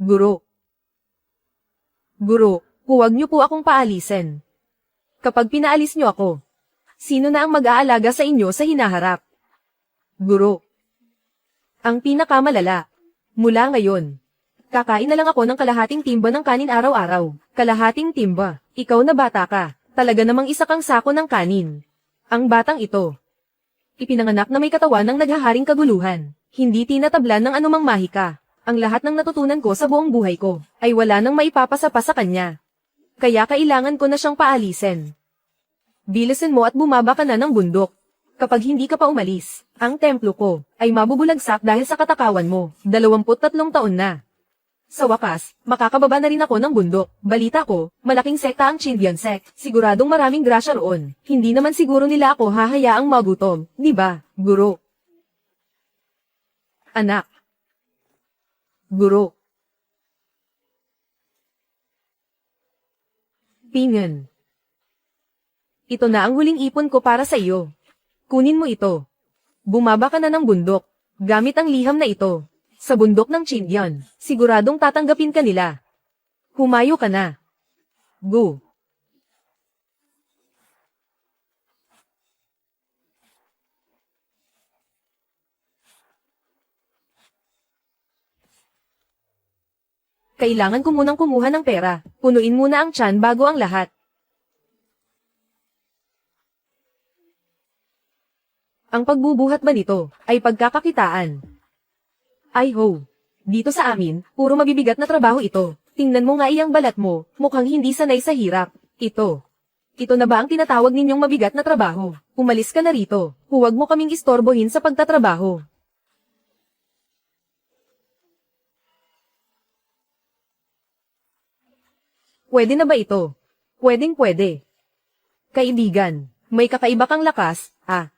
Guro. Guro, huwag niyo po akong paalisin. Kapag pinaalis niyo ako, sino na ang mag-aalaga sa inyo sa hinaharap? Guro. Ang pinakamalala. Mula ngayon, kakain na lang ako ng kalahating timba ng kanin araw-araw. Kalahating timba. Ikaw na bata ka. Talaga namang isa kang sako ng kanin. Ang batang ito, ipinanganak na may katawan ng naghaharing kaguluhan. Hindi tinatablan ng anumang mahika. Ang lahat ng natutunan ko sa buong buhay ko, ay wala nang maipapasa pa sa kanya. Kaya kailangan ko na siyang paalisin. Bilisan mo at bumaba ka na ng bundok. Kapag hindi ka pa umalis, ang templo ko, ay mabubulagsak dahil sa katakawan mo. 23 taon na. Sa wakas, makakababa na rin ako ng bundok. Balita ko, malaking sekta ang Chindian sect. Siguradong maraming grasya roon. Hindi naman siguro nila ako hahayaang magutom, di ba, guro? Anak. Guro. Pingen. Ito na ang huling ipon ko para sa iyo. Kunin mo ito. Bumaba ka na ng bundok, gamit ang liham na ito. Sa bundok ng Chindian, siguradong tatanggapin ka nila. Humayo ka na. Go. Kailangan ko munang kumuha ng pera. Punuin muna ang tiyan bago ang lahat. Ang pagbubuhat ba nito ay pagkakakitaan? Ay ho. Dito sa amin, puro mabibigat na trabaho ito. Tingnan mo nga iyang balat mo, mukhang hindi sanay sa hirap. Ito. Ito na ba ang tinatawag ninyong mabigat na trabaho? Umalis ka na rito. Huwag mo kaming istorbohin sa pagtatrabaho. Pwede na ba ito? Pwedeng-pwede. Kaibigan, may kakaiba kang lakas, ah.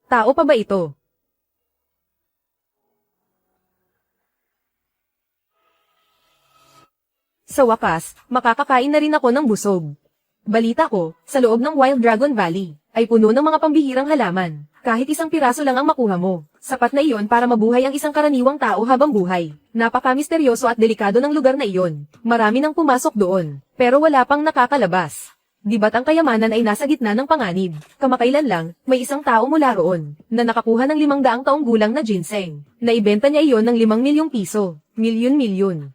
Tao pa ba ito? Sa wakas, makakakain na rin ako ng busog. Balita ko, sa loob ng Wild Dragon Valley, ay puno ng mga pambihirang halaman. Kahit isang piraso lang ang makuha mo, sapat na iyon para mabuhay ang isang karaniwang tao habang buhay. Napaka-misteryoso at delikado ng lugar na iyon. Marami nang pumasok doon, pero wala pang nakakalabas. Di ba't ang kayamanan ay nasa gitna ng panganib? Kamakailan lang, may isang tao mula roon, na nakakuha ng 500 taong gulang na ginseng. Naibenta niya iyon ng 5 milyong piso. Milyon-milyon.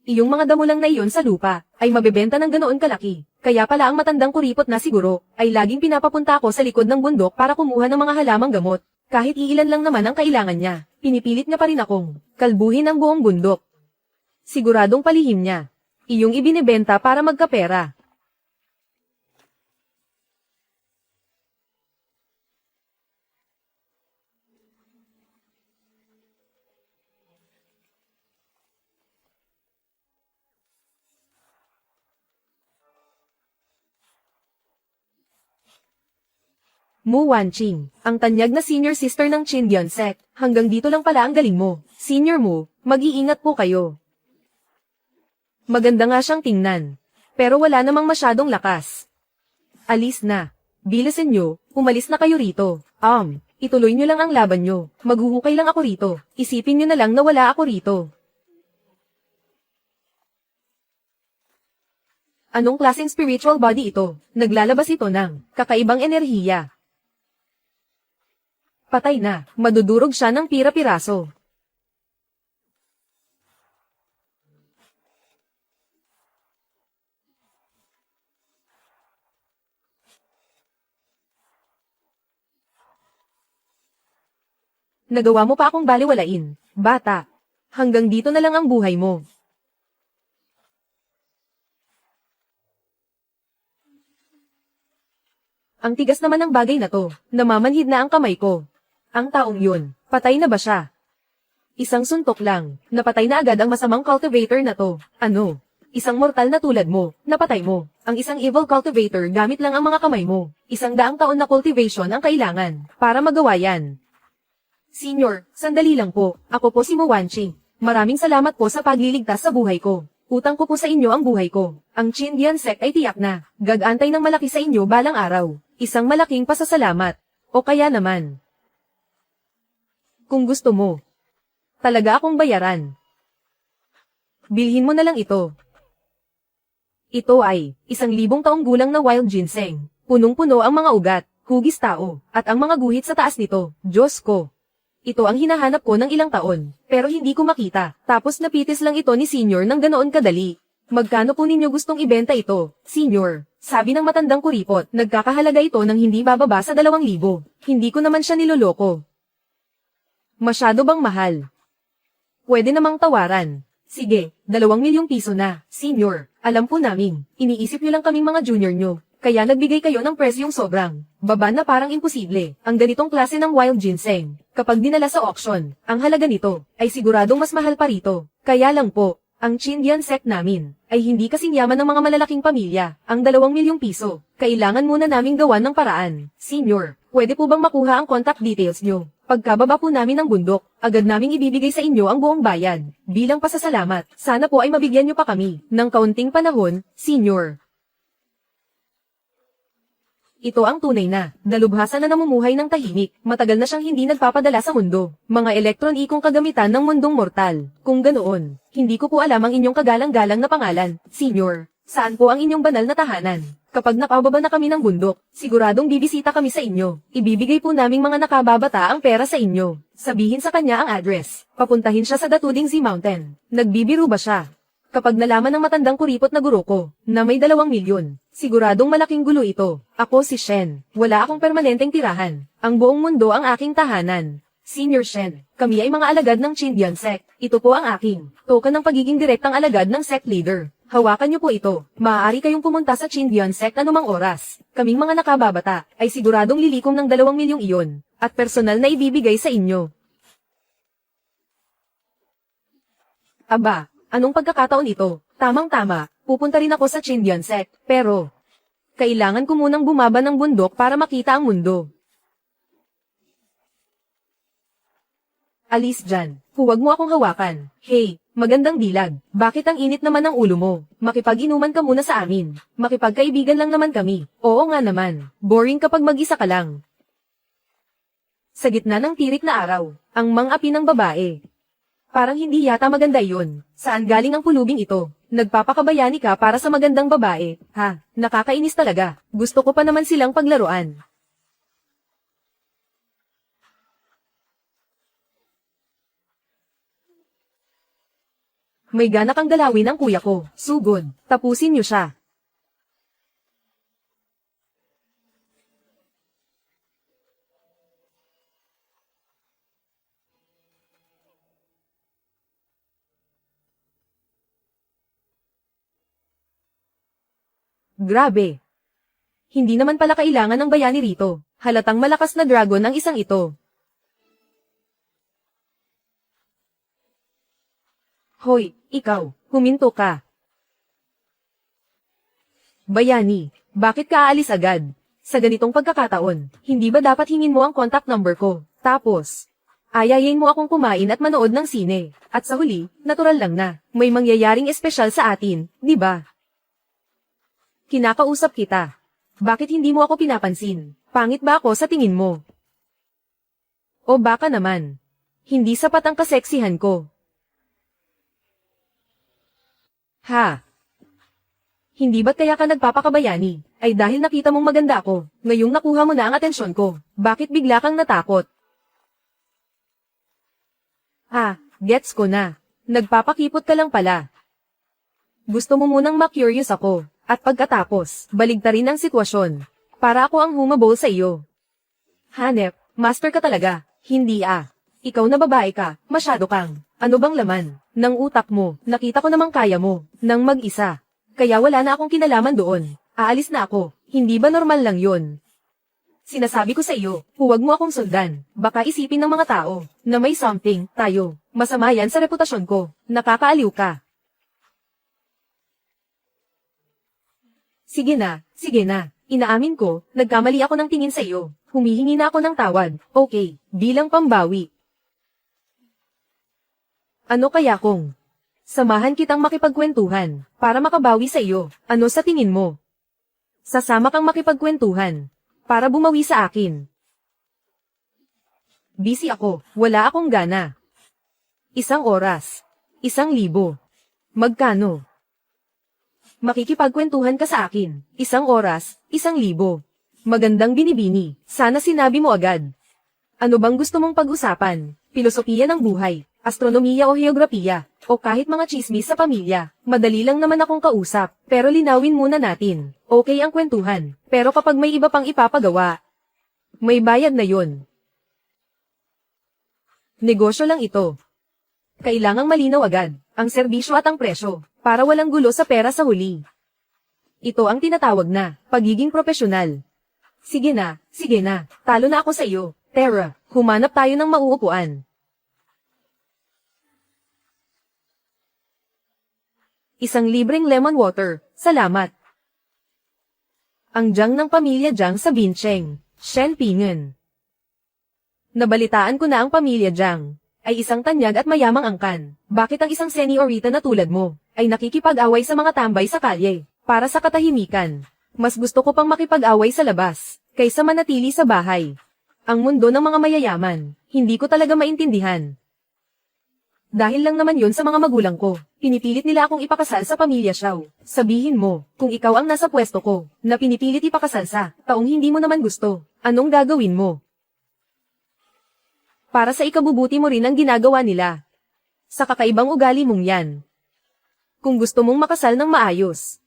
Iyong mga damo lang na iyon sa lupa, ay mabebenta ng ganoon kalaki. Kaya pala ang matandang kuripot na siguro, ay laging pinapapunta ko sa likod ng bundok para kumuha ng mga halamang gamot. Kahit iilan lang naman ang kailangan niya, pinipilit niya pa rin akong kalbuhin ang buong bundok. Siguradong palihim niya. Iyong ibinebenta para magkapera. Mu Wanqing, ang tanyag na senior sister ng Chindian sect. Hanggang dito lang pala ang galing mo. Senior mo, mag-iingat po kayo. Maganda nga siyang tingnan. Pero wala namang masyadong lakas. Alis na. Bilisan nyo, umalis na kayo rito. Ituloy nyo lang ang laban nyo. Maghuhukay lang ako rito. Isipin nyo na lang na wala ako rito. Anong klaseng spiritual body ito? Naglalabas ito ng kakaibang enerhiya. Patay na, madudurog siya ng pira-piraso. Nagawa mo pa akong baliwalain, bata. Hanggang dito na lang ang buhay mo. Ang tigas naman ng bagay na to, namamanhid na ang kamay ko. Ang taong yun, patay na ba siya? Isang suntok lang, napatay na agad ang masamang cultivator na to. Ano? Isang mortal na tulad mo, napatay mo. Ang isang evil cultivator gamit lang ang mga kamay mo. 100 taon na cultivation ang kailangan, para magawa yan. Senior, sandali lang po, ako po si Mu Wanqing. Maraming salamat po sa pagliligtas sa buhay ko. Utang ko po sa inyo ang buhay ko. Ang Chindian sect ay tiyak na, gagantay ng malaki sa inyo balang araw. Isang malaking pasasalamat. O kaya naman, kung gusto mo, talaga akong bayaran. Bilhin mo na lang ito. Ito ay 1,000 taong gulang na wild ginseng. Punong-puno ang mga ugat, hugis tao, at ang mga guhit sa taas nito. Diyos ko! Ito ang hinahanap ko ng ilang taon, pero hindi ko makita. Tapos napitis lang ito ni Senior ng ganoon kadali. Magkano po ninyo gustong ibenta ito, Senior? Sabi ng matandang kuripot, nagkakahalaga ito ng hindi bababa sa 2,000. Hindi ko naman siya niloloko. Masyado bang mahal? Pwede namang tawaran. Sige, 2,000,000 piso na, Senior. Alam po namin, iniisip nyo lang kaming mga junior nyo. Kaya nagbigay kayo ng presyong sobrang baba na parang imposible. Ang ganitong klase ng wild ginseng, kapag dinala sa auction, ang halaga nito ay siguradong mas mahal pa rito. Kaya lang po, ang Chindian sect namin ay hindi kasing yaman ng mga malalaking pamilya. Ang 2,000,000 piso, kailangan muna naming gawan ng paraan. Senior, pwede po bang makuha ang contact details nyo? Pagkababa po namin ng bundok, agad naming ibibigay sa inyo ang buong bayan. Bilang pasasalamat, sana po ay mabigyan nyo pa kami ng kaunting panahon, Senior. Ito ang tunay na, dalubhasa na namumuhay ng tahimik, matagal na siyang hindi nagpapadala sa mundo. Mga elektronikong kagamitan ng mundong mortal. Kung ganoon, hindi ko po alam ang inyong kagalang-galang na pangalan, Senior. Saan po ang inyong banal na tahanan? Kapag nakababa na kami ng bundok, siguradong bibisita kami sa inyo. Ibibigay po naming mga nakababata ang pera sa inyo. Sabihin sa kanya ang address. Papuntahin siya sa Datuding Z Mountain. Nagbibiro ba siya? Kapag nalaman ng matandang kuripot na guro ko, na may 2,000,000, siguradong malaking gulo ito. Ako si Shen. Wala akong permanenteng tirahan. Ang buong mundo ang aking tahanan. Senior Shen, kami ay mga alagad ng Chindian sect. Ito po ang aking token ng pagiging direktang alagad ng sect leader. Hawakan niyo po ito. Maaari kayong pumunta sa Chindian sect anumang oras. Kaming mga nakababata ay siguradong lilikom ng 2,000,000 iyon, at personal na ibibigay sa inyo. Aba, anong pagkakataon ito? Tamang-tama, pupunta rin ako sa Chindian sect, pero kailangan ko munang bumaba ng bundok para makita ang mundo. Alis dyan, huwag mo akong hawakan. Hey, magandang dilag, bakit ang init naman ng ulo mo? Makipag-inuman ka muna sa amin. Makipagkaibigan lang naman kami. Oo nga naman, boring kapag mag-isa ka lang. Sa gitna ng tirik na araw, ang mang-api ng babae. Parang hindi yata maganda yun. Saan galing ang pulubing ito? Nagpapakabayani ka para sa magandang babae. Ha, nakakainis talaga. Gusto ko pa naman silang paglaruan. May gana kang galawin ang kuya ko. Sugod, tapusin niyo siya. Grabe. Hindi naman pala kailangan ng bayani rito. Halatang malakas na dragon ang isang ito. Hoy, ikaw, huminto ka. Bayani, bakit ka aalis agad? Sa ganitong pagkakataon, hindi ba dapat hingin mo ang contact number ko? Tapos, ayayin mo akong kumain at manood ng sine. At sa huli, natural lang na, may mangyayaring espesyal sa atin, di ba? Kinakausap kita. Bakit hindi mo ako pinapansin? Pangit ba ako sa tingin mo? O baka naman, hindi sapat ang kaseksihan ko. Ha? Hindi ba't kaya ka nagpapakabayani? Ay dahil nakita mong maganda ako, ngayong nakuha mo na ang atensyon ko. Bakit bigla kang natakot? Ah, gets ko na. Nagpapakipot ka lang pala. Gusto mo munang ma-curious ako, at pagkatapos, baligtarin ang sitwasyon. Para ako ang humabol sa iyo. Hanep, master ka talaga. Hindi ah. Ikaw na babae ka, masyado kang. Ano bang laman? Ng utak mo, nakita ko namang kaya mo, nang mag-isa. Kaya wala na akong kinalaman doon. Aalis na ako, hindi ba normal lang yun? Sinasabi ko sa iyo, huwag mo akong sundan. Baka isipin ng mga tao, na may something, tayo. Masama yan sa reputasyon ko, nakakaaliw ka. Sige na, inaamin ko, nagkamali ako ng tingin sa iyo. Humihingi na ako ng tawad, okay, bilang pambawi. Ano kaya kung samahan kitang makipagkwentuhan, para makabawi sa iyo? Ano sa tingin mo? Sasama kang makipagkwentuhan, para bumawi sa akin. Busy ako, wala akong gana. 1 oras. 1,000. Magkano? Makikipagkwentuhan ka sa akin. 1 oras, 1,000. Magandang binibini. Sana sinabi mo agad. Ano bang gusto mong pag-usapan? Pilosopiya ng buhay, astronomiya o heograpiya, o kahit mga tsismis sa pamilya. Madali lang naman akong kausap, pero linawin muna natin. Okay ang kwentuhan, pero kapag may iba pang ipapagawa, may bayad na yon. Negosyo lang ito. Kailangang malinaw agad, ang serbisyo at ang presyo, para walang gulo sa pera sa huli. Ito ang tinatawag na, pagiging propesyonal. Sige na, talo na ako sa iyo. Tara, humanap tayo ng mauupuan. Isang libreng lemon water, salamat. Ang Jiang ng pamilya Jiang sa Bincheng, Shen Pingen. Nabalitaan ko na ang pamilya Jiang ay isang tanyag at mayamang angkan. Bakit ang isang senyorita na tulad mo ay nakikipag-away sa mga tambay sa kalye para sa katahimikan? Mas gusto ko pang makipag-away sa labas kaysa manatili sa bahay. Ang mundo ng mga mayayaman, hindi ko talaga maintindihan. Dahil lang naman yon sa mga magulang ko, pinipilit nila akong ipakasal sa pamilya Xiao. Sabihin mo, kung ikaw ang nasa pwesto ko, na pinipilit ipakasal sa taong hindi mo naman gusto, anong gagawin mo? Para sa ikabubuti mo rin ang ginagawa nila. Sa kakaibang ugali mong yan. Kung gusto mong makasal ng maayos.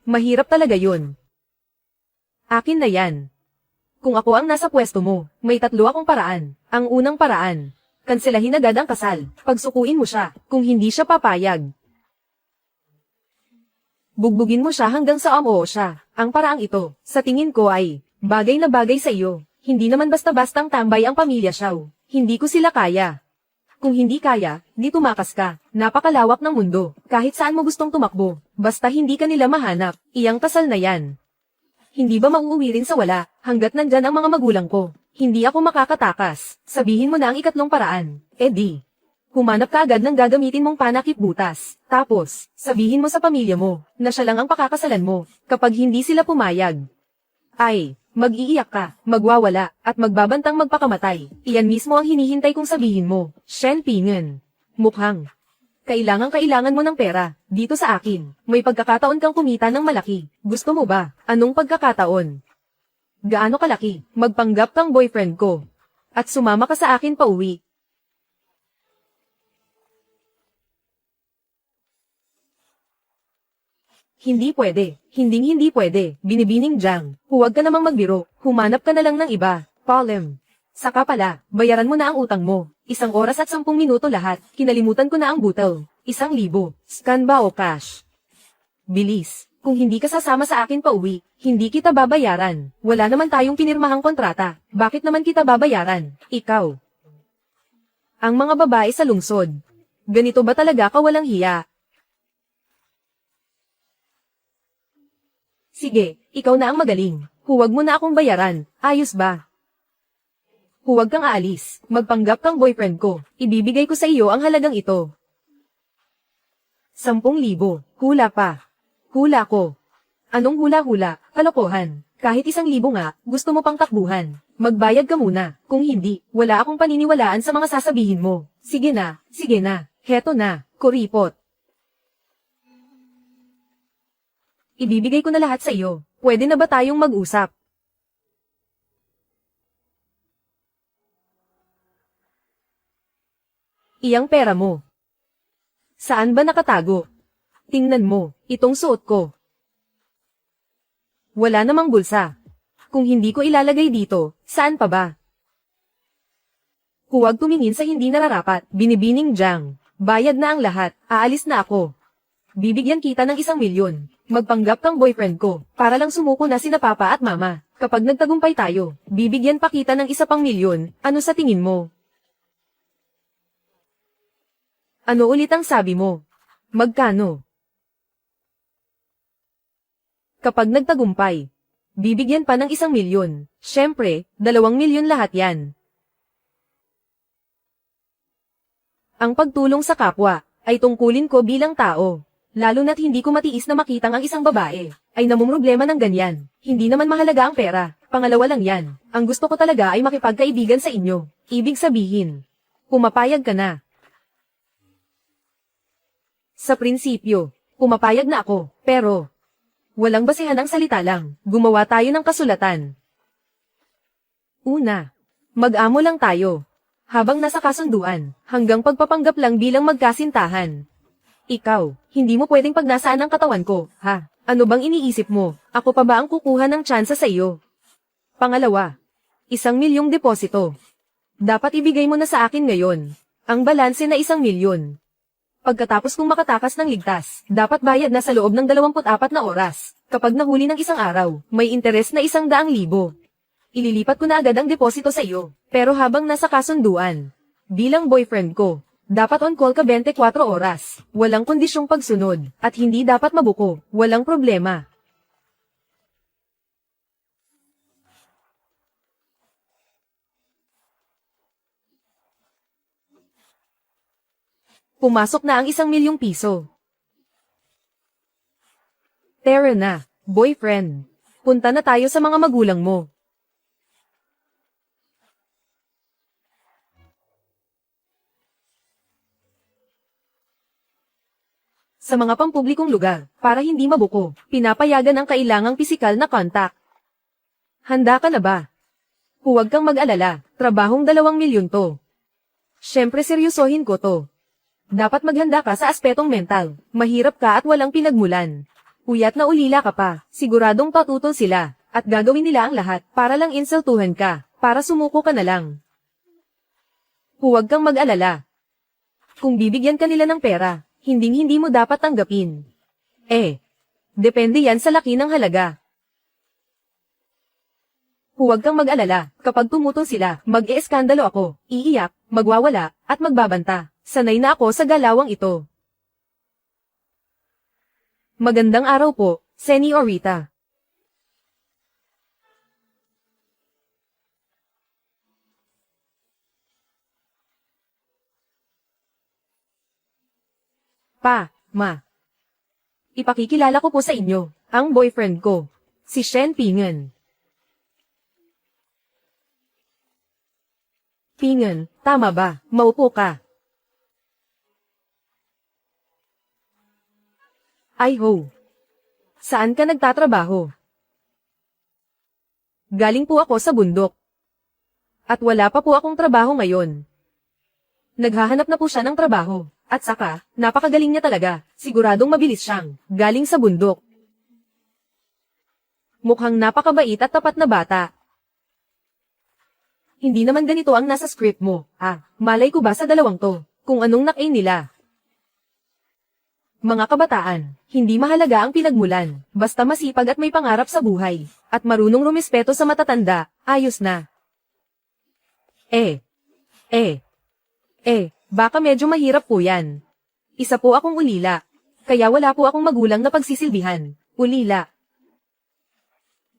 Mahirap talaga yun. Akin na yan. Kung ako ang nasa pwesto mo, may 3 akong paraan. Ang unang paraan, kanselahin agad ang kasal. Pagsukuin mo siya, kung hindi siya papayag. Bugbugin mo siya hanggang sa amoo siya. Ang paraang ito, sa tingin ko ay, bagay na bagay sa iyo. Hindi naman basta-bastang tambay ang pamilya Xiao. Hindi ko sila kaya. Kung hindi kaya, di tumakas ka. Napakalawak ng mundo. Kahit saan mo gustong tumakbo. Basta hindi ka nila mahanap, iyang kasal na yan. Hindi ba mauuwi rin sa wala, hanggat nandyan ang mga magulang ko? Hindi ako makakatakas. Sabihin mo na ang ikatlong paraan. Di. Humanap ka agad ng gagamitin mong panakip butas. Tapos, sabihin mo sa pamilya mo, na siya lang ang pakakasalan mo, kapag hindi sila pumayag. Ay, mag-iiyak ka, magwawala, at magbabantang magpakamatay. Iyan mismo ang hinihintay kong sabihin mo, Shen Pingen. Mukhang. Kailangan mo ng pera, dito sa akin. May pagkakataon kang kumita ng malaki. Gusto mo ba? Anong pagkakataon? Gaano kalaki? Magpanggap kang boyfriend ko. At sumama ka sa akin pauwi. Hindi pwede. Hindi pwede. Binibining Jiang. Huwag ka namang magbiro. Humanap ka na lang ng iba. Palem. Saka pala, bayaran mo na ang utang mo. 1 oras at 10 minuto lahat. Kinalimutan ko na ang butel. 1,000. Scan ba o cash? Bilis. Kung hindi ka sasama sa akin pauwi, hindi kita babayaran. Wala naman tayong pinirmahang kontrata. Bakit naman kita babayaran? Ikaw. Ang mga babae sa lungsod. Ganito ba talaga ka walang hiya? Sige, ikaw na ang magaling. Huwag mo na akong bayaran. Ayos ba? Huwag kang aalis. Magpanggap kang boyfriend ko. Ibibigay ko sa iyo ang halagang ito. 10,000. Hula pa. Hula ko. Anong hula-hula? Kalokohan. Kahit 1,000 nga, gusto mo pang takbuhan. Magbayad ka muna. Kung hindi, wala akong paniniwalaan sa mga sasabihin mo. Sige na. Heto na. Kuripot. Ibibigay ko na lahat sa iyo. Pwede na ba tayong mag-usap? Iyang pera mo. Saan ba nakatago? Tingnan mo, itong suot ko. Wala namang bulsa. Kung hindi ko ilalagay dito, saan pa ba? Huwag tumingin sa hindi nararapat. Binibining Jiang. Bayad na ang lahat, aalis na ako. Bibigyan kita ng 1,000,000. Magpanggap kang boyfriend ko, para lang sumuko na sina papa at mama. Kapag nagtagumpay tayo, bibigyan pa kita ng 1 pang milyon. Ano sa tingin mo? Ano ulit ang sabi mo? Magkano? Kapag nagtagumpay, bibigyan pa ng 1,000,000. Syempre, 2,000,000 lahat yan. Ang pagtulong sa kapwa, ay tungkulin ko bilang tao. Lalo na't hindi ko matiis na makitang ang isang babae ay namumroblema ng ganyan. Hindi naman mahalaga ang pera. Pangalawa lang yan. Ang gusto ko talaga ay makipagkaibigan sa inyo. Ibig sabihin, pumapayag ka na. Sa prinsipyo, pumapayag na ako, pero walang basehan ang salita lang. Gumawa tayo ng kasulatan. Una, mag-amo lang tayo. Habang nasa kasunduan, hanggang pagpapanggap lang bilang magkasintahan. Ikaw, hindi mo pwedeng pagnasaan ang katawan ko, ha? Ano bang iniisip mo? Ako pa ba ang kukuha ng tsansa sa iyo? Pangalawa, 1,000,000 deposito. Dapat ibigay mo na sa akin ngayon. Ang balanse na 1,000,000. Pagkatapos kong makatakas ng ligtas, dapat bayad na sa loob ng 24 na oras. Kapag nahuli ng isang araw, may interes na 100,000. Ililipat ko na agad ang deposito sa iyo. Pero habang nasa kasunduan, bilang boyfriend ko, dapat on call ka 24 oras. Walang kondisyong pagsunod, at hindi dapat mabuko. Walang problema. Pumasok na ang 1,000,000 piso. Tara na, boyfriend. Punta na tayo sa mga magulang mo. Sa mga pampublikong lugar, para hindi mabuko, pinapayagan ang kailangang pisikal na kontak. Handa ka na ba? Huwag kang mag-alala, trabahong 2,000,000 to. Siyempre seryosohin ko to. Dapat maghanda ka sa aspetong mental, mahirap ka at walang pinagmulan. Puyat na ulila ka pa, siguradong patutol sila, at gagawin nila ang lahat para lang insultuhan ka, para sumuko ka na lang. Huwag kang mag-alala. Kung bibigyan ka nila ng pera, hindi mo dapat tanggapin. Depende yan sa laki ng halaga. Huwag kang mag-alala, kapag tumutol sila, mag-e-eskandalo ako, iiyak, magwawala, at magbabanta. Sanay na ako sa galawang ito. Magandang araw po, Señorita. Ma. Ipakikilala ko po sa inyo, ang boyfriend ko, si Shen Pingen. Pingen, tama ba? Maupo ka. Ay ho. Saan ka nagtatrabaho? Galing po ako sa bundok. At wala pa po akong trabaho ngayon. Naghahanap na po siya ng trabaho. At saka, napakagaling niya talaga. Siguradong mabilis siyang galing sa bundok. Mukhang napakabait at tapat na bata. Hindi naman ganito ang nasa script mo. Malay ko ba sa dalawang to, kung anong nakay nila. Mga kabataan, hindi mahalaga ang pinagmulan, basta masipag at may pangarap sa buhay, at marunong rumispeto sa matatanda, ayos na. Baka medyo mahirap po yan. Isa po akong ulila, kaya wala po akong magulang na pagsisilbihan, ulila.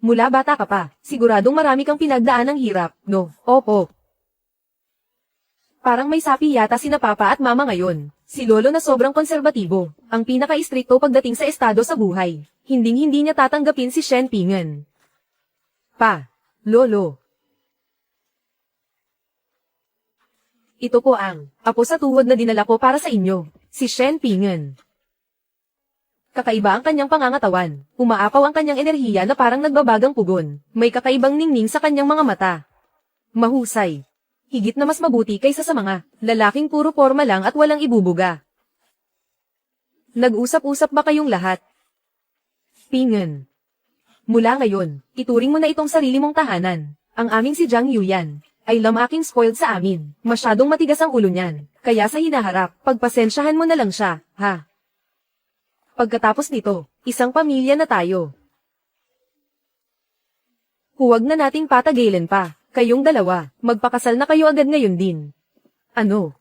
Mula bata ka pa, siguradong marami kang pinagdaan ng hirap, no? Opo. Parang may sapi yata sina papa at mama ngayon. Si lolo na sobrang konserbatibo, ang pinaka-istrikto pagdating sa estado sa buhay. Hinding-hindi niya tatanggapin si Shen Pingen. Lolo. Ito po ang apo sa tuhod na dinala ko para sa inyo, si Shen Pingen. Kakaiba ang kanyang pangangatawan, umaapaw ang kanyang enerhiya na parang nagbabagang pugon, may kakaibang ningning sa kanyang mga mata. Mahusay. Higit na mas mabuti kaysa sa mga lalaking puro forma lang at walang ibubuga. Nag-usap-usap ba kayong lahat? Pingen. Mula ngayon, ituring mo na itong sarili mong tahanan. Ang aming si Jiang Yuyan ay lamaking spoiled sa amin. Masyadong matigas ang ulo niyan. Kaya sa hinaharap, pagpasensyahan mo na lang siya, ha? Pagkatapos nito, isang pamilya na tayo. Huwag na nating patagilan pa. Kayong dalawa, magpakasal na kayo agad ngayon din. Ano?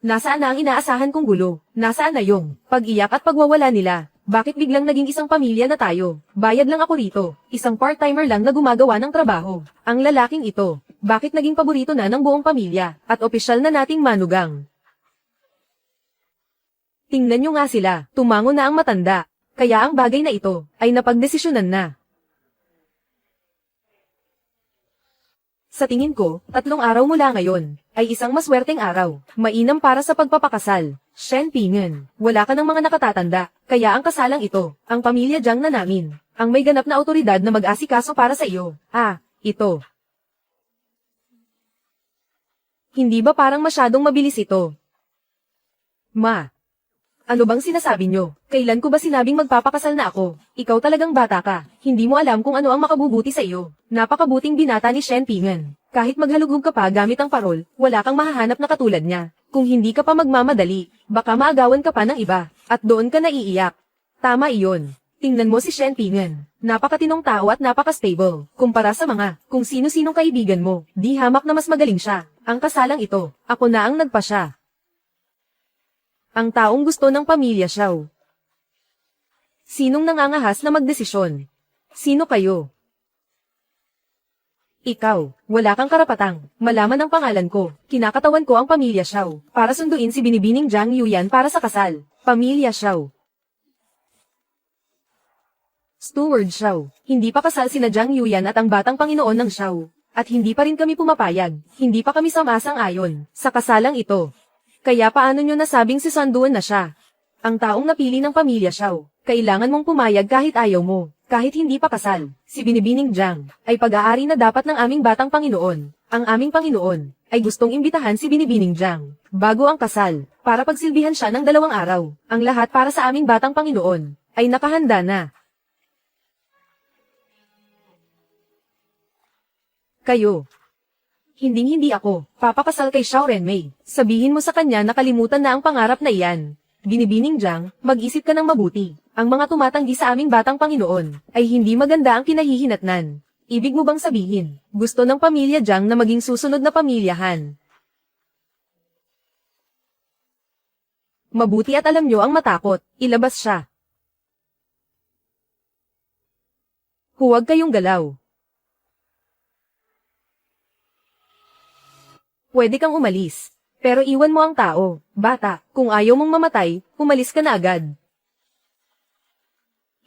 Nasaan na ang inaasahan kong gulo? Nasaan na yung pag-iyak at pagwawala nila? Bakit biglang naging isang pamilya na tayo? Bayad lang ako rito, isang part-timer lang na gumagawa ng trabaho. Ang lalaking ito, bakit naging paborito na ng buong pamilya, at opisyal na nating manugang? Tingnan nyo nga sila, tumango na ang matanda. Kaya ang bagay na ito ay napagdesisyonan na. Sa tingin ko, 3 araw mula ngayon ay isang maswerteng araw. Mainam para sa pagpapakasal. Shen Pingen, wala ka ng mga nakatatanda, kaya ang kasalang ito, ang pamilya Jiang na namin, ang may ganap na autoridad na mag-asikaso para sa iyo. Ito. Hindi ba parang masyadong mabilis ito? Ma. Ano bang sinasabi nyo? Kailan ko ba sinabing magpapakasal na ako? Ikaw talagang bata ka. Hindi mo alam kung ano ang makabubuti sa iyo. Napakabuting binata ni Shen Pingen. Kahit maghalugog ka pa gamit ang parol, wala kang mahahanap na katulad niya. Kung hindi ka pa magmamadali, baka maagawan ka pa ng iba, at doon ka naiiyak. Tama iyon. Tingnan mo si Shen Pingen. Napakatinong tao at napaka-stable. Kumpara sa mga, kung sino-sinong kaibigan mo, di hamak na mas magaling siya. Ang kasalang ito, ako na ang nagpa siya. Ang taong gusto ng pamilya Xiao. Sinong nangangahas na magdesisyon? Sino kayo? Ikaw, wala kang karapatang malaman ang pangalan ko. Kinakatawan ko ang pamilya Xiao para sunduin si Binibining Jiang Yuyan para sa kasal. Pamilya Xiao. Steward Xiao, hindi pa kasal sina Jiang Yuyan at ang batang Panginoon ng Xiao. At hindi pa rin kami pumapayag. Hindi pa kami samasang-ayon sa kasalang ito. Kaya paano nyo nasabing si Sanduan na siya? Ang taong napili ng pamilya Xiao, kailangan mong pumayag kahit ayaw mo. Kahit hindi pa kasal, si Binibining Jiang ay pag-aari na dapat ng aming batang Panginoon. Ang aming Panginoon ay gustong imbitahan si Binibining Jiang bago ang kasal para pagsilbihan siya ng 2 araw. Ang lahat para sa aming batang Panginoon ay nakahanda na. Kayo. Hinding-hindi ako papakasal kay Xiao Renmei. Sabihin mo sa kanya na kalimutan na ang pangarap na iyan. Binibining Jiang, mag-isip ka ng mabuti. Ang mga tumatanggi sa aming batang Panginoon ay hindi maganda ang kinahihinatnan. Ibig mo bang sabihin, gusto ng pamilya Jiang na maging susunod na pamilyahan? Mabuti at alam nyo ang matakot, ilabas siya. Huwag kayong galaw. Pwede kang umalis. Pero iwan mo ang tao, bata, kung ayaw mong mamatay, umalis ka na agad.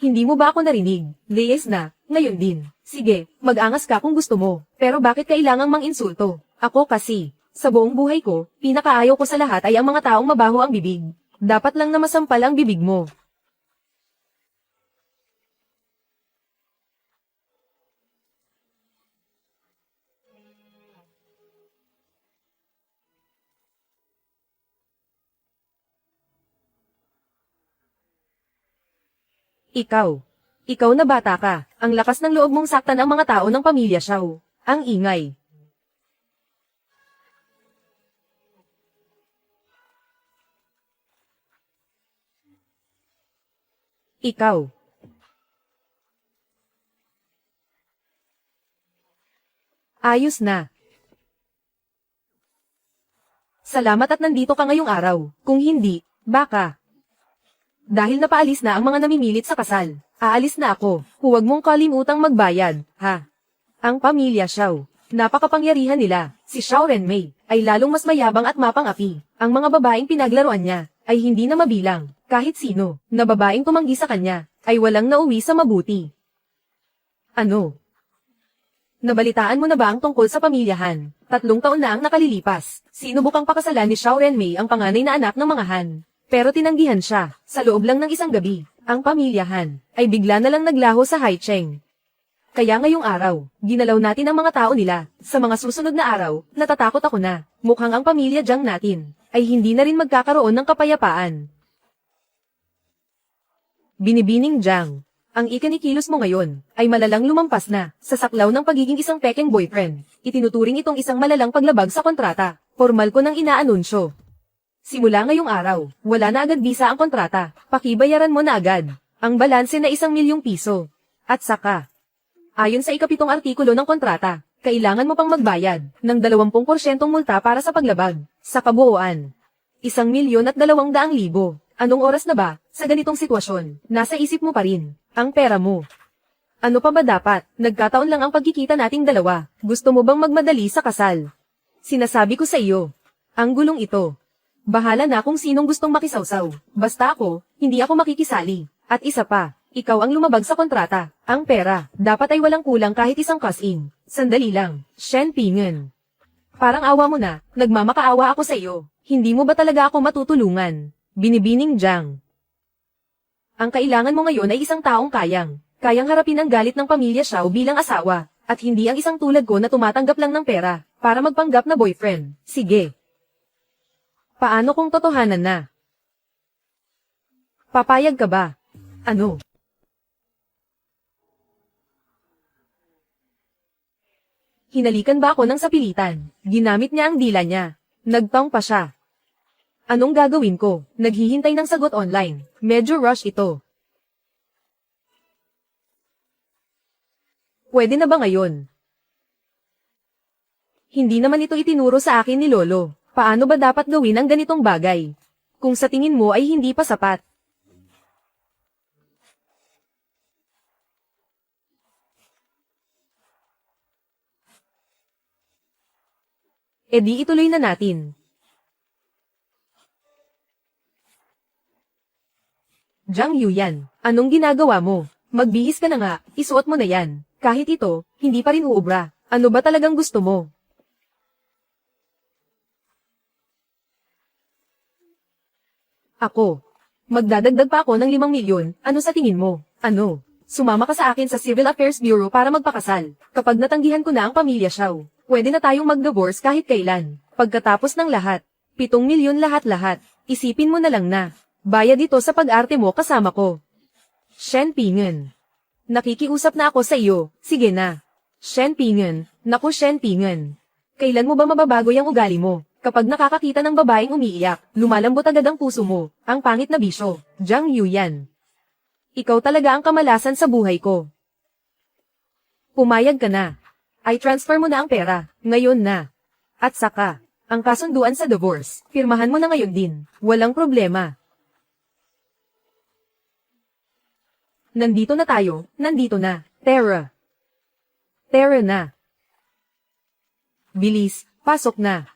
Hindi mo ba ako narinig? Leyes na, ngayon din. Sige, mag-angas ka kung gusto mo. Pero bakit kailangang mang-insulto? Ako kasi, sa buong buhay ko, pinakaayaw ko sa lahat ay ang mga taong mabaho ang bibig. Dapat lang na masampal ang bibig mo. Ikaw na bata ka, ang lakas ng loob mong saktan ang mga tao ng pamilya Xiao. Ang ingay. Ikaw. Ayos na. Salamat at nandito ka ngayong araw. Kung hindi, baka. Dahil napaalis na ang mga namimilit sa kasal, aalis na ako. Huwag mong kalimutang magbayad, ha? Ang pamilya Xiao, napakapangyarihan nila. Si Xiao Renmei ay lalong mas mayabang at mapang-api. Ang mga babaeng pinaglaruan niya ay hindi na mabilang. Kahit sino na babaeng tumanggi sa kanya ay walang nauwi sa mabuti. Ano? Nabalitaan mo na ba ang tungkol sa pamilyahan? 3 taon na ang nakalilipas. Sinubukang pakasalan ni Xiao Renmei ang panganay na anak ng mga Han. Pero tinanggihan siya. Sa loob lang ng isang gabi, ang pamilyahan ay bigla na lang naglaho sa Haicheng. Kaya ngayong araw, ginalaw natin ang mga tao nila. Sa mga susunod na araw, natatakot ako na, mukhang ang pamilya Jiang natin ay hindi na rin magkakaroon ng kapayapaan. Binibining Jiang, ang ikinikilos mo ngayon ay malalang lumampas na sa saklaw ng pagiging isang pekeng boyfriend. Itinuturing itong isang malalang paglabag sa kontrata. Formal ko nang inaanunsyo. Simula ngayong araw, wala na agad visa ang kontrata. Pakibayaran mo na agad ang balanse na 1,000,000 piso. At saka, ayon sa ika-7 artikulo ng kontrata, kailangan mo pang magbayad ng 20% multa para sa paglabag. Sa kabuuan, 1,200,000. Anong oras na ba, sa ganitong sitwasyon, nasa isip mo pa rin ang pera mo? Ano pa ba dapat? Nagkataon lang ang pagkikita nating dalawa. Gusto mo bang magmadali sa kasal? Sinasabi ko sa iyo, ang gulong ito. Bahala na kung sinong gustong makisawsaw. Basta ako, hindi ako makikisali. At isa pa, ikaw ang lumabag sa kontrata. Ang pera, dapat ay walang kulang kahit isang cash-in. Sandali lang, Shen Pingen. Parang awa mo na, nagmamakaawa ako sa iyo. Hindi mo ba talaga ako matutulungan? Binibining Jiang. Ang kailangan mo ngayon ay isang taong kayang harapin ang galit ng pamilya Xiao bilang asawa, at hindi ang isang tulad ko na tumatanggap lang ng pera, para magpanggap na boyfriend. Sige. Paano kung totohanan na? Papayag ka ba? Ano? Hinalikan ba ako ng sapilitan? Ginamit niya ang dila niya. Nagtaong pa siya. Anong gagawin ko? Naghihintay ng sagot online. Medyo rush ito. Pwede na ba ngayon? Hindi naman ito itinuro sa akin ni Lolo. Paano ba dapat gawin ang ganitong bagay? Kung sa tingin mo ay hindi pa sapat. E di ituloy na natin. Jiang Yuyan, anong ginagawa mo? Magbihis ka na nga, isuot mo na yan. Kahit ito, hindi pa rin uubra. Ano ba talagang gusto mo? Ako. Magdadagdag pa ako ng 5 milyon, ano sa tingin mo? Ano? Sumama ka sa akin sa Civil Affairs Bureau para magpakasal. Kapag natanggihan ko na ang pamilya Xiao, pwede na tayong mag-divorce kahit kailan. Pagkatapos ng lahat, 7 milyon lahat-lahat, isipin mo na lang na. Bayad ito sa pag-arte mo kasama ko. Shen Pingen. Nakikiusap na ako sa iyo, sige na. Shen Pingen, naku Shen Pingen. Kailan mo ba mababago yung ugali mo? Kapag nakakakita ng babaeng umiiyak, lumalambot agad ang puso mo, ang pangit na bisyo. Jiang Yuyan. Ikaw talaga ang kamalasan sa buhay ko. Pumayag ka na. Ay transfer mo na ang pera, ngayon na. At saka, ang kasunduan sa divorce, pirmahan mo na ngayon din, walang problema. Nandito na tayo, nandito na, Tara. Tara na. Bilis, pasok na.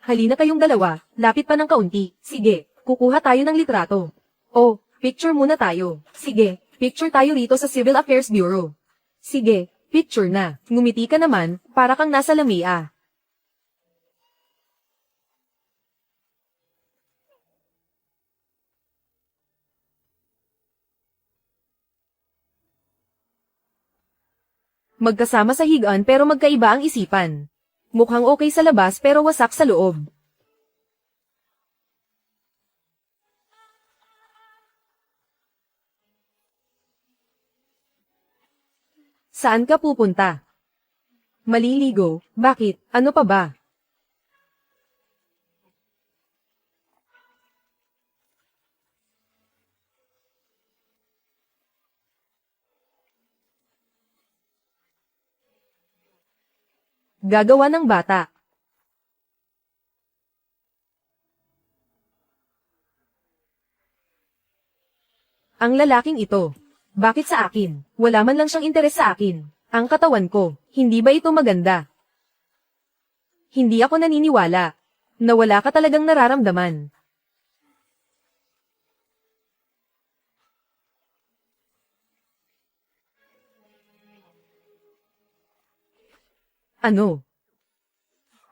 Halina kayong dalawa, lapit pa ng kaunti. Sige, kukuha tayo ng litrato. Oh, picture muna tayo. Sige, picture tayo rito sa Civil Affairs Bureau. Sige, picture na. Ngumiti ka naman, para kang nasa lamia. Magkasama sa higaan pero magkaiba ang isipan. Mukhang okay sa labas pero wasak sa loob. Saan ka pupunta? Maliligo, bakit? Ano pa ba? Gagawa ng bata. Ang lalaking ito. Bakit sa akin? Wala man lang siyang interes sa akin. Ang katawan ko, hindi ba ito maganda? Hindi ako naniniwala. Na wala ka talagang nararamdaman. Ano?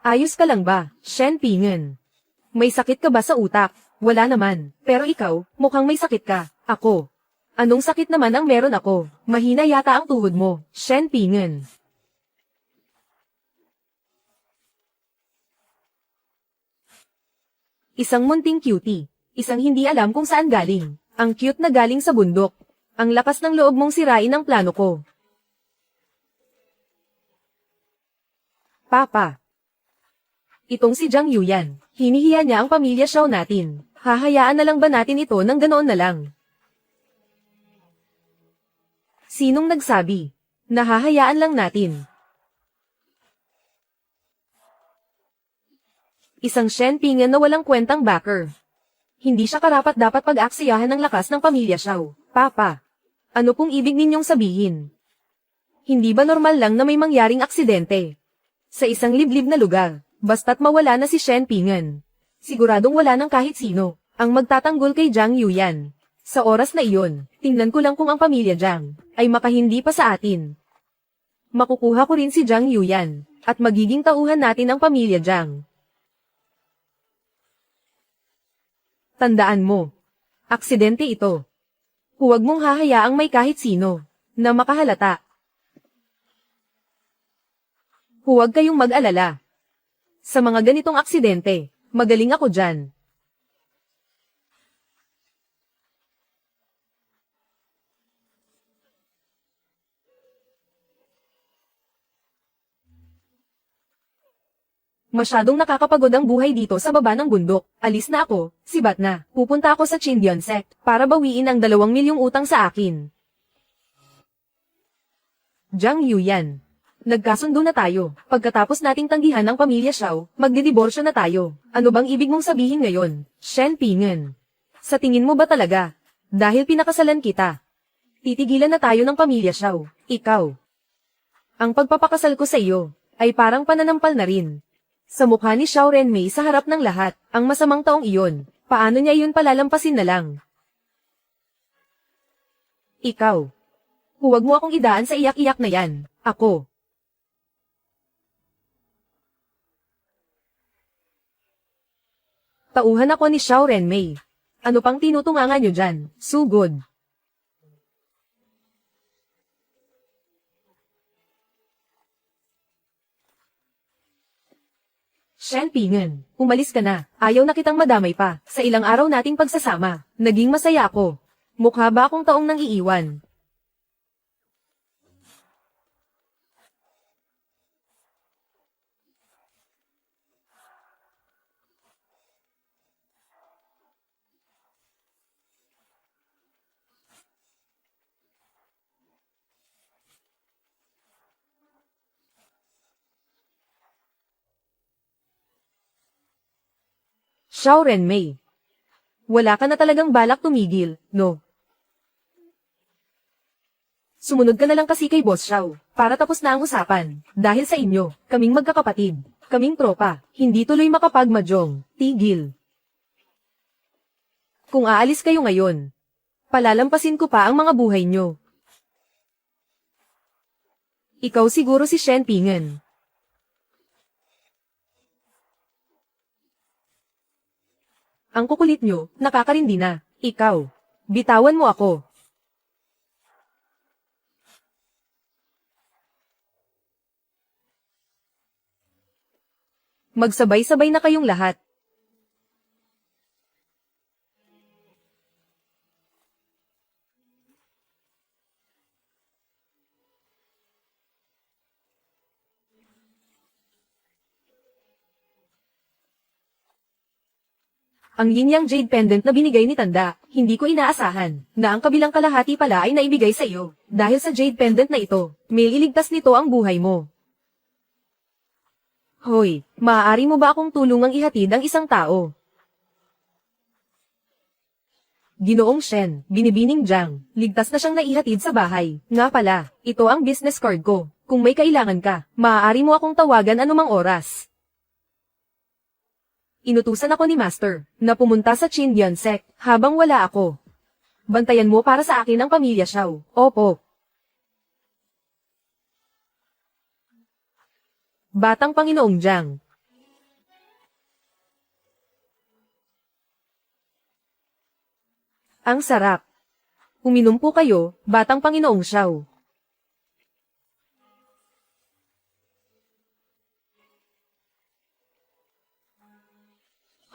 Ayos ka lang ba, Shen Pingen? May sakit ka ba sa utak? Wala naman. Pero ikaw, mukhang may sakit ka. Ako. Anong sakit naman ang meron ako? Mahina yata ang tuhod mo, Shen Pingen. Isang munting cutie. Isang hindi alam kung saan galing. Ang cute na galing sa bundok. Ang lakas ng loob mong sirain ang plano ko. Papa. Itong si Jiang Yuyan. Hinihiya niya ang pamilya Xiao natin. Hahayaan na lang ba natin ito ng ganoon na lang? Sinong nagsabi? Nahahayaan lang natin. Isang Shen Pingen na walang kwentang backer. Hindi siya karapat-dapat pag-aksiyahan ng lakas ng pamilya Xiao. Papa, ano pong ibig ninyong sabihin? Hindi ba normal lang na may mangyaring aksidente? Sa isang liblib na lugar, basta't mawala na si Shen Pingen. Siguradong wala ng kahit sino. ang magtatanggol kay Jiang Yuyan. Sa oras na iyon, tingnan ko lang kung ang pamilya Jiang ay makahindi pa sa atin. Makukuha ko rin si Jiang Yuyan, at magiging tauhan natin ang pamilya Jiang. Tandaan mo, aksidente ito. Huwag mong hahayaang may kahit sino na makahalata. Huwag kayong mag-alala. Sa mga ganitong aksidente, magaling ako dyan. Masyadong nakakapagod ang buhay dito sa baba ng bundok. Alis na ako, sibat na. Pupunta ako sa Chindian sect para bawiin ang 2 milyong utang sa akin. Jiang Yuyan. Nagkasundo na tayo. Pagkatapos nating tanggihan ng pamilya Xiao, magdidiborsyo na tayo. Ano bang ibig mong sabihin ngayon, Shen Pingen? Sa tingin mo ba talaga? Dahil pinakasalan kita, titigilan na tayo ng pamilya Xiao. Ikaw. Ang pagpapakasal ko sa iyo ay parang pananampal na rin. Sa mukha ni Xiao Renmei sa harap ng lahat, ang masamang taong iyon, paano niya yun palalampasin na lang? Ikaw. Huwag mo akong idaan sa iyak-iyak na yan. Ako. Tauhan ako ni Xiao Renmei. Ano pang tinutunganga niyo dyan? Sugod. Shen Pingen, umalis ka na. Ayaw na kitang madamay pa. Sa ilang araw nating pagsasama, naging masaya ako. Mukha ba akong taong nang iiwan? Xiao Renmei. Wala ka na talagang balak tumigil, no? Sumunod ka na lang kasi kay Boss Xiao, para tapos na ang usapan. Dahil sa inyo, kaming magkakapatid, kaming tropa, hindi tuloy makapagmadyong, tigil. Kung aalis kayo ngayon, palalampasin ko pa ang mga buhay nyo. Ikaw siguro si Shen Pingen. Ang kukulit nyo, nakakarindi na. Ikaw. Bitawan mo ako. Magsabay-sabay na kayong lahat. Ang yin-yang jade pendant na binigay ni Tanda, hindi ko inaasahan, na ang kabilang kalahati pala ay naibigay sa iyo. Dahil sa jade pendant na ito, may iligtas nito ang buhay mo. Hoy, maaari mo ba akong tulungang ihatid ang isang tao? Ginoong Shen, binibining Jiang, ligtas na siyang naihatid sa bahay. Nga pala, ito ang business card ko. Kung may kailangan ka, maaari mo akong tawagan anumang oras. Inutusan ako ni Master, na pumunta sa Chindian sect, habang wala ako. Bantayan mo para sa akin ang pamilya Xiao. Opo. Batang Panginoong Jiang. Ang sarap. Uminom po kayo, Batang Panginoong Xiao.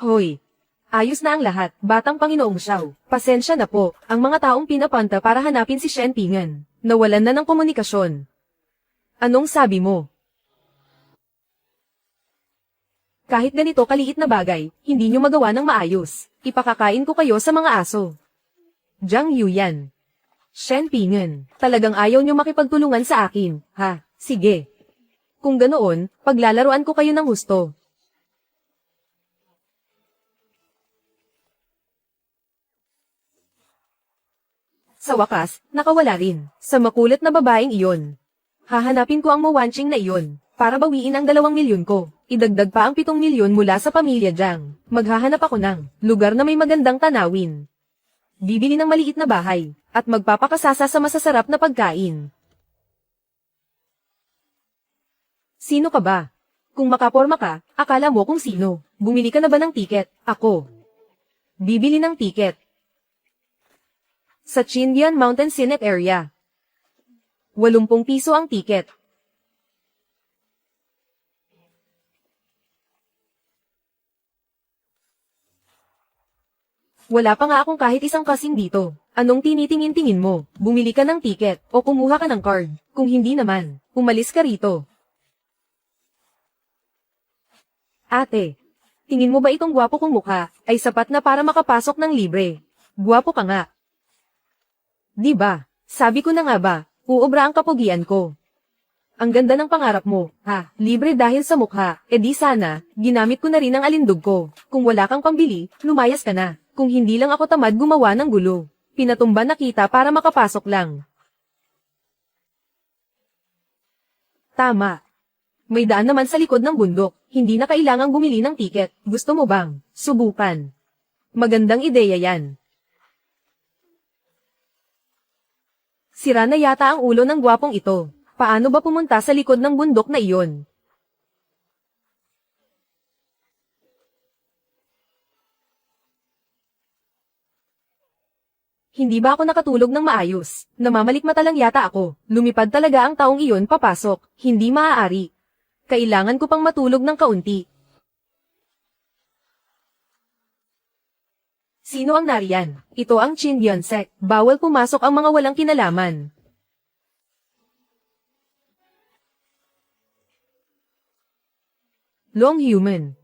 Hoy. Ayos na ang lahat, Batang Panginoong Xiao. Pasensya na po, ang mga taong pinapanta para hanapin si Shen Pingen. Nawalan na ng komunikasyon. Anong sabi mo? Kahit ganito kaliit na bagay, hindi nyo magawa ng maayos. Ipakakain ko kayo sa mga aso. Jiang Yuyan. Shen Pingen, talagang ayaw nyo makipagtulungan sa akin, ha? Sige. Kung ganoon, paglalaruan ko kayo ng husto. Sa wakas, nakawala rin, sa makulit na babaeng iyon. Hahanapin ko ang mawanching na iyon, para bawiin ang 2 milyon ko. Idagdag pa ang 7 milyon mula sa pamilya Jiang. Maghahanap ako ng lugar na may magandang tanawin. Bibili ng maliit na bahay, at magpapakasasa sa masasarap na pagkain. Sino ka ba? Kung makaporma ka, akala mo kung sino. Bumili ka na ba ng tiket? Ako. Bibili ng tiket. Sa Chindian Mountain Scenic Area. 80 piso ang tiket. Wala pa nga akong kahit isang kasing dito. Anong tinitingin-tingin mo? Bumili ka ng tiket, o kumuha ka ng card. Kung hindi naman, umalis ka rito. Ate, tingin mo ba itong gwapo kong mukha, ay sapat na para makapasok ng libre? Gwapo ka nga. Di ba? Sabi ko na nga ba, uubra ang kapugian ko. Ang ganda ng pangarap mo, ha? Libre dahil sa mukha, di sana, ginamit ko na rin ang alindog ko. Kung wala kang pambili, lumayas ka na. Kung hindi lang ako tamad gumawa ng gulo. Pinatumba na kita para makapasok lang. Tama. May daan naman sa likod ng bundok, hindi na kailangang bumili ng tiket. Gusto mo bang subukan? Magandang ideya yan. Sira na yata ang ulo ng gwapong ito. Paano ba pumunta sa likod ng bundok na iyon? Hindi ba ako nakatulog ng maayos? Namamalikmata lang yata ako. Lumipad talaga ang taong iyon papasok. Hindi maaari. Kailangan ko pang matulog ng kaunti. Sino ang nariyan? Ito ang Chindian sect. Bawal pumasok ang mga walang kinalaman. Long human.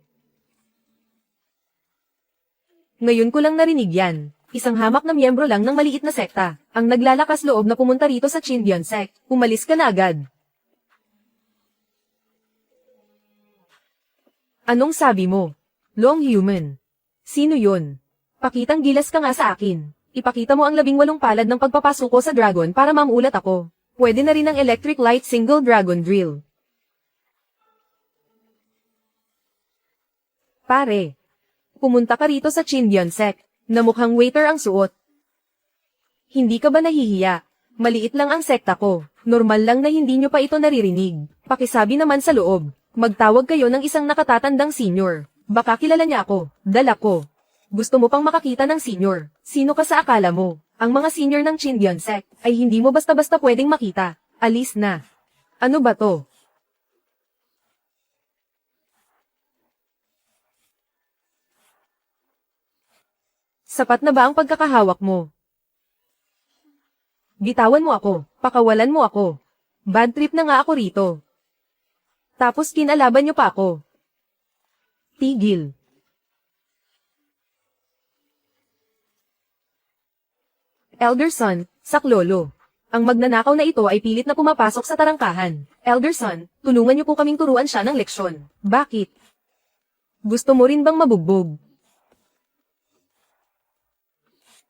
Ngayon ko lang narinig yan. Isang hamak na miyembro lang ng maliit na sekta, ang naglalakas loob na pumunta rito sa Chindian sect. Umalis ka na agad. Anong sabi mo? Long human. Sino yun? Pakitang gilas ka nga sa akin. Ipakita mo ang 18 palad ng pagpapasuko sa dragon para mamulat ako. Pwede na rin ang electric light single dragon drill. Pare, pumunta ka rito sa Chindian sect. Na mukhang waiter ang suot. Hindi ka ba nahihiya? Maliit lang ang sekta ko. Normal lang na hindi nyo pa ito naririnig. Pakisabi naman sa loob. Magtawag kayo ng isang nakatatandang senior. Baka kilala niya ako. Dala ko. Gusto mo pang makakita ng senior? Sino ka sa akala mo? Ang mga senior ng Chindian sect ay hindi mo basta-basta pwedeng makita. Alis na. Ano ba to? Sapat na ba ang pagkakahawak mo? Bitawan mo ako, pakawalan mo ako. Bad trip na nga ako rito. Tapos kinalaban niyo pa ako. Tigil. Elder son, saklolo. Ang magnanakaw na ito ay pilit na pumapasok sa tarangkahan. Elder son, tulungan niyo po kaming turuan siya ng leksyon. Bakit? Gusto mo rin bang mabugbog?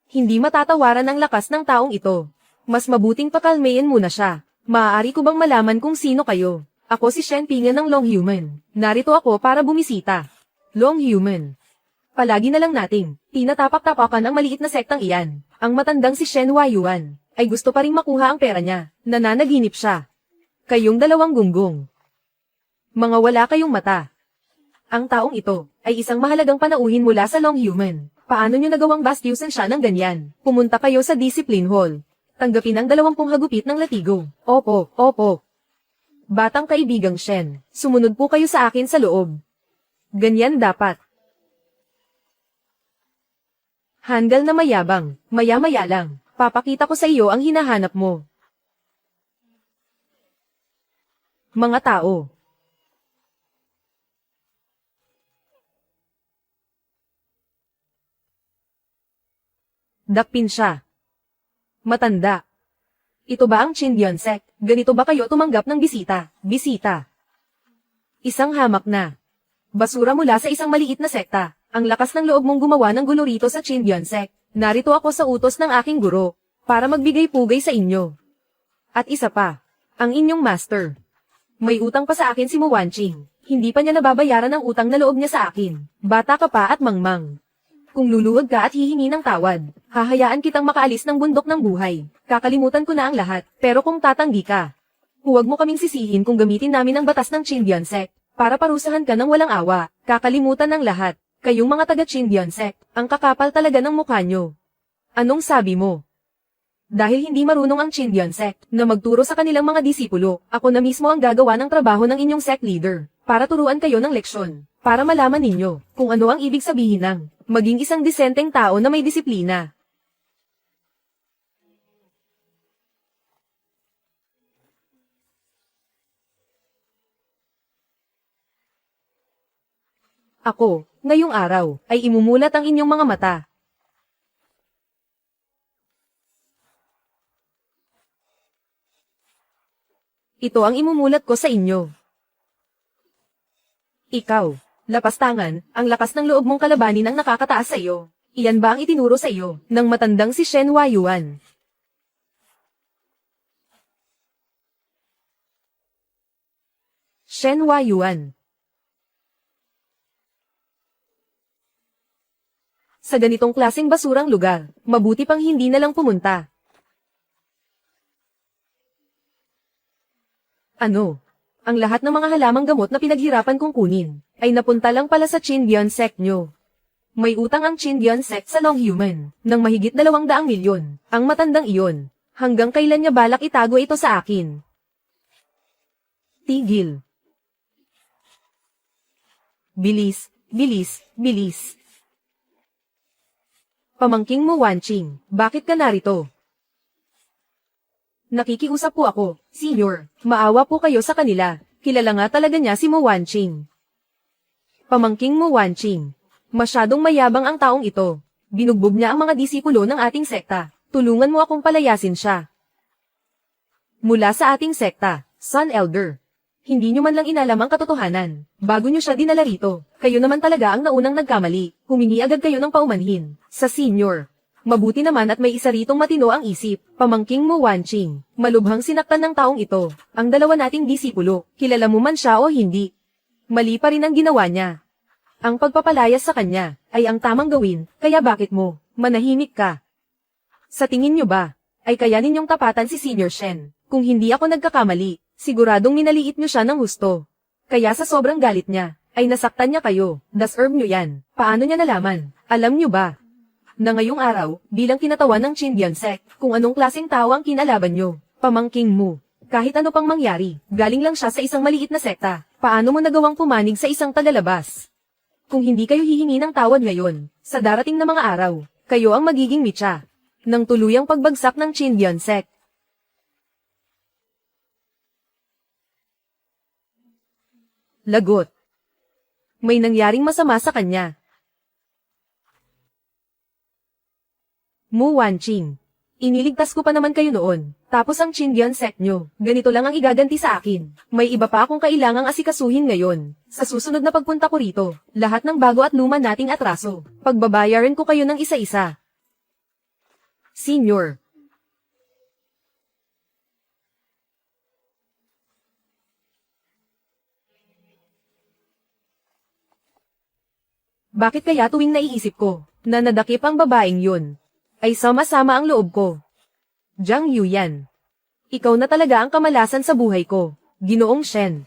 Hindi matatawaran ang lakas ng taong ito. Mas mabuting pakalmayin muna siya. Maaari ko bang malaman kung sino kayo? Ako si Shen Pingan ng Long Human. Narito ako para bumisita. Long Human. Palagi na lang nating tinatapak-tapakan ang maliit na sektang iyan. Ang matandang si Shen Huayuan ay gusto pa ring makuha ang pera niya. Nananaginip siya. Kayong dalawang gunggong. Mga wala kayong mata. Ang taong ito ay isang mahalagang panauhin mula sa Long Human. Paano nyo nagawang bastyusan siya ng ganyan? Pumunta kayo sa discipline hall. Tanggapin ang 20 hagupit ng latigo. Opo, opo. Batang kaibigang Shen, sumunod po kayo sa akin sa loob. Ganyan dapat. Handal na mayabang, maya-maya lang. Papakita ko sa iyo ang hinahanap mo. Mga tao. Dakpin siya. Matanda. Ito ba ang Chindian sect? Ganito ba kayo tumanggap ng bisita? Bisita. Isang hamak na. Basura mula sa isang maliit na sekta. Ang lakas ng loob mong gumawa ng gulo rito sa Chindian sect. Narito ako sa utos ng aking guro, para magbigay pugay sa inyo. At isa pa, ang inyong master. May utang pa sa akin si Muwanching. Hindi pa niya nababayaran ang utang na loob niya sa akin. Bata ka pa at mangmang. Kung luluwag ka at hihingi ng tawad, hahayaan kitang makaalis ng bundok ng buhay. Kakalimutan ko na ang lahat, pero kung tatanggi ka, huwag mo kaming sisihin kung gamitin namin ang batas ng Chindian Sect, para parusahan ka ng walang awa. Kakalimutan ng lahat, kayong mga taga Chindian Sect, ang kakapal talaga ng mukha nyo. Anong sabi mo? Dahil hindi marunong ang Chindian Sect na magturo sa kanilang mga disipulo, ako na mismo ang gagawa ng trabaho ng inyong sect leader, para turuan kayo ng leksyon, para malaman ninyo kung ano ang ibig sabihin ng maging isang disenteng tao na may disiplina. Ako, ngayong araw, ay imumulat ang inyong mga mata. Ito ang imumulat ko sa inyo. Ikaw, lapastangan, ang lakas ng loob mong kalabanin ang nakakataas sa iyo. Iyan ba ang itinuro sa iyo ng matandang si Shen Huayuan? Shen Huayuan. Sa ganitong klaseng basurang lugar, mabuti pang hindi na lang pumunta. Ano? Ang lahat ng mga halamang gamot na pinaghirapan kong kunin, ay napunta lang pala sa Chindian Sect nyo. May utang ang Chindian Sect sa Long Human, ng mahigit 200 milyon. Ang matandang iyon, hanggang kailan niya balak itago ito sa akin? Tigil. Bilis, bilis, bilis. Pamangking mo Wanqing, bakit ka narito? Nakikiusap po ako, Senior, maawa po kayo sa kanila, kilala nga talaga niya si Mo Wanqing. Pamangking Mo Wanqing, masyadong mayabang ang taong ito, binugbog niya ang mga disipulo ng ating sekta, tulungan mo akong palayasin siya. Mula sa ating sekta, Sun Elder, hindi nyo man lang inalam ang katotohanan, bago nyo siya dinala rito, kayo naman talaga ang naunang nagkamali, humingi agad kayo ng paumanhin, sa Senior. Mabuti naman at may isa ritong matino ang isip, pamangking Mo Wanqing. Malubhang sinaktan ng taong ito, ang dalawa nating disipulo, kilala mo man siya o hindi. Mali pa rin ang ginawa niya. Ang pagpapalayas sa kanya, ay ang tamang gawin, kaya bakit mo, manahimik ka? Sa tingin nyo ba, ay kaya ninyong tapatan si Senior Shen? Kung hindi ako nagkakamali, siguradong minaliit nyo siya ng husto. Kaya sa sobrang galit niya, ay nasaktan niya kayo, das-herb nyo yan. Paano niya nalaman? Alam nyo ba? Na ngayong araw, bilang kinatawan ng Chindian Sect, kung anong klaseng tao ang kinalaban nyo, pamangking mo. Kahit ano pang mangyari, galing lang siya sa isang maliit na sekta, paano mo nagawang pumanig sa isang tagalabas? Kung hindi kayo hihingi ng tawad ngayon, sa darating na mga araw, kayo ang magiging mitya ng tuluyang pagbagsak ng Chindian Sect. Lagot. May nangyaring masama sa kanya. Mo Wanqing, iniligtas ko pa naman kayo noon, tapos ang Chindian Sect nyo, ganito lang ang igaganti sa akin. May iba pa akong kailangang asikasuhin ngayon. Sa susunod na pagpunta ko rito, lahat ng bago at luma nating atraso, pagbabayaran ko kayo ng isa-isa. Senior. Bakit kaya tuwing naiisip ko, na nadakip ang babaeng yun, ay sama-sama ang loob ko? Jiang Yuyan. Ikaw na talaga ang kamalasan sa buhay ko, Ginoong Shen.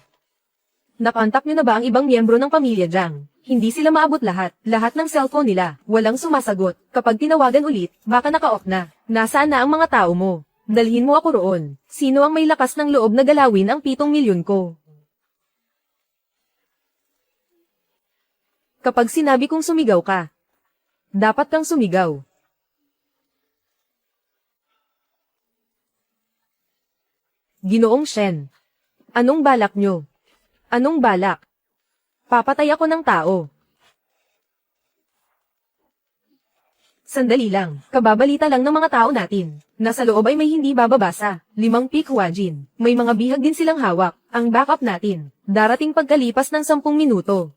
Nakontak nyo na ba ang ibang miyembro ng pamilya Jiang? Hindi sila maabot lahat ng cellphone nila, walang sumasagot. Kapag tinawagan ulit, baka naka-off na. Nasaan na ang mga tao mo? Dalhin mo ako roon. Sino ang may lakas ng loob na galawin ang 7 milyon ko? Kapag sinabi kong sumigaw ka, dapat kang sumigaw. Ginoong Shen. Anong balak nyo? Anong balak? Papatay ako ng tao. Sandali lang, kababalita lang ng mga tao natin. Nasa loob ay may hindi bababasa, 5 pikwajin. May mga bihag din silang hawak, ang backup natin. Darating pagkalipas ng 10 minuto.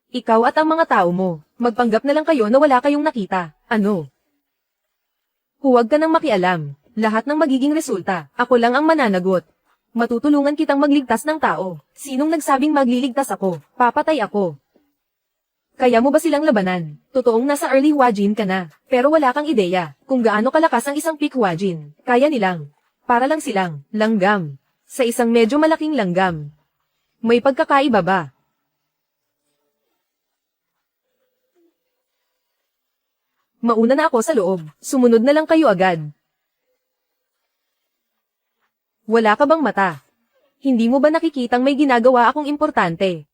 Ikaw at ang mga tao mo, magpanggap na lang kayo na wala kayong nakita. Ano? Huwag ka nang makialam. Lahat ng magiging resulta, ako lang ang mananagot. Matutulungan kitang magligtas ng tao. Sinong nagsabing magliligtas ako? Papatay ako. Kaya mo ba silang labanan? Totoong nasa early Huajin ka na, pero wala kang ideya kung gaano kalakas ang isang peak Huajin. Kaya nilang. Para lang silang langgam. Sa isang medyo malaking langgam. May pagkakaiba ba? Mauna na ako sa loob. Sumunod na lang kayo agad. Wala ka bang mata? Hindi mo ba nakikitang may ginagawa akong importante?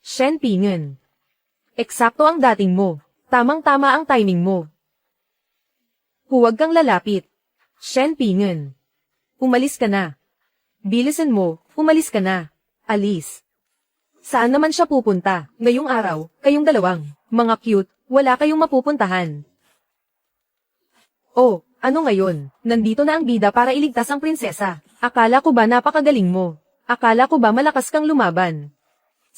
Shen Pingen. Eksakto ang dating mo. Tamang-tama ang timing mo. Huwag kang lalapit. Shen Pingen. Umalis ka na. Bilisan mo, umalis ka na. Alis. Saan naman siya pupunta? Ngayong araw, kayong dalawang, mga cute, wala kayong mapupuntahan. Oh, ano ngayon? Nandito na ang bida para iligtas ang prinsesa. Akala ko ba napakagaling mo? Akala ko ba malakas kang lumaban?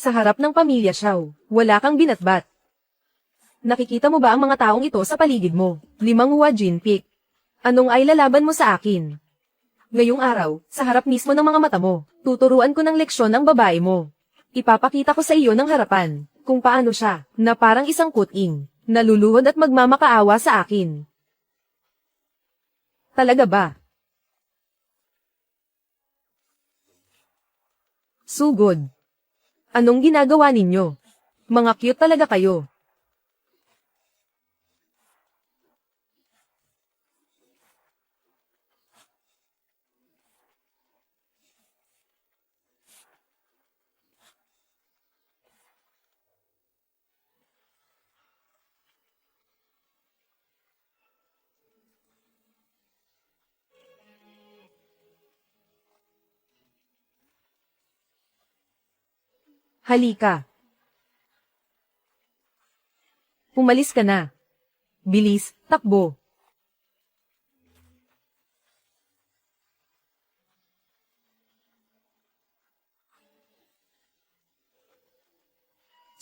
Sa harap ng pamilya Xiao, wala kang binatbat. Nakikita mo ba ang mga taong ito sa paligid mo? 5 Huajin Peak. Anong ay lalaban mo sa akin? Ngayong araw, sa harap mismo ng mga mata mo, tuturuan ko ng leksyon ang babae mo. Ipapakita ko sa iyo ng harapan, kung paano siya, na parang isang kuting, naluluhod at magmamakaawa sa akin. Talaga ba? Sugod. Anong ginagawa ninyo? Mga cute talaga kayo. Halika. Umalis ka na. Bilis, takbo.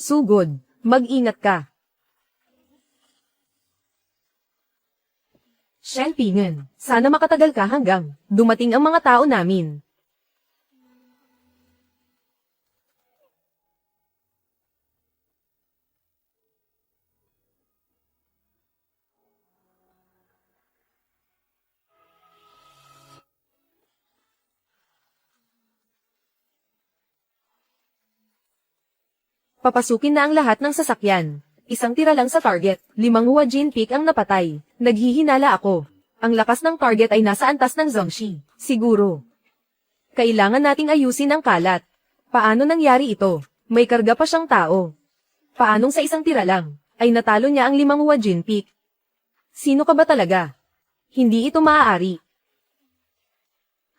Sugod, mag-ingat ka. Shen Pingen, sana makatagal ka hanggang dumating ang mga tao namin. Papasukin na ang lahat ng sasakyan. Isang tira lang sa target, 5 Huajin Peak ang napatay. Naghihinala ako. Ang lakas ng target ay nasa antas ng Zhongxi. Siguro. Kailangan nating ayusin ang kalat. Paano nangyari ito? May karga pa siyang tao. Paanong sa isang tira lang, ay natalo niya ang 5 Huajin Peak? Sino ka ba talaga? Hindi ito maaari.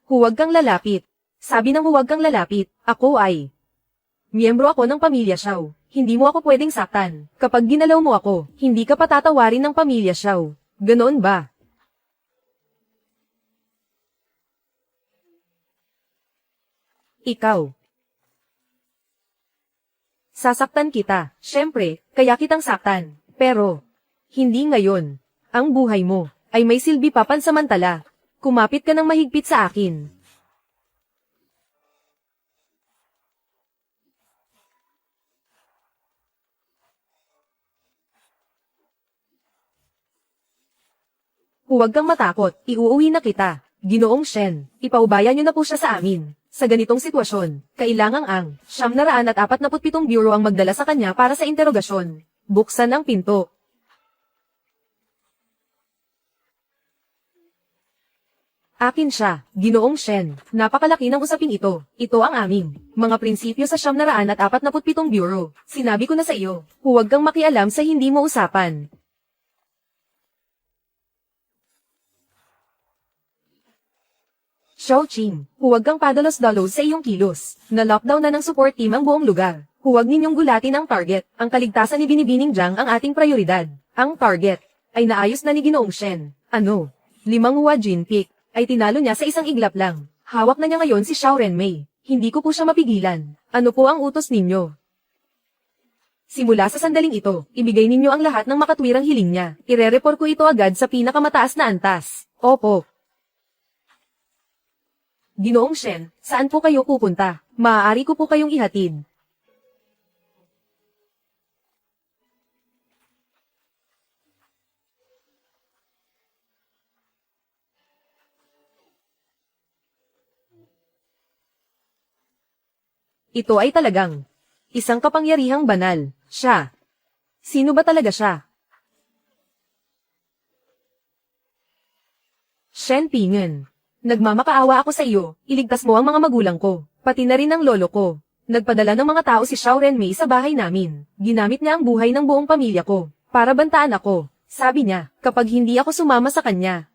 Huwag kang lalapit. Sabi ng huwag kang lalapit, ako ay miyembro ako ng pamilya Xiao. Hindi mo ako pwedeng saktan. Kapag ginalaw mo ako, hindi ka patatawarin ng pamilya Xiao. Ganoon ba? Ikaw. Sasaktan kita, syempre, kaya kitang saktan. Pero, hindi ngayon. Ang buhay mo ay may silbi pa pansamantala. Kumapit ka ng mahigpit sa akin. Huwag kang matakot, iuuwi na kita. Ginoong Shen, ipaubaya niyo na po siya sa amin. Sa ganitong sitwasyon, kailangang ang 947 bureau ang magdala sa kanya para sa interogasyon. Buksan ang pinto. Akin siya, Ginoong Shen. Napakalaki ng usaping ito. Ito ang aming mga prinsipyo sa 947 bureau. Sinabi ko na sa iyo, huwag kang makialam sa hindi mo usapan. Xiaoqing, huwag kang padalos-dalos sa iyong kilos. Na-lockdown na ng support team ang buong lugar. Huwag ninyong gulatin ang target. Ang kaligtasan ni Binibining Jiang ang ating prioridad. Ang target ay naayos na ni Ginoong Shen. Ano? 5 Huajin Peak ay tinalo niya sa isang iglap lang. Hawak na niya ngayon si Xiao Renmei. Hindi ko po siya mapigilan. Ano po ang utos ninyo? Simula sa sandaling ito, ibigay ninyo ang lahat ng makatwirang hiling niya. Ire-report ko ito agad sa pinakamataas na antas. Opo. Ginoong Shen, saan po kayo pupunta? Maaari ko po kayong ihatid. Ito ay talagang isang kapangyarihang banal. Siya. Sino ba talaga siya? Shen Pingen. Nagmamakaawa ako sa iyo, iligtas mo ang mga magulang ko, pati na rin ang lolo ko. Nagpadala ng mga tao si Xiao Renmei sa bahay namin. Ginamit niya ang buhay ng buong pamilya ko, para bantaan ako. Sabi niya, kapag hindi ako sumama sa kanya,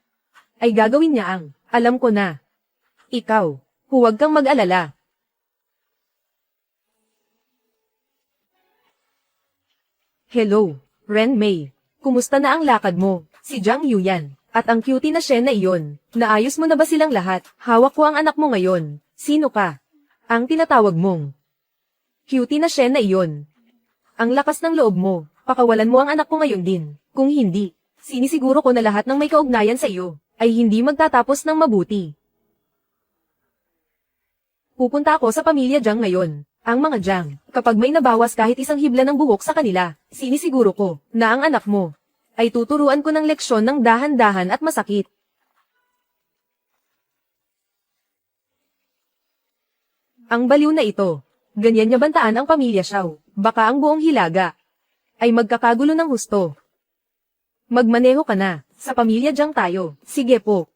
ay gagawin niya ang, alam ko na. Ikaw, huwag kang mag-alala. Hello, Renmei. Kumusta na ang lakad mo? Si Jiang Yuyan. At ang cutie na Shen na iyon. Naayos mo na ba silang lahat? Hawak ko ang anak mo ngayon. Sino ka? Ang tinatawag mong cutie na Shen na iyon. Ang lakas ng loob mo. Pakawalan mo ang anak ko ngayon din. Kung hindi, sinisiguro ko na lahat ng may kaugnayan sa iyo ay hindi magtatapos ng mabuti. Pupunta ako sa pamilya Jiang ngayon. Ang mga Jiang, kapag may nabawas kahit isang hibla ng buhok sa kanila, sinisiguro ko na ang anak mo ay tuturuan ko ng leksyon ng dahan-dahan at masakit. Ang baliw na ito, ganyan niya bantaan ang pamilya Xiao, baka ang buong Hilaga ay magkakagulo ng husto. Magmaneho ka na, sa pamilya Jiang tayo, sige po.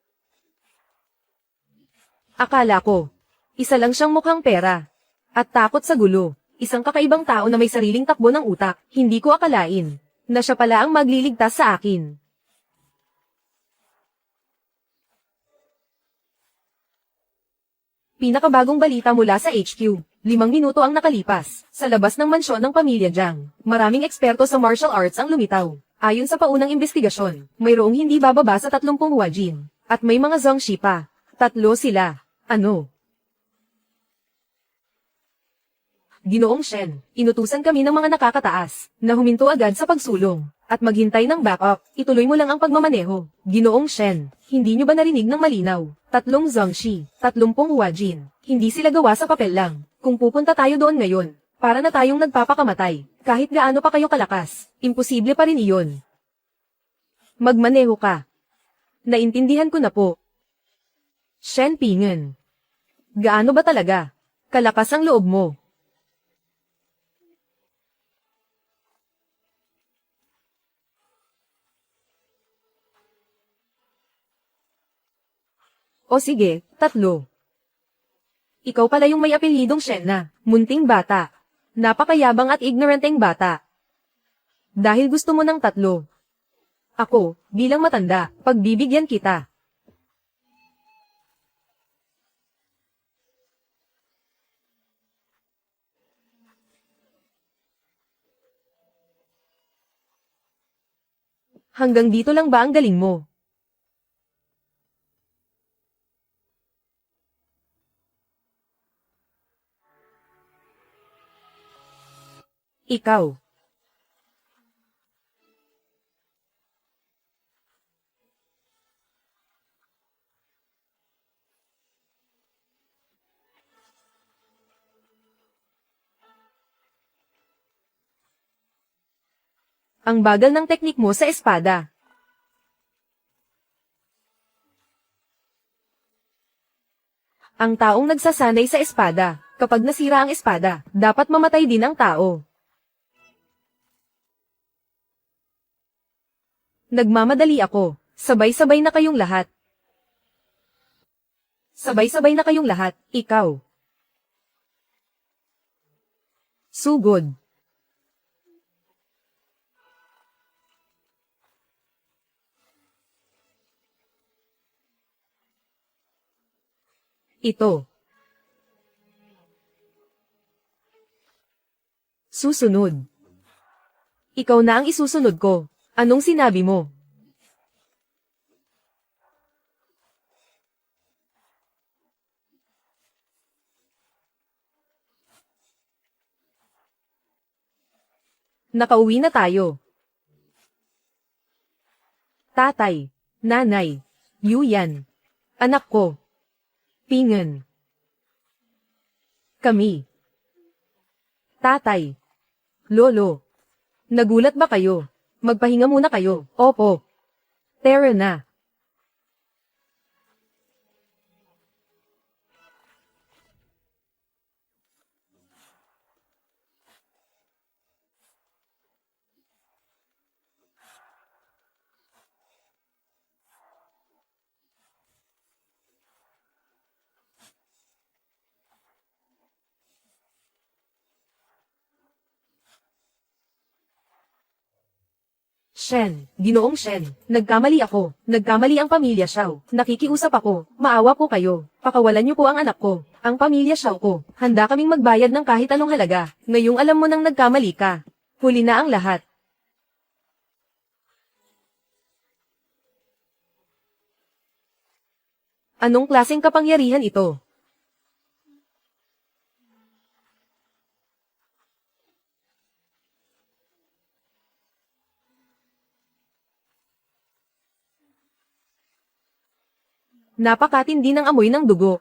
Akala ko, isa lang siyang mukhang pera. At takot sa gulo, isang kakaibang tao na may sariling takbo ng utak, hindi ko akalain na siya pala ang magliligtas sa akin. Pinakabagong balita mula sa HQ, 5 minuto ang nakalipas, sa labas ng mansyon ng pamilya Jiang. Maraming eksperto sa martial arts ang lumitaw. Ayon sa paunang investigasyon, mayroong hindi bababa sa 30 huajin, at may mga zongshi pa. 3 sila. Ano? Ginoong Shen, inutusan kami ng mga nakakataas, na huminto agad sa pagsulong, at maghintay ng backup, ituloy mo lang ang pagmamaneho. Ginoong Shen, hindi nyo ba narinig ng malinaw? 3 zongshi, 30 huajin, hindi sila gawa sa papel lang. Kung pupunta tayo doon ngayon, para na tayong nagpapakamatay, kahit gaano pa kayo kalakas, imposible pa rin iyon. Magmaneho ka. Naintindihan ko na po. Shen Pingen. Gaano ba talaga? Kalakas ang loob mo. O sige, 3. Ikaw pala yung may apelyidong Shen na, munting bata. Napakayabang at ignoranteng bata. Dahil gusto mo ng 3. Ako, bilang matanda, pagbibigyan kita. Hanggang dito lang ba ang galing mo? Ikaw. Ang bagal ng teknik mo sa espada. Ang taong nagsasanay sa espada, kapag nasira ang espada, dapat mamatay din ang tao. Nagmamadali ako. Sabay-sabay na kayong lahat. Sabay-sabay na kayong lahat, ikaw. Sugod. Ito. Susunod. Ikaw na ang isusunod ko. Anong sinabi mo? Nakauwi na tayo. Tatay, nanay, Yuyan, anak ko, Pingen. Kami. Tatay, lolo. Nagulat ba kayo? Magpahinga muna kayo. Opo. Tara na. Shen, Ginoong Shen, nagkamali ako. Nagkamali ang pamilya Xiao. Nakikiusap ako. Maawa po kayo. Pakawalan niyo po ang anak ko. Ang pamilya Xiao ko. Handa kaming magbayad ng kahit anong halaga. Ngayong alam mo nang nagkamali ka. Huli na ang lahat. Anong klaseng kapangyarihan ito? Napakatindi ng amoy ng dugo.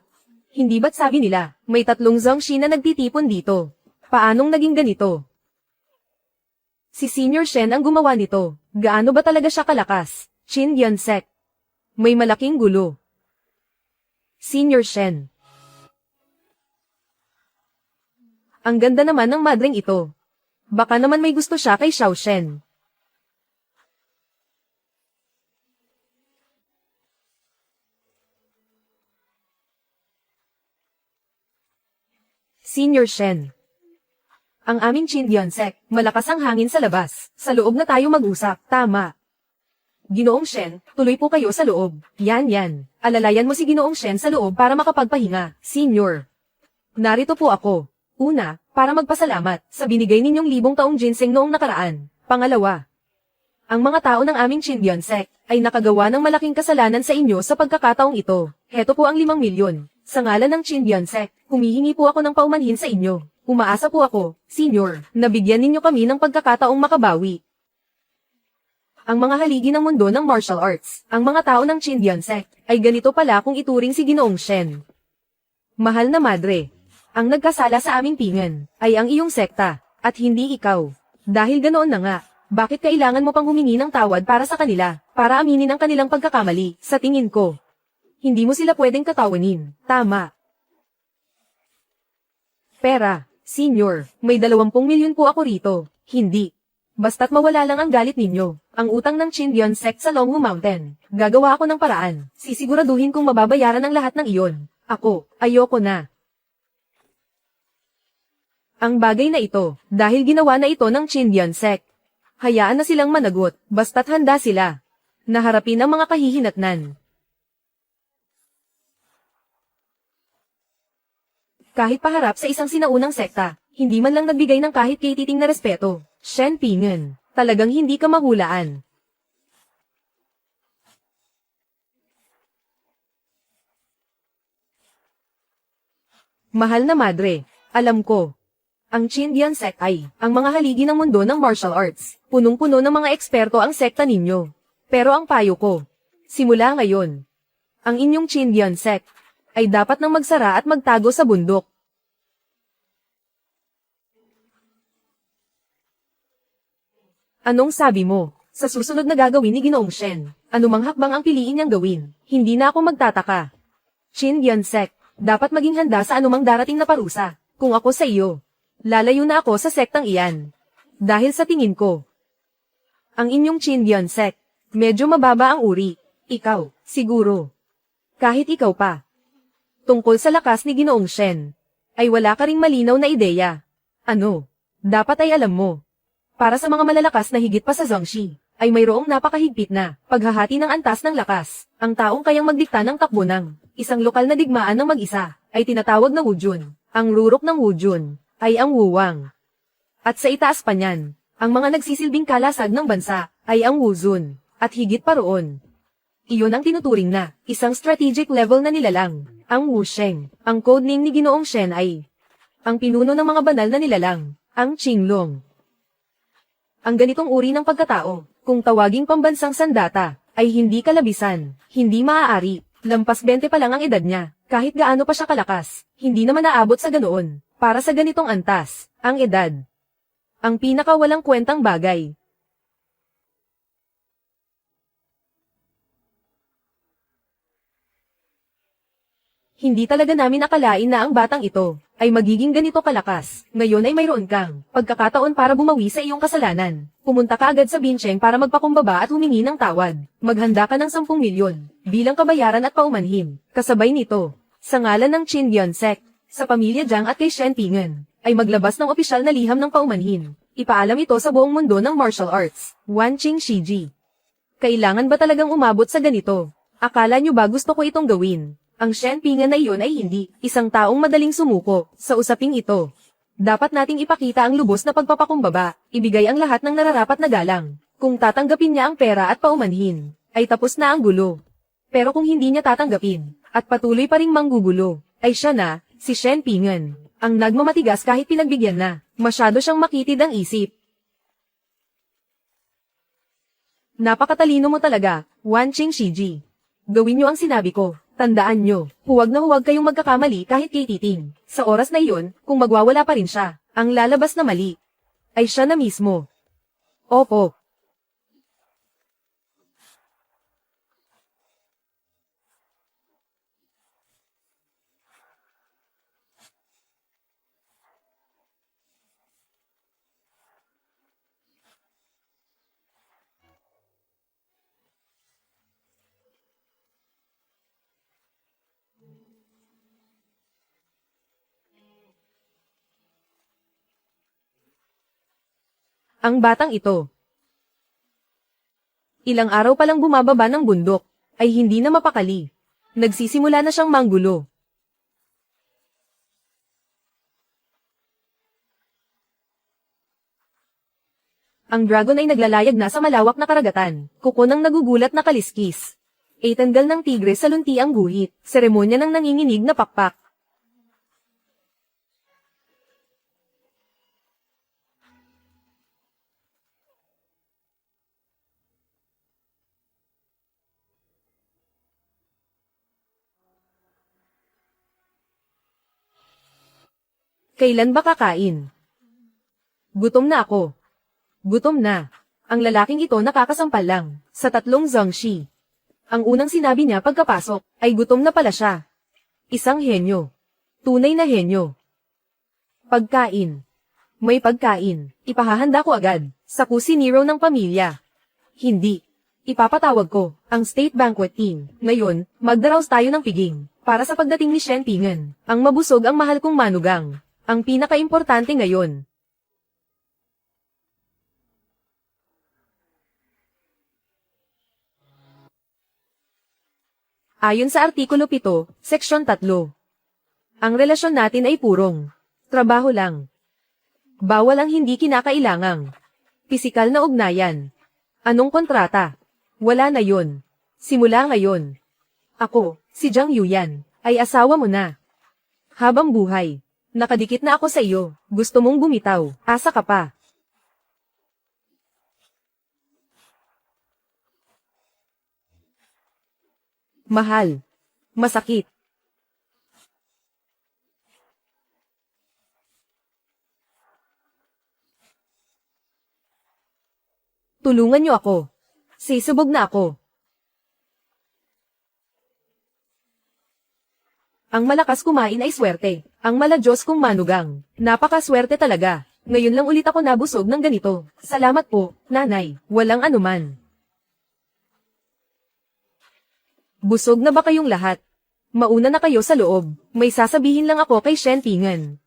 Hindi ba't sabi nila, may 3 Zongxi na nagtitipon dito? Paanong naging ganito? Si Senior Shen ang gumawa nito. Gaano ba talaga siya kalakas? Qin Yunsek. May malaking gulo. Senior Shen. Ang ganda naman ng madring ito. Baka naman may gusto siya kay Xiao Shen. Senior Shen. Ang aming Qin Yunsek, malakas ang hangin sa labas. Sa loob na tayo mag-usap, tama. Ginoong Shen, tuloy po kayo sa loob. Yan. Alalayan mo si Ginoong Shen sa loob para makapagpahinga. Senior. Narito po ako. Una, para magpasalamat sa binigay ninyong 1,000 taong ginseng noong nakaraan. Pangalawa, ang mga tao ng aming Qin Yunsek ay nakagawa ng malaking kasalanan sa inyo sa pagkakataong ito. Heto po ang 5 milyon. Sa ngalan ng Qin Yunsek, humihingi po ako ng paumanhin sa inyo. Umaasa po ako, Senior, na bigyan ninyo kami ng pagkakataong makabawi. Ang mga haligi ng mundo ng martial arts, ang mga tao ng Qin Yunsek, ay ganito pala kung ituring si Ginoong Shen. Mahal na madre, ang nagkasala sa aming Pingen, ay ang iyong sekta, at hindi ikaw. Dahil ganoon na nga, bakit kailangan mo pang humingi ng tawad para sa kanila, para aminin ang kanilang pagkakamali, sa tingin ko? Hindi mo sila pwedeng katawanin, tama. Pera, Senior, may 20 milyon po ako rito, hindi. Basta't mawala lang ang galit ninyo, ang utang ng Qin Yunsek sa Longhu Mountain. Gagawa ako ng paraan, sisiguraduhin kong mababayaran ang lahat ng iyon. Ako, ayoko na. Ang bagay na ito, dahil ginawa na ito ng Qin Yunsek. Hayaan na silang managot, basta't handa sila. Naharapin ang mga kahihinatnan. Kahit paharap sa isang sinaunang sekta, hindi man lang nagbigay ng kahit katiting na respeto. Shen Pingen, talagang hindi ka mahulaan. Mahal na madre, alam ko. Ang Qin Yunsek ay, ang mga haligi ng mundo ng martial arts. Punong-puno ng mga eksperto ang sekta ninyo. Pero ang payo ko, simula ngayon, ang inyong Qin Yunsek, ay dapat nang magsara at magtago sa bundok. Anong sabi mo? Sa susunod na gagawin ni Ginoong Shen, anumang hakbang ang piliin niyang gawin, hindi na ako magtataka. Qin Yunsek, dapat maging handa sa anumang darating na parusa. Kung ako sa iyo, lalayo na ako sa sektang iyan. Dahil sa tingin ko, ang inyong Qin Yunsek, medyo mababa ang uri. Ikaw, siguro. Kahit ikaw pa. Tungkol sa lakas ni Ginoong Shen, ay wala ka ring malinaw na ideya. Ano? Dapat ay alam mo. Para sa mga malalakas na higit pa sa Zongxi, ay mayroong napakahigpit na paghahati ng antas ng lakas. Ang taong kayang magdikta ng takbo ng isang lokal na digmaan ng mag-isa, ay tinatawag na Wujun. Ang rurok ng Wujun, ay ang Wuwang. At sa itaas pa niyan, ang mga nagsisilbing kalasag ng bansa, ay ang Wuzun. At higit pa roon, iyon ang tinuturing na isang strategic level na nilalang. Ang Wusheng, ang codename ni Ginoong Shen ay ang pinuno ng mga banal na nilalang, ang Qinglong. Ang ganitong uri ng pagkatao, kung tawaging pambansang sandata, ay hindi kalabisan, hindi maaari, lampas 20 pa lang ang edad niya, kahit gaano pa siya kalakas, hindi naman naabot sa ganoon, para sa ganitong antas, ang edad. Ang pinakawalang kwentang bagay. Hindi talaga namin akalain na ang batang ito ay magiging ganito kalakas. Ngayon ay mayroon kang pagkakataon para bumawi sa iyong kasalanan. Pumunta ka agad sa Bincheng para magpakumbaba at humingi ng tawad. Maghanda ka ng 10 milyon bilang kabayaran at paumanhin. Kasabay nito, sa ngalan ng Chin Yonsek, sa pamilya Jiang at kay Shen Pingen, ay maglabas ng opisyal na liham ng paumanhin. Ipaalam ito sa buong mundo ng martial arts. Wan Qing Shiji. Kailangan ba talagang umabot sa ganito? Akala nyo ba gusto ko itong gawin? Ang Shen Pingen na iyon ay hindi isang taong madaling sumuko sa usaping ito. Dapat nating ipakita ang lubos na pagpapakumbaba, ibigay ang lahat ng nararapat na galang. Kung tatanggapin niya ang pera at paumanhin, ay tapos na ang gulo. Pero kung hindi niya tatanggapin, at patuloy pa ring manggugulo, ay siya na, si Shen Pingen, ang nagmamatigas kahit pinagbigyan na. Masyado siyang makitid ang isip. Napakatalino mo talaga, Wan Qing Shiji. Gawin niyo ang sinabi ko. Tandaan nyo, huwag na huwag kayong magkakamali kahit kay Titing. Sa oras na iyon, kung magwawala pa rin siya, ang lalabas na mali, ay siya na mismo. Opo. Ang batang ito. Ilang araw pa lang bumababa ng bundok, ay hindi na mapakali. Nagsisimula na siyang manggulo. Ang dragon ay naglalayag na sa malawak na karagatan, kuko ng nagugulat na kaliskis. Tanggal ng tigre sa lunti ang guhit, seremonya ng nanginginig na pakpak. Kailan ba kakain? Gutom na ako. Gutom na. Ang lalaking ito nakakasampal lang, sa 3 zongshi. Ang unang sinabi niya pagkapasok, ay gutom na pala siya. Isang henyo. Tunay na henyo. Pagkain. May pagkain. Ipahahanda ko agad, sa kusinero ng pamilya. Hindi. Ipapatawag ko, ang state banquet team. Ngayon, magdaraos tayo ng piging, para sa pagdating ni Shen Pingen. Ang mabusog ang mahal kong manugang. Ang pinaka-importante ngayon. Ayon sa Artikulo 7, Seksyon 3. Ang relasyon natin ay purong trabaho lang. Bawal ang hindi kinakailangang pisikal na ugnayan. Anong kontrata? Wala na yun. Simula ngayon. Ako, si Jiang Yuyan, ay asawa mo na. Habang buhay. Nakadikit na ako sa iyo. Gusto mong bumitaw. Asa ka pa. Mahal. Masakit. Tulungan niyo ako. Sisubog na ako. Ang malakas kumain ay swerte. Ang maladyos kong manugang. Napakaswerte talaga. Ngayon lang ulit ako nabusog ng ganito. Salamat po, nanay. Walang anuman. Busog na ba kayong lahat? Mauna na kayo sa loob. May sasabihin lang ako kay Shen Pingen.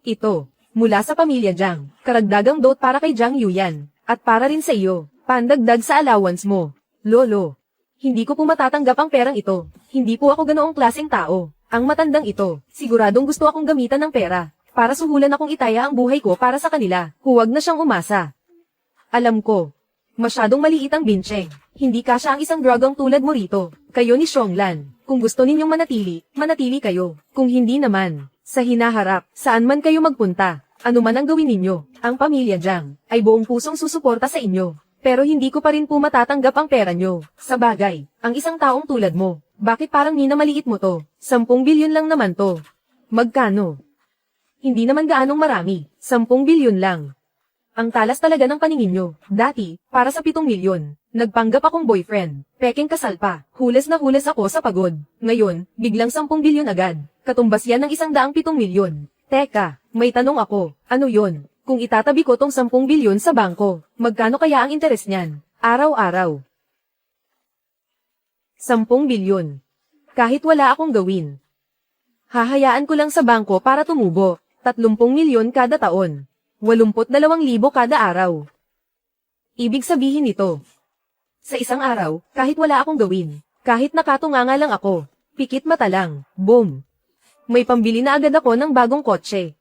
Ito, mula sa pamilya Jiang, karagdagang dote para kay Jiang Yuyan, at para rin sa iyo, pandagdag sa allowance mo. Lolo, hindi ko po matatanggap ang perang ito. Hindi po ako ganoong klaseng tao. Ang matandang ito, siguradong gusto akong gamitan ng pera, para suhulan akong itaya ang buhay ko para sa kanila. Huwag na siyang umasa. Alam ko, masyadong maliit ang Bincheng. Hindi kasya ang isang dragang tulad mo rito. Kayo ni Xionglan, Kung gusto ninyong manatili, manatili kayo. Kung hindi naman, sa hinaharap, saan man kayo magpunta, ano man ang gawin ninyo, ang pamilya Jiang ay buong pusong susuporta sa inyo. Pero hindi ko pa rin po matatanggap ang pera nyo. Sa bagay, ang isang taong tulad mo, bakit parang minamaliit mo to? 10 bilyon lang naman to. Magkano? Hindi naman gaanong marami, 10 bilyon lang. Ang talas talaga ng paningin nyo. Dati, para sa 7 milyon, nagpanggap akong boyfriend. Peking kasal pa. Hules na hules ako sa pagod. Ngayon, biglang 10 bilyon agad. Katumbas yan ng 107 milyon. Teka, may tanong ako. Ano yon? Kung itatabi ko tong 10 bilyon sa bangko, magkano kaya ang interes niyan? Araw-araw. 10 bilyon. Kahit wala akong gawin. Hahayaan ko lang sa bangko para tumubo. 30 milyon kada taon. 82,000 kada araw. Ibig sabihin nito. Sa isang araw, kahit wala akong gawin, kahit nakatunganga lang ako, pikit mata lang, boom. May pambili na agad ako ng bagong kotse.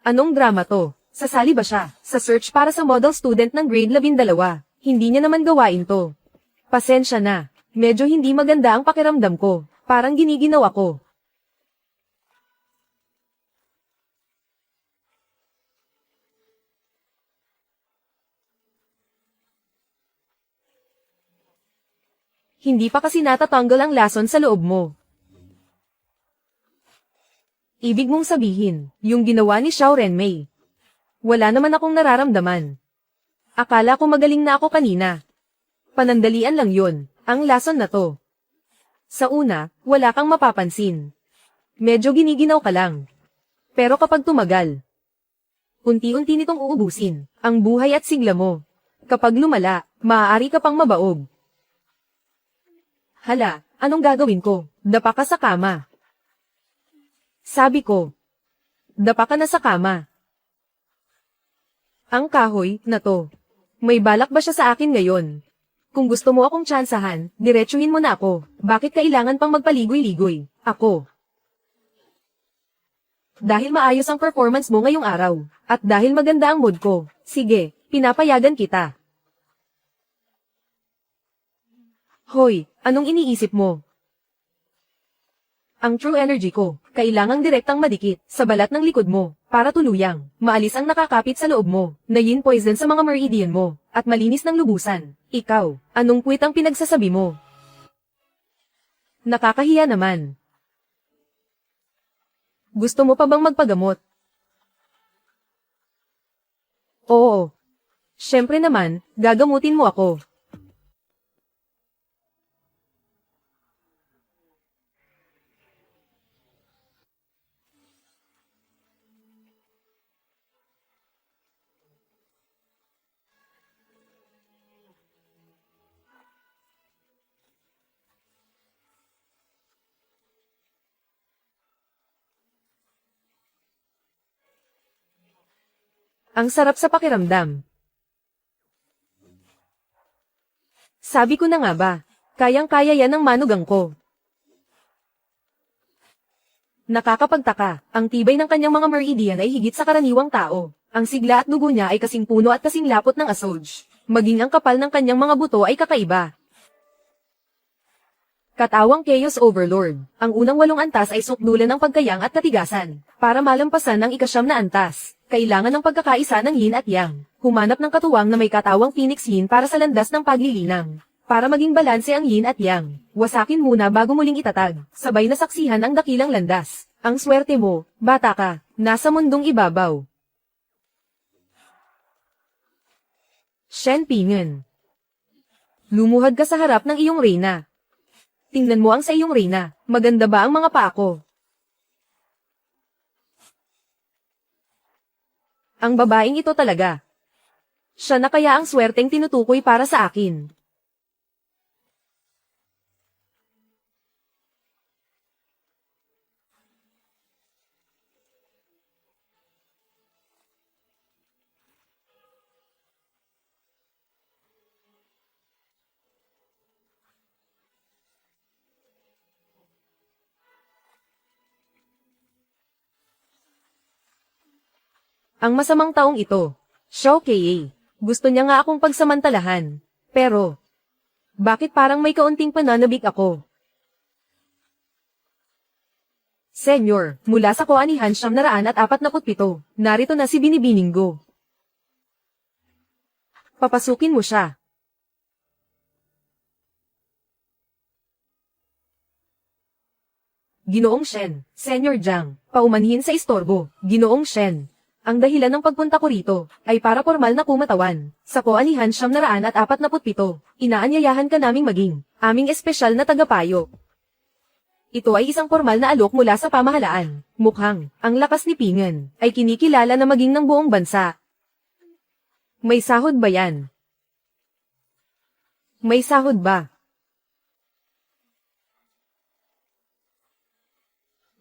Anong drama to? Sasali ba siya sa search para sa model student ng grade 12? Hindi niya naman gawain to. Pasensya na, medyo hindi maganda ang pakiramdam ko, parang giniginaw ako. Hindi pa kasi natatanggal ang lason sa loob mo. Ibig mong sabihin, yung ginawa ni Xiao Renmei. Wala naman akong nararamdaman. Akala ko magaling na ako kanina. Panandalian lang yun, ang lason na to. Sa una, wala kang mapapansin. Medyo giniginaw ka lang. Pero kapag tumagal, unti-unti nitong uubusin, ang buhay at sigla mo. Kapag lumala, maaari ka pang mabaog. Hala, anong gagawin ko? Dapa ka sa kama. Sabi ko, dapa ka na sa kama. Ang kahoy na to. May balak ba siya sa akin ngayon? Kung gusto mo akong tsansahan, diretsuhin mo na ako. Bakit kailangan pang magpaligoy-ligoy? Ako. Dahil maayos ang performance mo ngayong araw, at dahil maganda ang mood ko, sige, pinapayagan kita. Hoy, anong iniisip mo? Ang true energy ko, kailangang direktang madikit sa balat ng likod mo, para tuluyang maalis ang nakakapit sa loob mo, na yin poison sa mga meridian mo, at malinis ng lubusan. Ikaw, anong puwit ang pinagsasabi mo? Nakakahiya naman. Gusto mo pa bang magpagamot? Oo. Siyempre naman, gagamutin mo ako. Ang sarap sa pakiramdam. Sabi ko na nga ba, kayang-kaya yan ng manugang ko. Nakakapagtaka, ang tibay ng kanyang mga meridian ay higit sa karaniwang tao. Ang sigla at dugo niya ay kasing puno at kasing lapot ng asoj. Maging ang kapal ng kanyang mga buto ay kakaiba. Katawang Chaos Overlord, ang unang 8 antas ay sukdulan ng pagkayang at katigasan. Para malampasan ang ika-9 na antas, kailangan ng pagkakaisa ng yin at yang. Humanap ng katuwang na may katawang Phoenix Yin para sa landas ng paglilinang. Para maging balanse ang yin at yang, wasakin muna bago muling itatag, sabay na saksihan ang dakilang landas. Ang swerte mo, bata ka, nasa mundong ibabaw. Shen Pingen. Lumuhad ka sa harap ng iyong reyna. Tingnan mo ang sa iyong reyna, maganda ba ang mga paa ko? Ang babaeng ito talaga. Siya na kaya ang swerteng tinutukoy para sa akin. Ang masamang taong ito, Xiao Kei. Gusto niya nga akong pagsamantalahan. Pero, bakit parang may kaunting pananabik ako? Senyor, mula sa koanihan 947, narito na si Binibininggo. Papasukin mo siya. Ginoong Shen, Senyor Jiang, paumanhin sa istorbo. Ginoong Shen, ang dahilan ng pagpunta ko rito, ay para formal na kumatawan. Sa koanihan 947, inaanyayahan ka naming maging, aming espesyal na tagapayo. Ito ay isang formal na alok mula sa pamahalaan. Mukhang, ang lakas ni Pingen, ay kinikilala na maging ng buong bansa. May sahod ba yan? May sahod ba?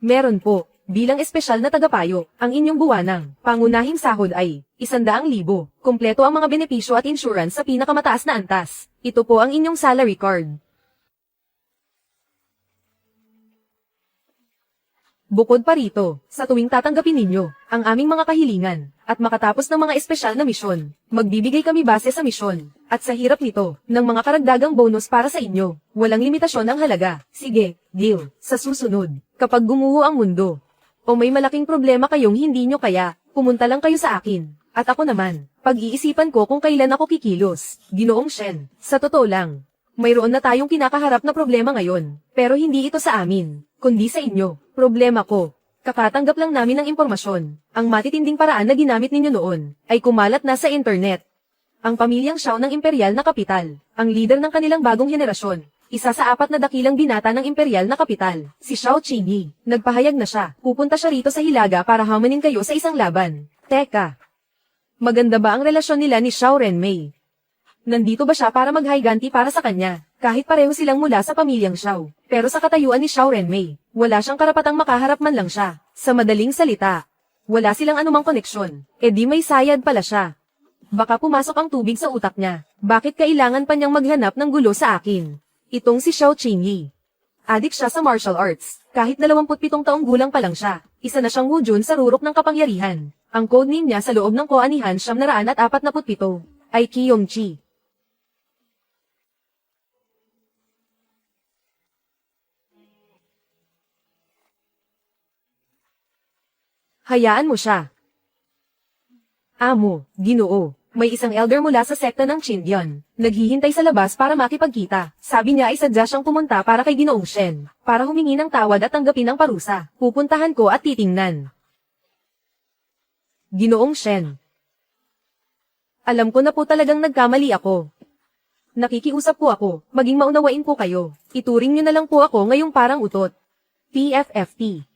Meron po. Bilang espesyal na tagapayo, ang inyong buwanang, pangunahing sahod ay 100,000. Kompleto ang mga benepisyo at insurance sa pinakamataas na antas. Ito po ang inyong salary card. Bukod pa rito, sa tuwing tatanggapin ninyo ang aming mga kahilingan at makatapos ng mga espesyal na misyon, magbibigay kami base sa misyon at sa hirap nito ng mga karagdagang bonus para sa inyo. Walang limitasyon ang halaga. Sige, deal. Sa susunod, kapag gumuho ang mundo o may malaking problema kayong hindi nyo kaya, pumunta lang kayo sa akin. At ako naman, pag-iisipan ko kung kailan ako kikilos. Ginoong Shen, sa totoo lang, mayroon na tayong kinakaharap na problema ngayon, pero hindi ito sa amin, kundi sa inyo. Problema ko, kakatanggap lang namin ng impormasyon. Ang matitinding paraan na ginamit ninyo noon, ay kumalat na sa internet. Ang pamilyang Shao ng imperial na kapital, ang leader ng kanilang bagong henerasyon, isa sa 4 na dakilang binata ng imperial na kapital, si Shao Qingyi, nagpahayag na siya, pupunta siya rito sa Hilaga para hamanin kayo sa isang laban. Teka, maganda ba ang relasyon nila ni Shao Renmei? Nandito ba siya para maghayganti para sa kanya, kahit pareho silang mula sa pamilyang Shao? Pero sa katayuan ni Shao Renmei, wala siyang karapatang makaharap man lang siya. Sa madaling salita, wala silang anumang koneksyon, di may sayad pala siya. Baka pumasok ang tubig sa utak niya. Bakit kailangan pa niyang maghanap ng gulo sa akin? Itong si Shao Qingyi. Adik siya sa martial arts. Kahit 27 taong gulang pa lang siya, isa na siyang Wujun sa rurok ng kapangyarihan. Ang codename niya sa loob ng koanihan 947 ay Qiyongqi. Hayaan mo siya. Amo, Ginoo, may isang elder mula sa sekta ng Qindian, naghihintay sa labas para makipagkita. Sabi niya ay sadya siyang pumunta para kay Ginoong Shen, para humingi ng tawad at tanggapin ang parusa. Pupuntahan ko at titingnan. Ginoong Shen. Alam ko na po talagang nagkamali ako. Nakikiusap po ako, maging maunawain po kayo. Ituring niyo na lang po ako ngayong parang utot. PFFT.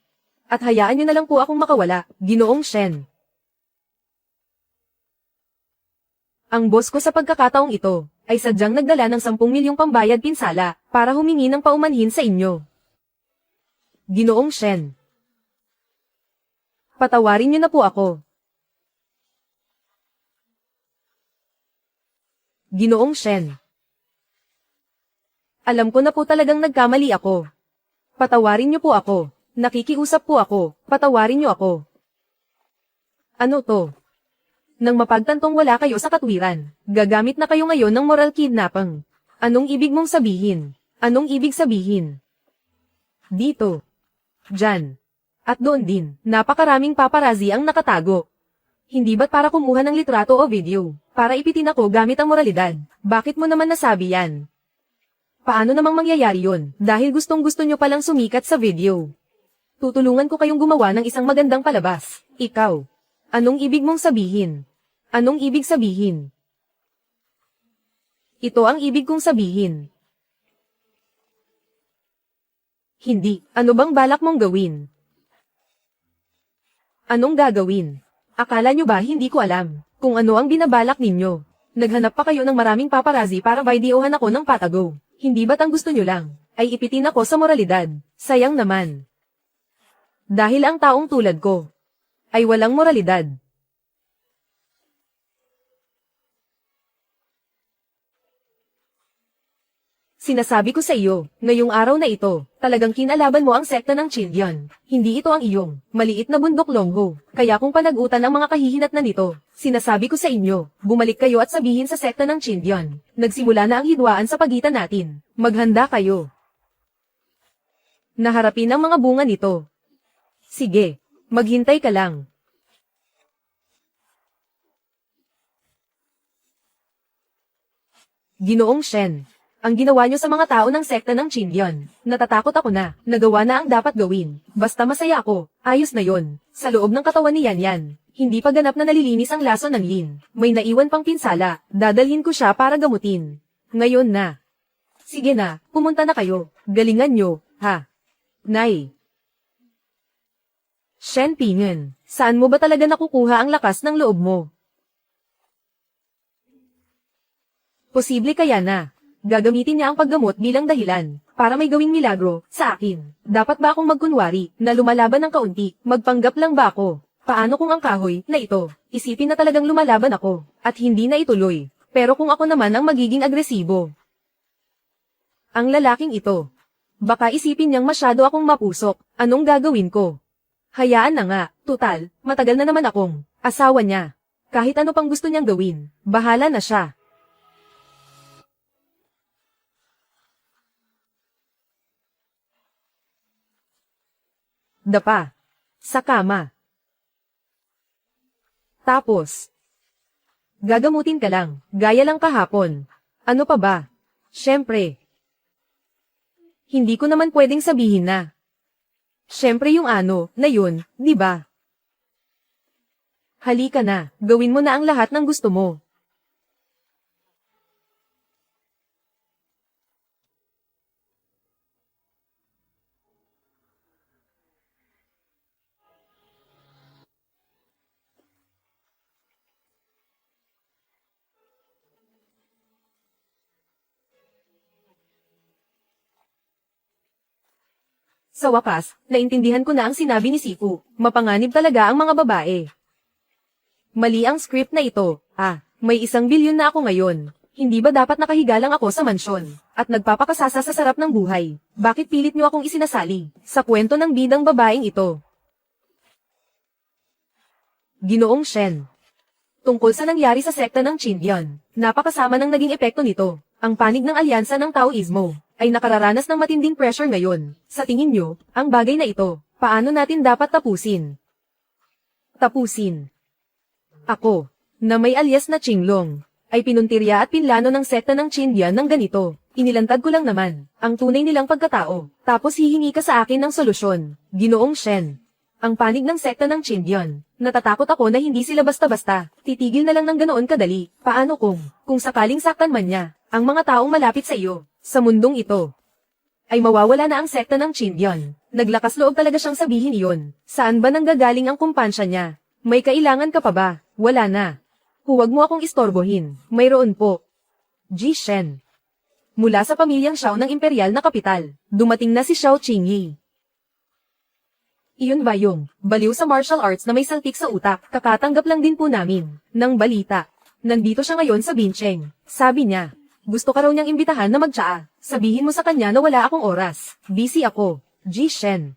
At hayaan niyo na lang po akong makawala, Ginoong Shen. Ang boss ko sa pagkakataong ito, ay sadyang nagdala ng 10 milyong pambayad pinsala, para humingi ng paumanhin sa inyo. Ginoong Shen. Patawarin niyo na po ako. Ginoong Shen. Alam ko na po talagang nagkamali ako. Patawarin niyo po ako. Nakikiusap po ako, patawarin niyo ako. Ano to? Nang mapagtantong wala kayo sa katwiran, gagamit na kayo ngayon ng moral kidnapping. Anong ibig mong sabihin? Anong ibig sabihin? Dito. Diyan. At doon din, napakaraming paparazzi ang nakatago. Hindi ba't para kumuha ng litrato o video, para ipitin ako gamit ang moralidad? Bakit mo naman nasabi yan? Paano namang mangyayari yun, dahil gustong-gusto nyo palang sumikat sa video? Tutulungan ko kayong gumawa ng isang magandang palabas. Ikaw. Anong ibig mong sabihin? Anong ibig sabihin? Ito ang ibig kong sabihin. Hindi. Ano bang balak mong gawin? Anong gagawin? Akala nyo ba hindi ko alam kung ano ang binabalak ninyo? Naghanap pa kayo ng maraming paparazzi para videohan ako ng patago. Hindi ba't ang gusto nyo lang ay ipitin ako sa moralidad? Sayang naman. Dahil ang taong tulad ko ay walang moralidad. Sinasabi ko sa iyo, ngayong araw na ito, talagang kinalaban mo ang sekta ng Chindian. Hindi ito ang iyong maliit na bundok Longho. Kaya kung panagutan ang mga kahihinat na nito, sinasabi ko sa inyo, bumalik kayo at sabihin sa sekta ng Chindian. Nagsimula na ang hidwaan sa pagitan natin. Maghanda kayo. Naharapin ang mga bunga nito. Sige, maghintay ka lang. Ginoong Shen, ang ginawa niyo sa mga tao ng sekta ng Chindian. Natatakot ako na, nagawa na ang dapat gawin. Basta masaya ako, ayos na yon. Sa loob ng katawan ni Yan Yan, hindi pa ganap na nalilinis ang laso ng Lin. May naiwan pang pinsala, dadalhin ko siya para gamutin. Ngayon na. Sige na, pumunta na kayo. Galingan nyo, ha? Nay. Shen Pingen, saan mo ba talaga nakukuha ang lakas ng loob mo? Posible kaya na. Gagamitin niya ang paggamot bilang dahilan, para may gawing milagro, sa akin. Dapat ba akong magkunwari, na lumalaban ng kaunti, magpanggap lang ba ako? Paano kung ang kahoy, na ito, isipin na talagang lumalaban ako, at hindi na ituloy? Pero kung ako naman ang magiging agresibo? Ang lalaking ito. Baka isipin niyang masyado akong mapusok, anong gagawin ko? Hayaan na nga, tutal, matagal na naman akong asawa niya. Kahit ano pang gusto niyang gawin, bahala na siya. Dapa. Sa kama. Tapos. Gagamutin ka lang, gaya lang kahapon. Ano pa ba? Siyempre. Hindi ko naman pwedeng sabihin na. Siyempre yung ano, na yun, di ba? Halika na, gawin mo na ang lahat ng gusto mo. Sa wakas, naintindihan ko na ang sinabi ni Sifu. Mapanganib talaga ang mga babae. Mali ang script na ito. May 1 bilyon na ako ngayon. Hindi ba dapat nakahiga lang ako sa mansyon? At nagpapakasasa sa sarap ng buhay? Bakit pilit niyo akong isinasali sa kwento ng bidang babaeng ito? Ginoong Shen. Tungkol sa nangyari sa sekta ng Chindian, napakasama ng naging epekto nito. Ang panig ng alyansa ng Taoismo ay nakararanas ng matinding pressure ngayon. Sa tingin nyo, ang bagay na ito, paano natin dapat tapusin? Tapusin. Ako, na may alias na Qinglong, ay pinuntirya at pinlano ng sekta ng Chindian ng ganito. Inilantad ko lang naman, ang tunay nilang pagkatao, tapos hihingi ka sa akin ng solusyon. Ginoong Shen. Ang panig ng sekta ng Chindian, natatakot ako na hindi sila basta-basta, titigil na lang ng ganoon kadali. Paano kung sakaling saktan man niya, ang mga taong malapit sa iyo, sa mundong ito, ay mawawala na ang sekta ng Chindian. Naglakas loob talaga siyang sabihin iyon. Saan ba nanggagaling ang kumpansya niya? May kailangan ka pa ba? Wala na. Huwag mo akong istorbohin. Mayroon po. Ji Shen. Mula sa pamilyang Xiao ng imperial na kapital, dumating na si Xiao Qingyi. Iyon ba yung baliw sa martial arts na may saltik sa utak? Kakatanggap lang din po namin ng balita. Nandito siya ngayon sa Bincheng. Sabi niya, gusto ka raw niyang imbitahan na magtsaa. Sabihin mo sa kanya na wala akong oras. Busy ako. Ji Shen.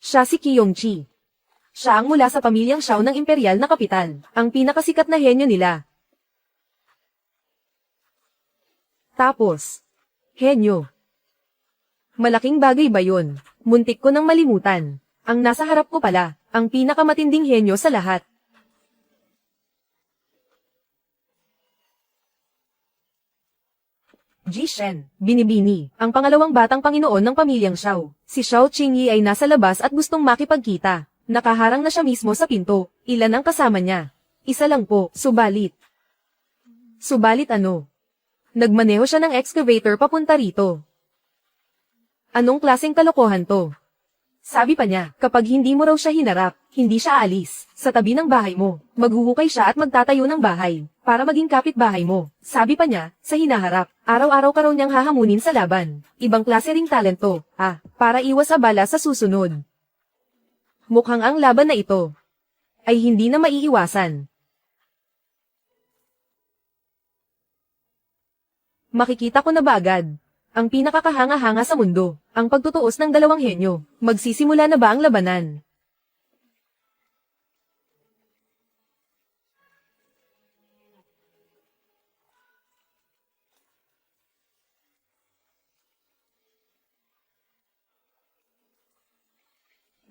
Siya si Qiyongqi. Siya ang mula sa pamilyang Xiao ng imperial na kapital, ang pinakasikat na henyo nila. Tapos, henyo. Malaking bagay ba yun? Muntik ko nang malimutan. Ang nasa harap ko pala, ang pinakamatinding henyo sa lahat. Ji Shen, binibini, ang pangalawang batang Panginoon ng pamilyang Xiao. Si Xiao Qingyi ay nasa labas at gustong makipagkita. Nakaharang na siya mismo sa pinto. Ilan ang kasama niya? Isa lang po, subalit. Subalit ano? Nagmaneho siya ng excavator papunta rito. Anong klaseng kalokohan to? Sabi pa niya, kapag hindi mo raw siya hinarap, hindi siya aalis. Sa tabi ng bahay mo, maghuhukay siya at magtatayo ng bahay, para maging kapitbahay mo. Sabi pa niya, sa hinaharap, araw-araw ka raw niyang hahamunin sa laban. Ibang klase ring talento, para iwas abala sa susunod. Mukhang ang laban na ito ay hindi na maiiwasan. Makikita ko na ba agad Ang pinakakahanga-hanga sa mundo, ang pagtutuos ng dalawang henyo. Magsisimula na ba ang labanan?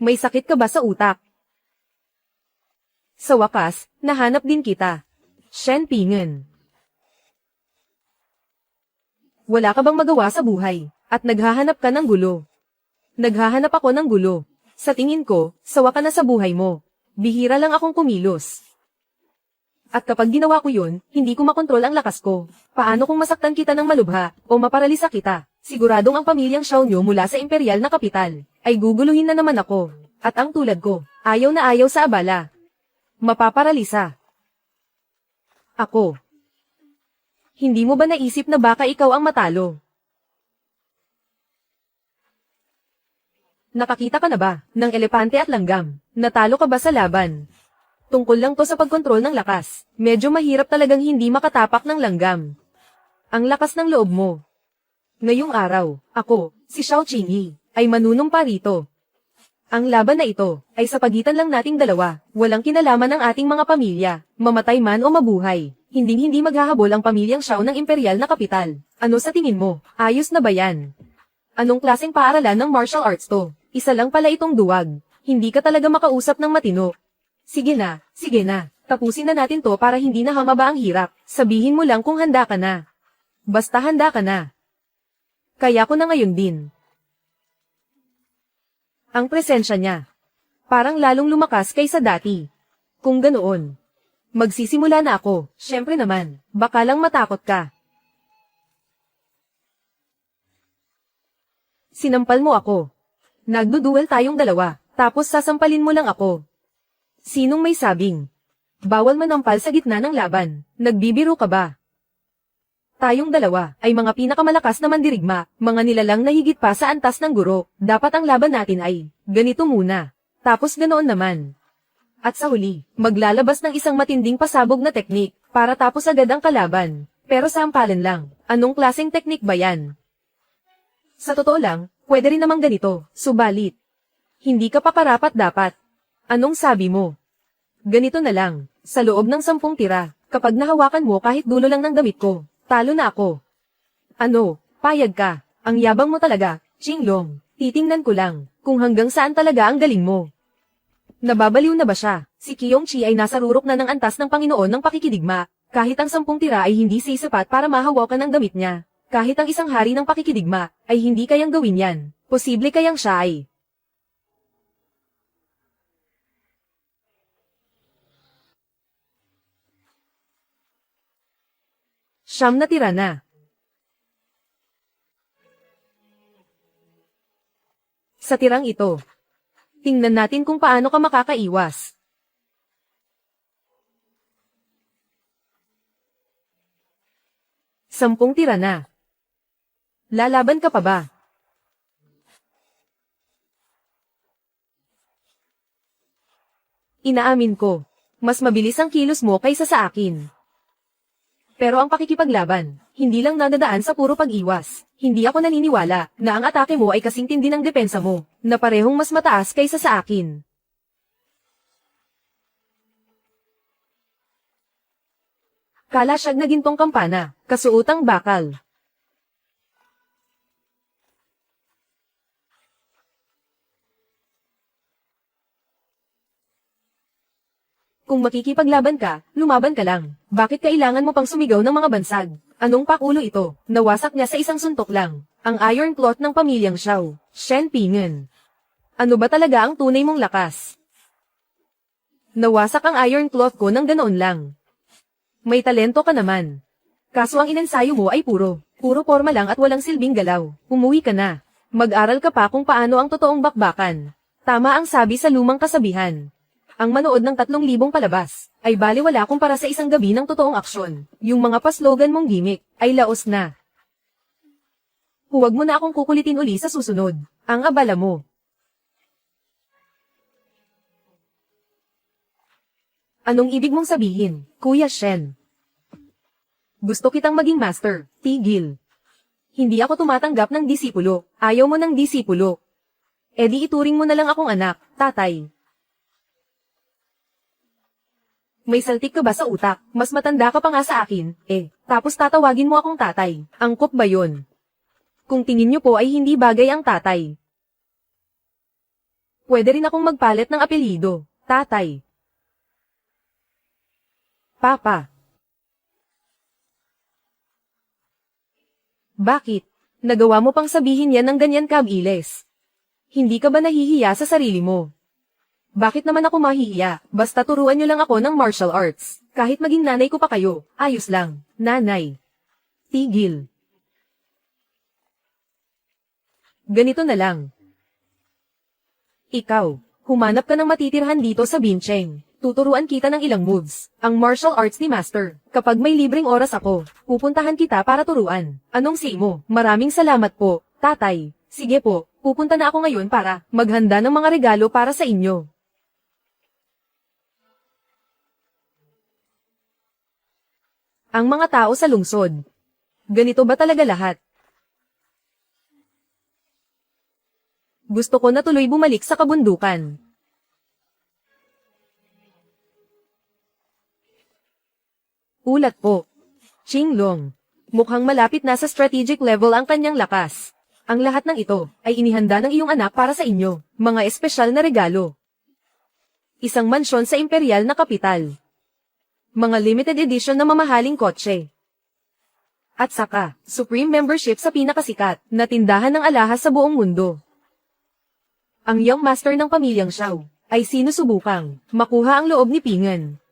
May sakit ka ba sa utak? Sa wakas, nahanap din kita. Shen Pingen. Wala ka bang magawa sa buhay, at naghahanap ka ng gulo? Naghahanap ako ng gulo. Sa tingin ko, sawa ka na sa buhay mo. Bihira lang akong kumilos. At kapag ginawa ko yun, hindi ko makontrol ang lakas ko. Paano kung masaktan kita ng malubha, o maparalisa kita? Siguradong ang pamilyang Xiaonyo mula sa imperial na kapital, ay guguluhin na naman ako. At ang tulad ko, ayaw na ayaw sa abala. Mapaparalisa. Ako. Hindi mo ba naisip na baka ikaw ang matalo? Nakakita ka na ba, ng elepante at langgam? Natalo ka ba sa laban? Tungkol lang to sa pagkontrol ng lakas. Medyo mahirap talagang hindi makatapak ng langgam. Ang lakas ng loob mo. Ngayong araw, ako, si Xiao Qingyi, ay manunumpa rito. Ang laban na ito, ay sa pagitan lang nating dalawa, walang kinalaman ng ating mga pamilya, mamatay man o mabuhay. Hinding-hindi maghahabol ang pamilyang Xiao ng imperial na kapital. Ano sa tingin mo, ayos na ba yan? Anong klaseng paaralan ng martial arts to? Isa lang pala itong duwag. Hindi ka talaga makausap ng matino. Sige na, tapusin na natin to para hindi na humaba ang hirap. Sabihin mo lang kung handa ka na. Basta handa ka na. Kaya ko na ngayon din. Ang presensya niya. Parang lalong lumakas kaysa dati. Kung ganoon. Magsisimula na ako. Syempre naman, baka lang matakot ka. Sinampal mo ako. Nagduduel tayong dalawa, tapos sasampalin mo lang ako. Sinong may sabing? Bawal manampal sa gitna ng laban. Nagbibiro ka ba? Tayong dalawa ay mga pinakamalakas na mandirigma, mga nilalang na higit pa sa antas ng guro. Dapat ang laban natin ay, ganito muna. Tapos ganoon naman. At sa huli, maglalabas ng isang matinding pasabog na teknik, para tapos agad ang kalaban. Pero sampalan lang, anong klaseng teknik ba yan? Sa totoo lang, pwede rin namang ganito, subalit. Hindi ka pa karapat dapat. Anong sabi mo? Ganito na lang, sa loob ng 10 tira, kapag nahawakan mo kahit dulo lang ng damit ko, talo na ako. Ano, payag ka, ang yabang mo talaga, Qinglong, titingnan ko lang, kung hanggang saan talaga ang galing mo. Nababaliw na ba siya? Si Qiongqi ay nasa rurok na ng antas ng Panginoon ng pakikidigma, kahit ang 10 tira ay hindi sapat para mahawakan ang damit niya. Kahit ang isang hari ng pakikidigma, ay hindi kayang gawin yan. Posible kayang siya ay siyam na tira na. Sa tirang ito, tingnan natin kung paano ka makakaiwas. Sampung tira na. Lalaban ka pa ba? Inaamin ko, mas mabilis ang kilos mo kaysa sa akin. Pero ang pakikipaglaban, hindi lang nadadaan sa puro pag-iwas. Hindi ako naniniwala na ang atake mo ay kasing tindi ng depensa mo, na parehong mas mataas kaysa sa akin. Kalasyag na gintong kampana, kasuotang bakal. Kung makikipaglaban ka, lumaban ka lang. Bakit kailangan mo pang sumigaw ng mga bansag? Anong pakulo ito? Nawasak niya sa isang suntok lang. Ang iron cloth ng pamilyang Xiao, Shen Pingen. Ano ba talaga ang tunay mong lakas? Nawasak ang iron cloth ko ng ganoon lang. May talento ka naman. Kaso ang inensayo mo ay puro forma lang at walang silbing galaw. Umuwi ka na. Mag-aral ka pa kung paano ang totoong bakbakan. Tama ang sabi sa lumang kasabihan. Ang manood ng 3,000 palabas, ay baliwala kumpara sa isang gabi ng totoong aksyon. Yung mga paslogan mong gimmick, ay laos na. Huwag mo na akong kukulitin uli sa susunod. Ang abala mo. Anong ibig mong sabihin, Kuya Shen? Gusto kitang maging master, tigil. Hindi ako tumatanggap ng disipulo. Ayaw mo ng disipulo. E di ituring mo na lang akong anak, tatay. May saltik ka ba sa utak? Mas matanda ka pa nga sa akin, tapos tatawagin mo akong tatay. Angkop ba yun? Kung tingin niyo po ay hindi bagay ang tatay. Pwede rin akong magpalit ng apelyido, tatay. Papa. Bakit? Nagawa mo pang sabihin yan ng ganyan kabilis. Hindi ka ba nahihiya sa sarili mo? Bakit naman ako mahihiya? Basta turuan niyo lang ako ng martial arts. Kahit maging nanay ko pa kayo, ayos lang. Nanay. Tigil. Ganito na lang. Ikaw, humanap ka ng matitirhan dito sa Bincheng. Tuturuan kita ng ilang moves. Ang martial arts ni Master. Kapag may libreng oras ako, pupuntahan kita para turuan. Anong say mo? Maraming salamat po, tatay. Sige po, pupunta na ako ngayon para maghanda ng mga regalo para sa inyo. Ang mga tao sa lungsod. Ganito ba talaga lahat? Gusto ko na tuloy bumalik sa kabundukan. Ulat po. Qinglong. Mukhang malapit na sa strategic level ang kanyang lakas. Ang lahat ng ito ay inihanda ng iyong anak para sa inyo, mga espesyal na regalo. Isang mansyon sa imperial na kapital. Mga limited edition na mamahaling kotse. At saka, supreme membership sa pinakasikat na tindahan ng alahas sa buong mundo. Ang young master ng pamilyang Xiao ay sinusubukang makuha ang loob ni Pingan.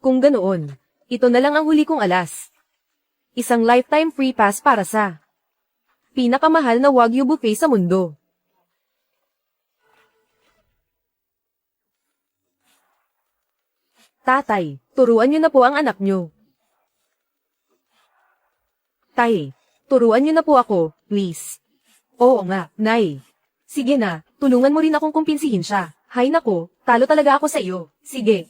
Kung ganoon, ito na lang ang huli kong alas. Isang lifetime free pass para sa pinakamahal na Wagyu buffet sa mundo. Tatay, turuan niyo na po ang anak niyo. Tay, turuan niyo na po ako, please. Oo nga, Nay. Sige na, tulungan mo rin akong kumpinsihin siya. Hay nako, talo talaga ako sa iyo. Sige.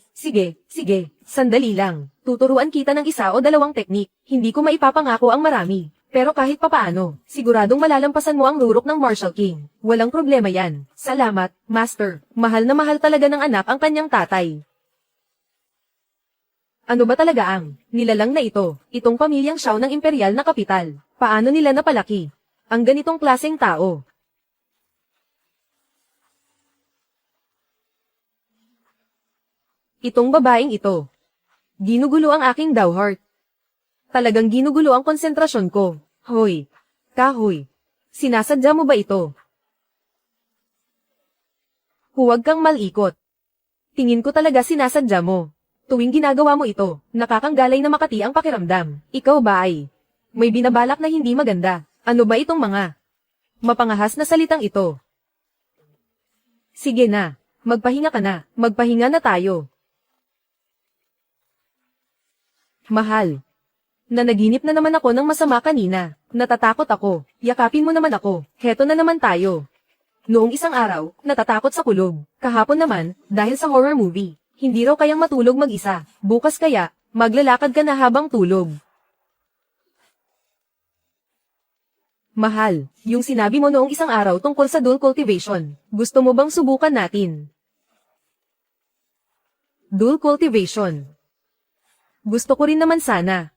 Sandali lang. Tuturuan kita ng isa o dalawang teknik. Hindi ko maipapangako ang marami. Pero kahit papaano, siguradong malalampasan mo ang rurok ng Martial King. Walang problema yan. Salamat, Master. Mahal na mahal talaga ng anak ang kanyang tatay. Ano ba talaga ang nilalang na ito, itong pamilyang Xiao ng imperial na kapital? Paano nila napalaki ang ganitong klaseng tao? Itong babaeng ito. Ginugulo ang aking Dowheart. Talagang ginugulo ang konsentrasyon ko. Hoy, kahoy. Sinasadya mo ba ito? Huwag kang malikot. Tingin ko talaga sinasadya mo. Tuwing ginagawa mo ito, nakakanggalay na makati ang pakiramdam. Ikaw ba ay may binabalak na hindi maganda? Ano ba itong mga mapangahas na salitang ito? Sige na, magpahinga ka na, magpahinga na tayo. Mahal. Nanaginip na naman ako ng masama kanina. Natatakot ako. Yakapin mo naman ako. Heto na naman tayo. Noong isang araw, natatakot sa kulog. Kahapon naman, dahil sa horror movie. Hindi raw kayang matulog mag-isa. Bukas kaya, maglalakad ka na habang tulog. Mahal, yung sinabi mo noong isang araw tungkol sa dual cultivation, gusto mo bang subukan natin? Dual cultivation. Gusto ko rin naman sana.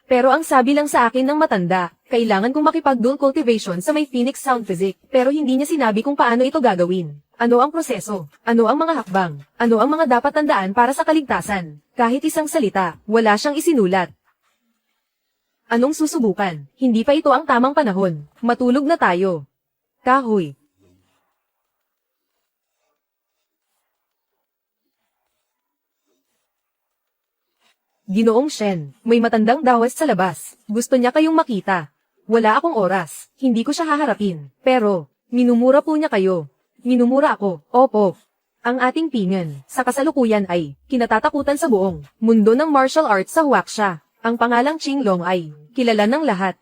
Pero ang sabi lang sa akin ng matanda, kailangan kong makipag-dual cultivation sa may Phoenix Sound Physics, pero hindi niya sinabi kung paano ito gagawin. Ano ang proseso? Ano ang mga hakbang? Ano ang mga dapat tandaan para sa kaligtasan? Kahit isang salita, wala siyang isinulat. Anong susubukan? Hindi pa ito ang tamang panahon. Matulog na tayo. Kahoy. Ginoong Shen, may matandang dawes sa labas. Gusto niya kayong makita. Wala akong oras. Hindi ko siya haharapin. Pero, minumura po niya kayo. Minumura ako. Opo. Ang ating Pingan, sa kasalukuyan ay, kinatatakutan sa buong mundo ng martial arts sa Huaxia. Ang pangalang Qinglong ay, kilala ng lahat.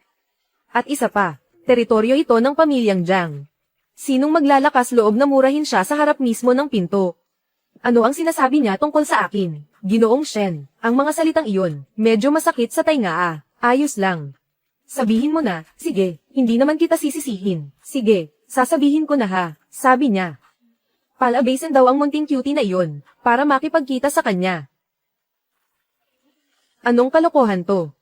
At isa pa, teritoryo ito ng pamilyang Jiang. Sinong maglalakas loob na murahin siya sa harap mismo ng pinto? Ano ang sinasabi niya tungkol sa akin? Ginoong Shen, ang mga salitang iyon, medyo masakit sa tainga. Ayos lang. Sabihin mo na, sige, hindi naman kita sisisihin. Sige, sasabihin ko na ha, sabi niya. Palabasin daw ang munting cutie na iyon, para makipagkita sa kanya. Anong kalokohan to?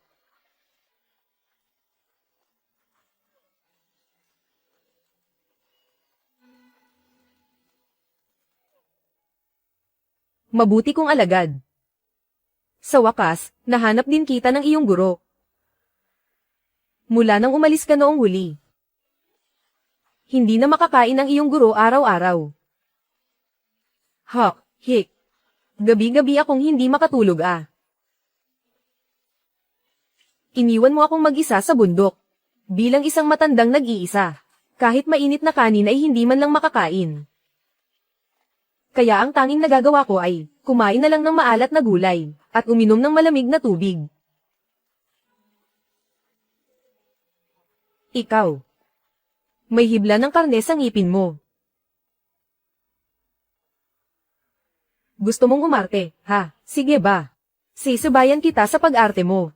Mabuti kong alagad. Sa wakas, nahanap din kita ng iyong guro. Mula nang umalis ka noong huli. Hindi na makakain ang iyong guro araw-araw. Hik. Gabi-gabi akong hindi makatulog Iniwan mo akong mag-isa sa bundok. Bilang isang matandang nag-iisa. Kahit mainit na kanin ay hindi man lang makakain. Kaya ang tanging nagagawa ko ay, kumain na lang ng maalat na gulay, at uminom ng malamig na tubig. Ikaw. May hibla ng karne sa ngipin mo. Gusto mong umarte, ha? Sige ba? Sisibayan kita sa pag-arte mo.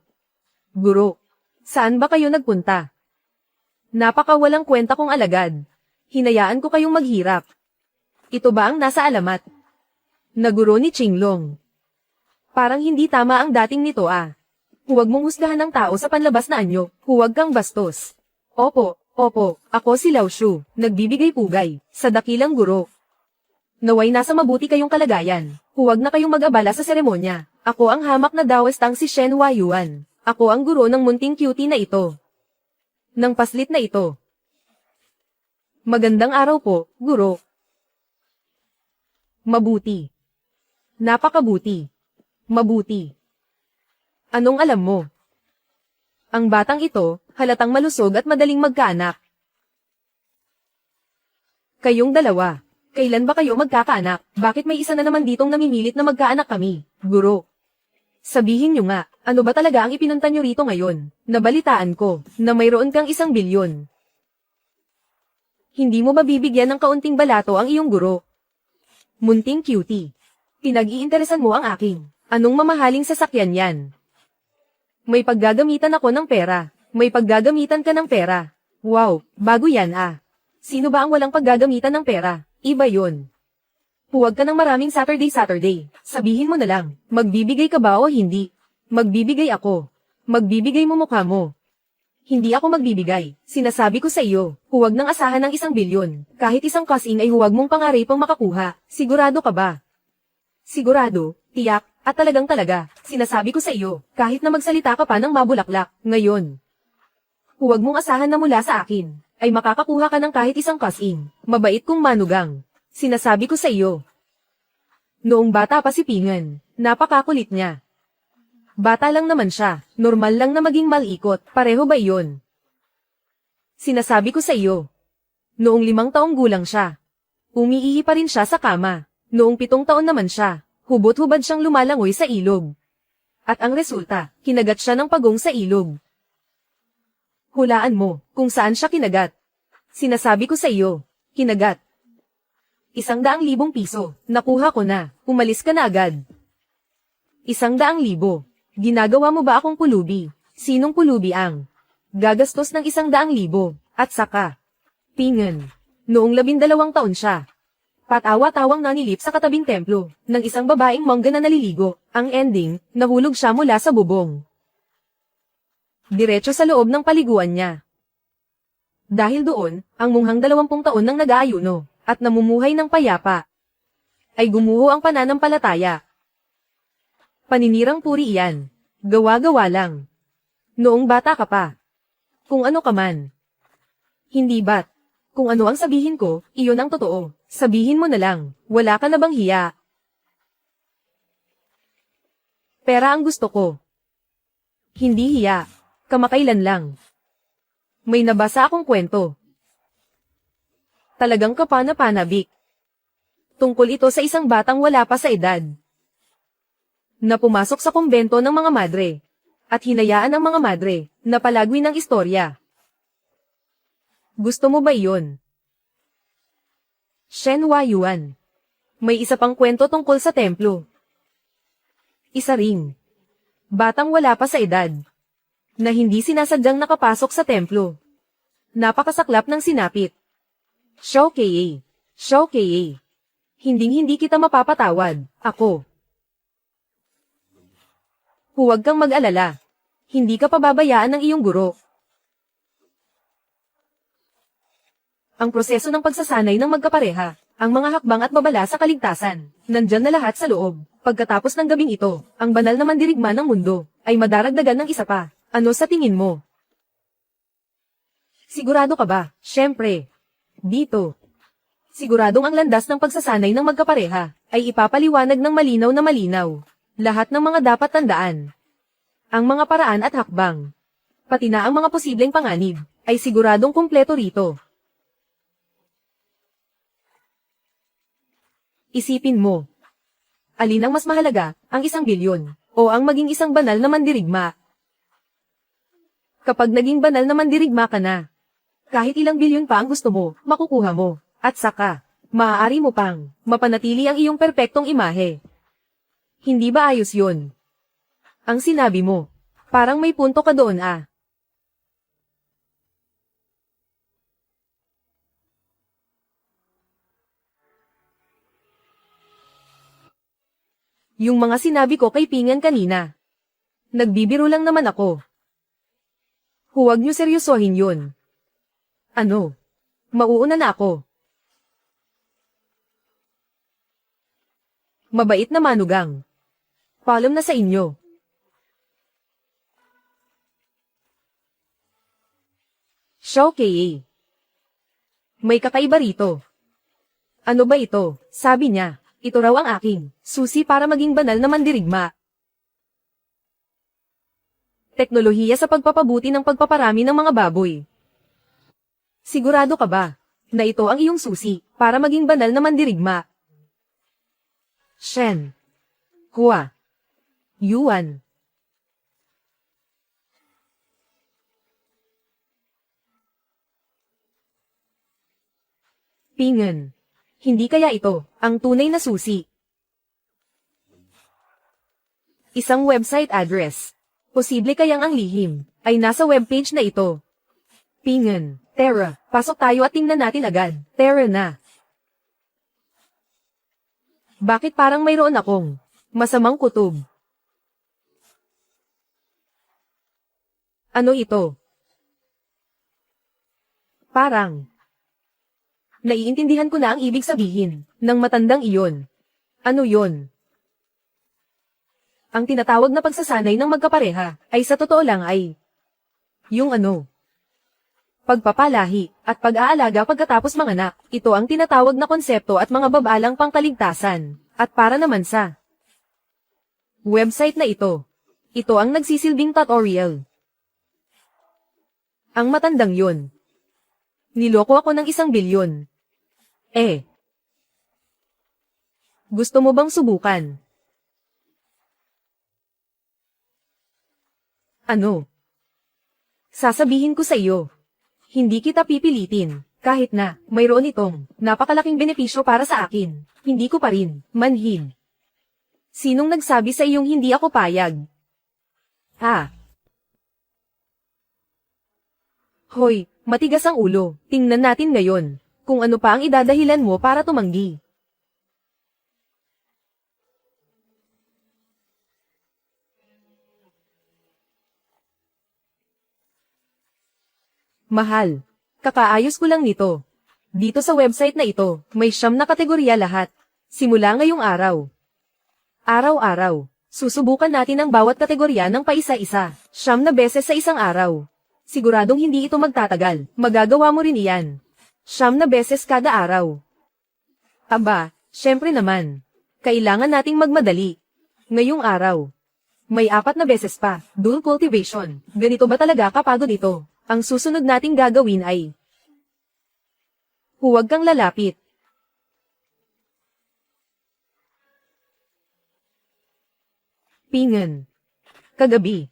Guro, saan ba kayo nagpunta? Napakawalang kwenta kong alagad. Hinayaan ko kayong maghirap. Ito ba ang nasa alamat? Naguro ni Qinglong. Parang hindi tama ang dating nito Huwag mong husgahan ng tao sa panlabas na anyo, huwag kang bastos. Opo, ako si Lao Shu, nagbibigay pugay, sa dakilang guro. Naway nasa mabuti kayong kalagayan, huwag na kayong mag-abala sa seremonya. Ako ang hamak na Daoistang si Shen Huayuan. Ako ang guro ng munting cutie na ito. Ng paslit na ito. Magandang araw po, guro. Mabuti. Napakabuti. Mabuti. Anong alam mo? Ang batang ito, halatang malusog at madaling magkaanak. Kayong dalawa, kailan ba kayo magkakaanak? Bakit may isa na naman ditong namimilit na magkaanak kami, guro? Sabihin nyo nga, ano ba talaga ang ipinunta nyo rito ngayon? Nabalitaan ko, na mayroon kang 1 bilyon. Hindi mo ba bibigyan ng kaunting balato ang iyong guro? Munting cutie. Pinag-iinteresan mo ang aking. Anong mamahaling sasakyan yan? May paggagamitan ako ng pera. May paggagamitan ka ng pera. Wow, bago yan Sino ba ang walang paggagamitan ng pera? Iba yun. Huwag ka ng maraming Saturday. Sabihin mo na lang, magbibigay ka ba o hindi? Magbibigay ako. Magbibigay mo mukha mo. Hindi ako magbibigay. Sinasabi ko sa iyo, huwag nang asahan ng 1 bilyon. Kahit isang kasing ay huwag mong pangaripang makakuha. Sigurado ka ba? Sigurado, tiyak, at talagang-talaga. Sinasabi ko sa iyo, kahit na magsalita ka pa ng mabulaklak, ngayon. Huwag mong asahan na mula sa akin, ay makakakuha ka ng kahit isang kasing. Mabait kong manugang. Sinasabi ko sa iyo. Noong bata pa si Pingan, napakakulit niya. Bata lang naman siya, normal lang na maging malikot, pareho ba iyon? Sinasabi ko sa iyo. Noong 5 taong gulang siya, umiihi pa rin siya sa kama. Noong 7 taon naman siya, hubot-hubad siyang lumalangoy sa ilog. At ang resulta, kinagat siya ng pagong sa ilog. Hulaan mo, kung saan siya kinagat. Sinasabi ko sa iyo, kinagat. 100,000 piso, nakuha ko na, umalis ka na agad. 100,000. Ginagawa mo ba akong pulubi? Sinong pulubi ang gagastos ng 100,000? At saka, Pingan, noong 12 taon siya, patawa-tawang nanilip sa katabing templo, ng isang babaeng mongga na naliligo. Ang ending, nahulog siya mula sa bubong. Diretso sa loob ng paliguan niya. Dahil doon, ang munghang 20 taon nang nag-aayuno, at namumuhay ng payapa, ay gumuho ang pananampalataya. Paninirang puri iyan. Gawa-gawa lang. Noong bata ka pa. Kung ano ka man. Hindi ba't? Kung ano ang sabihin ko, iyon ang totoo. Sabihin mo na lang, wala ka na bang hiya? Pera ang gusto ko. Hindi hiya. Kamakailan lang. May nabasa akong kwento. Talagang kapana-panabik. Tungkol ito sa isang batang wala pa sa edad, na pumasok sa kumbento ng mga madre, at hinayaan ang mga madre, na palagwi ng istorya. Gusto mo ba iyon? Shen Huayuan. May isa pang kwento tungkol sa templo. Isa ring batang wala pa sa edad, na hindi sinasadyang nakapasok sa templo. Napakasaklap ng sinapit. Xiao Kei. Xiao Kei. Hinding-hindi kita mapapatawad, ako. Huwag kang mag-alala. Hindi ka pababayaan ng iyong guro. Ang proseso ng pagsasanay ng magkapareha, ang mga hakbang at babala sa kaligtasan, nandyan na lahat sa loob. Pagkatapos ng gabing ito, ang banal na mandirigma ng mundo, ay madaragdagan ng isa pa. Ano sa tingin mo? Sigurado ka ba? Siyempre. Dito. Siguradong ang landas ng pagsasanay ng magkapareha, ay ipapaliwanag ng malinaw na malinaw. Lahat ng mga dapat tandaan. Ang mga paraan at hakbang. Pati na ang mga posibleng panganib, ay siguradong kumpleto rito. Isipin mo. Alin ang mas mahalaga, ang 1,000,000,000, o ang maging isang banal na mandirigma? Kapag naging banal na mandirigma ka na, kahit ilang bilyon pa ang gusto mo, makukuha mo, at saka, maaari mo pang, mapanatili ang iyong perpektong imahe. Hindi ba ayos yun? Ang sinabi mo, parang may punto ka doon ah. Yung mga sinabi ko kay Pingan kanina. Nagbibiro lang naman ako. Huwag niyo seryosohin yun. Ano? Mauuna na ako. Mabait na manugang. Paalam na sa inyo. Xiao Kei. May kakaiba rito. Ano ba ito? Sabi niya. Ito raw ang aking susi para maging banal na mandirigma. Teknolohiya sa pagpapabuti ng pagpaparami ng mga baboy. Sigurado ka ba na ito ang iyong susi para maging banal na mandirigma? Shen. Hua. Yuan. Pingan. Hindi kaya ito ang tunay na susi? Isang website address. Posible kayang ang lihim ay nasa webpage na ito. Pingan. Terra. Pasok tayo at tingnan natin agad. Terra na. Bakit parang mayroon akong masamang kutob? Ano ito? Parang naiintindihan ko na ang ibig sabihin ng matandang iyon. Ano yon? Ang tinatawag na pagsasanay ng magkapareha ay sa totoo lang ay yung ano? Pagpapalahi at pag-aalaga pagkatapos manganak. Ito ang tinatawag na konsepto at mga babalang pangkaligtasan. At para naman sa website na ito, ito ang nagsisilbing tutorial. Ang matandang yun. Niloko ako ng 1,000,000,000. Gusto mo bang subukan? Ano? Sasabihin ko sa iyo. Hindi kita pipilitin, kahit na mayroon itong napakalaking benepisyo para sa akin. Hindi ko pa rin manhin. Sinong nagsabi sa iyong hindi ako payag? Ha? Hoy, matigas ang ulo. Tingnan natin ngayon kung ano pa ang idadahilan mo para tumanggi. Mahal, kakaayos ko lang nito. Dito sa website na ito, may 9 na kategorya lahat. Simula ngayong araw. Araw-araw, susubukan natin ang bawat kategorya ng paisa-isa. 9 na beses sa isang araw. Siguradong hindi ito magtatagal. Magagawa mo rin iyan. 9 na beses kada araw. Aba, syempre naman. Kailangan nating magmadali. Ngayong araw. May 4 na beses pa. Dual cultivation. Ganito ba talaga kapagod ito? Ang susunod nating gagawin ay huwag kang lalapit. Pingan. Kagabi.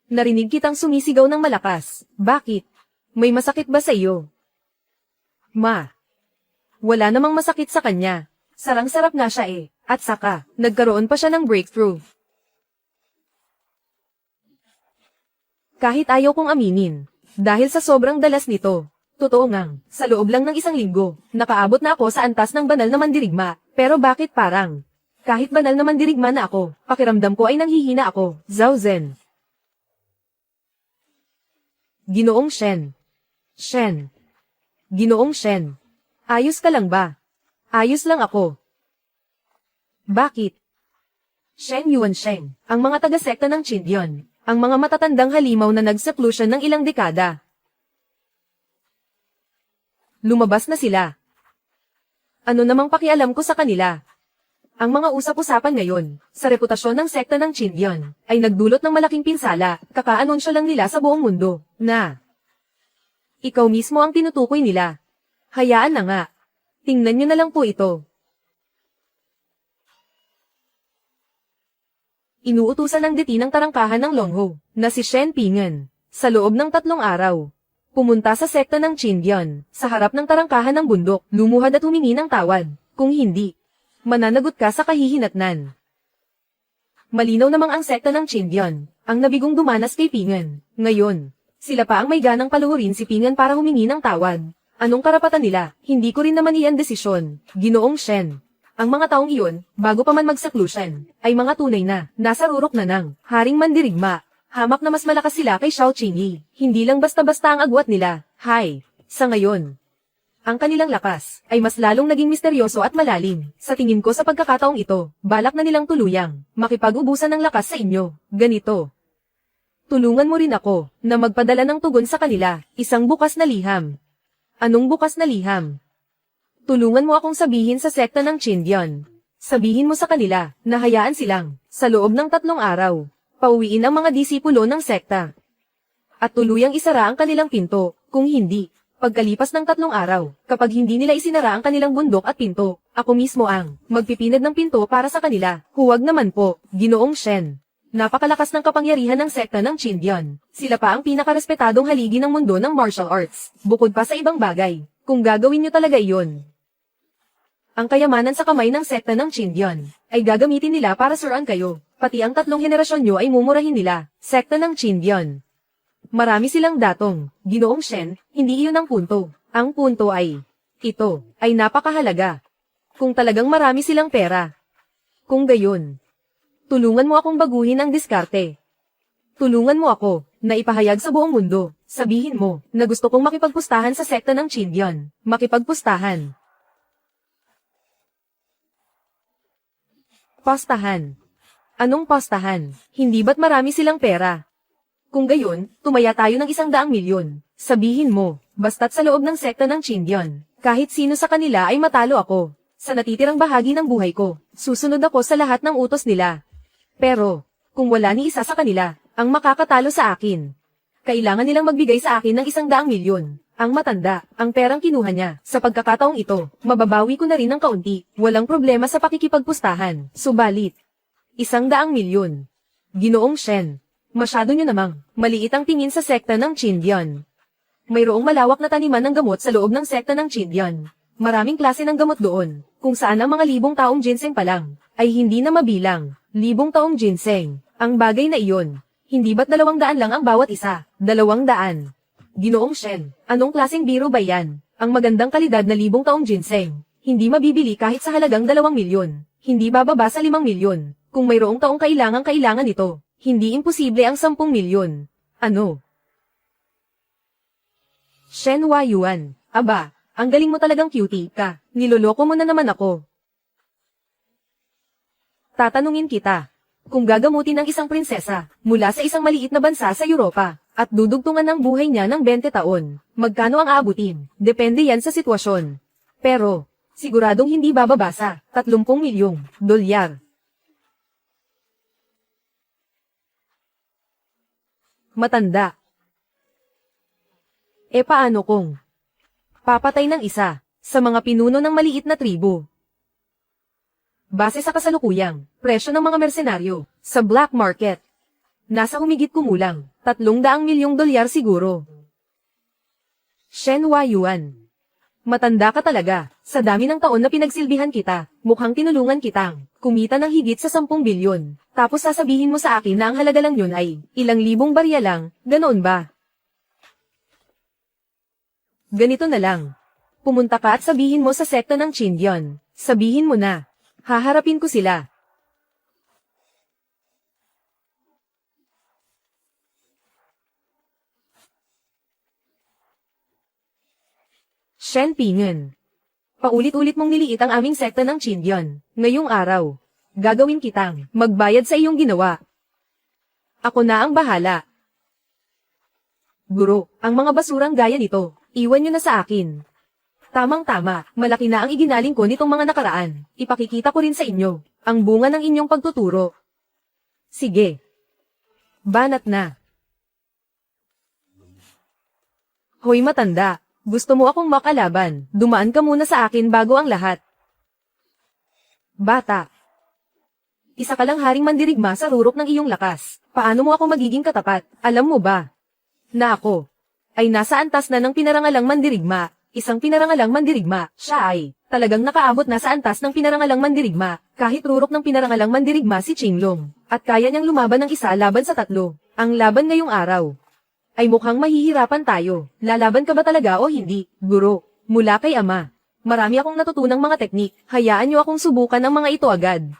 Narinig kitang sumisigaw ng malakas. Bakit? May masakit ba sa iyo? Ma. Wala namang masakit sa kanya. Sarang-sarap nga siya eh. At saka, nagkaroon pa siya ng breakthrough. Kahit ayaw kong aminin. Dahil sa sobrang dalas nito. Totoo ngang, sa loob lang ng 1 linggo, nakaabot na ako sa antas ng banal na mandirigma. Pero bakit parang? Kahit banal na mandirigma na ako, pakiramdam ko ay nanghihina ako. Zhao Zhen. Ginoong Shen. Shen. Ginoong Shen. Ayos ka lang ba? Ayos lang ako. Bakit? Shen Yuansheng, ang mga taga-sekta ng Qindian, ang mga matatandang halimaw na nag-seclusion ng ilang dekada. Lumabas na sila. Ano namang pakialam ko sa kanila? Ang mga usap-usapan ngayon, sa reputasyon ng sekta ng Qindian, ay nagdulot ng malaking pinsala, kakaanunsyo lang nila sa buong mundo, na ikaw mismo ang tinutukoy nila. Hayaan na nga. Tingnan nyo na lang po ito. Inuutusan ng deti ng tarangkahan ng Longho, na si Shen Pingen, sa loob ng 3 araw. Pumunta sa sekta ng Qindian, sa harap ng tarangkahan ng bundok, lumuhad at humingi ng tawad. Kung hindi, mananagot ka sa kahihinatnan. Malinaw namang ang sekta ng Qindian, ang nabigong dumanas kay Pingen. Ngayon, sila pa ang may ganang paluhurin si Pingen para humingi ng tawad. Anong karapatan nila? Hindi ko rin naman iyan desisyon. Ginoong Shen. Ang mga taong iyon, bago pa man mag-seclusion, ay mga tunay na, nasa rurok na ng haring mandirigma. Hamak na mas malakas sila kay Xiao Qingyi. Hindi lang basta-basta ang agwat nila. Sa ngayon, ang kanilang lakas, ay mas lalong naging misteryoso at malalim. Sa tingin ko sa pagkakataong ito, balak na nilang tuluyang, makipag-ubusan ng lakas sa inyo. Ganito. Tulungan mo rin ako, na magpadala ng tugon sa kanila, isang bukas na liham. Anong bukas na liham? Tulungan mo akong sabihin sa sekta ng Qindian. Sabihin mo sa kanila, na hayaan silang, sa loob ng 3 araw, pauwiin ang mga disipulo ng sekta. At tuluyang isara ang kanilang pinto, kung hindi, pagkalipas ng 3 araw, kapag hindi nila isinara ang kanilang bundok at pinto, ako mismo ang magpipinad ng pinto para sa kanila. Huwag naman po, Ginoong Shen. Napakalakas ng kapangyarihan ng sekta ng Qindian. Sila pa ang pinakarespetadong haligi ng mundo ng martial arts, bukod pa sa ibang bagay. Kung gagawin nyo talaga iyon, ang kayamanan sa kamay ng sekta ng Qindian ay gagamitin nila para suruan kayo. Pati ang 3 henerasyon nyo ay mumurahin nila. Sekta ng Qindian. Marami silang datong. Ginoong Shen, hindi iyon ang punto. Ang punto ay, ito, ay napakahalaga. Kung talagang marami silang pera. Kung gayon, tulungan mo akong baguhin ang diskarte. Tulungan mo ako, na ipahayag sa buong mundo. Sabihin mo, na gusto kong makipagpustahan sa sekta ng Qindian. Makipagpustahan. Postahan. Anong postahan? Hindi ba't marami silang pera? Kung gayon, tumaya tayo ng 100 milyon. Sabihin mo, basta't sa loob ng sekta ng Qindian, kahit sino sa kanila ay matalo ako. Sa natitirang bahagi ng buhay ko, susunod ako sa lahat ng utos nila. Pero, kung wala ni isa sa kanila, ang makakatalo sa akin, kailangan nilang magbigay sa akin ng 100 milyon. Ang matanda, ang perang kinuha niya. Sa pagkakataong ito, mababawi ko na rin ng kaunti. Walang problema sa pakikipagpustahan. Subalit, 100 milyon. Ginoong Shen, masyado nyo namang maliit ang tingin sa sekta ng Qindian. Mayroong malawak na taniman ng gamot sa loob ng sekta ng Qindian. Maraming klase ng gamot doon, kung saan ang mga libong taong ginseng pa lang, ay hindi na mabilang. Libong taong ginseng, ang bagay na iyon. Hindi ba't 200 lang ang bawat isa? 200. Ginoong Shen, anong klaseng biro ba yan? Ang magandang kalidad na libong taong ginseng, hindi mabibili kahit sa halagang 2 milyon. Hindi bababa sa 5 milyon. Kung mayroong taong kailangan ito, hindi imposible ang 10 milyon. Ano? Shen Huayuan, aba, ang galing mo talagang cutie ka. Niloloko mo na naman ako. Tatanungin kita, kung gagamutin ng isang prinsesa, mula sa isang maliit na bansa sa Europa, at dudugtungan ng buhay niya ng 20 taon, magkano ang aabutin? Depende yan sa sitwasyon. Pero, siguradong hindi bababa sa 30 milyong dolyar. Matanda. E paano kung papatay ng isa sa mga pinuno ng maliit na tribo? Base sa kasalukuyang presyo ng mga mersenaryo sa black market, nasa humigit kumulang 300 milyong dolyar siguro. Shen Huayuan. Matanda ka talaga. Sa dami ng taon na pinagsilbihan kita, mukhang tinulungan kitang kumita ng higit sa 10 bilyon. Tapos sasabihin mo sa akin na ang halaga lang yun ay ilang libong barya lang, ganoon ba? Ganito na lang. Pumunta ka at sabihin mo sa sekta ng Chindion. Sabihin mo na. Haharapin ko sila. Shen Pingen. Paulit-ulit mong niliit ang aming sekta ng Chindion. Ngayong araw, gagawin kitang magbayad sa iyong ginawa. Ako na ang bahala. Guro, ang mga basurang gaya nito, iwan nyo na sa akin. Tamang-tama, malaki na ang iginaling ko nitong mga nakaraan. Ipakikita ko rin sa inyo, ang bunga ng inyong pagtuturo. Sige. Banat na. Hoy matanda. Gusto mo akong makalaban, dumaan ka muna sa akin bago ang lahat. Bata. Isa ka lang haring mandirigma sa rurok ng iyong lakas. Paano mo ako magiging katapat? Alam mo ba na ako ay nasa antas na ng pinarangalang mandirigma? Isang pinarangalang mandirigma, siya ay talagang nakaabot na sa antas ng pinarangalang mandirigma, kahit rurok ng pinarangalang mandirigma si Qinglong. At kaya niyang lumaban ng isa laban sa tatlo. Ang laban ngayong araw ay mukhang mahihirapan tayo. Lalaban ka ba talaga o hindi, guro? Mula kay ama. Marami akong natutunang mga teknik, hayaan niyo akong subukan ang mga ito agad.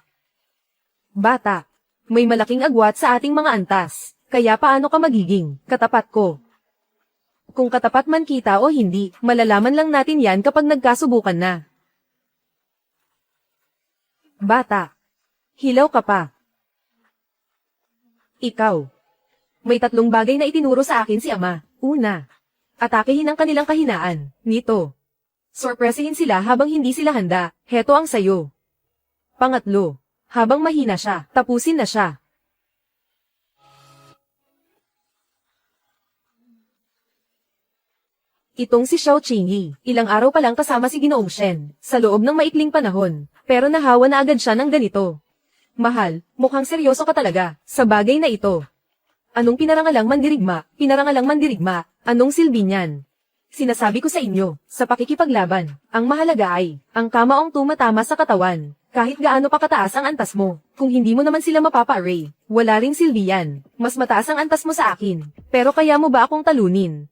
Bata, may malaking agwat sa ating mga antas, kaya paano ka magiging katapat ko? Kung katapat man kita o hindi, malalaman lang natin yan kapag nagkasubukan na. Bata, hilaw ka pa. Ikaw. May 3 bagay na itinuro sa akin si ama. Una, atakehin ang kanilang kahinaan. Nito. Sorpresahin sila habang hindi sila handa. Heto ang sayo. Pangatlo, habang mahina siya, tapusin na siya. Itong si Xiao Qingyi, ilang araw pa lang kasama si Ginoong Shen, sa loob ng maikling panahon, pero nahawa na agad siya ng ganito. Mahal, mukhang seryoso ka talaga, sa bagay na ito. Anong pinarangalang mandirigma? Pinarangalang mandirigma, anong silbi niyan? Sinasabi ko sa inyo, sa pakikipaglaban, ang mahalaga ay, ang kamaong tumatama sa katawan, kahit gaano pa kataas ang antas mo. Kung hindi mo naman sila mapapa-array, wala ring silbi yan. Mas mataas ang antas mo sa akin, pero kaya mo ba akong talunin?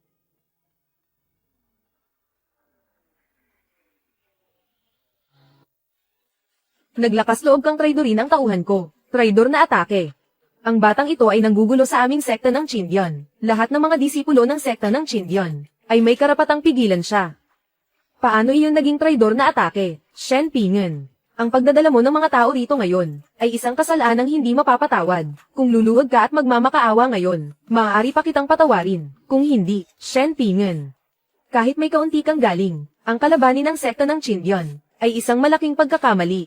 Naglakas loob kang traidorin ang tauhan ko, traidor na atake. Ang batang ito ay nanggugulo sa aming sekta ng Chindion. Lahat ng mga disipulo ng sekta ng Chindion ay may karapatang pigilan siya. Paano iyon naging traidor na atake, Shen Pingen? Ang pagdadala mo ng mga tao rito ngayon ay isang kasalanang hindi mapapatawad. Kung luluhod ka at magmamakaawa ngayon, maaari pa kitang patawarin. Kung hindi, Shen Pingen. Kahit may kaunti kang galing, ang kalabanin ng sekta ng Chindion ay isang malaking pagkakamali.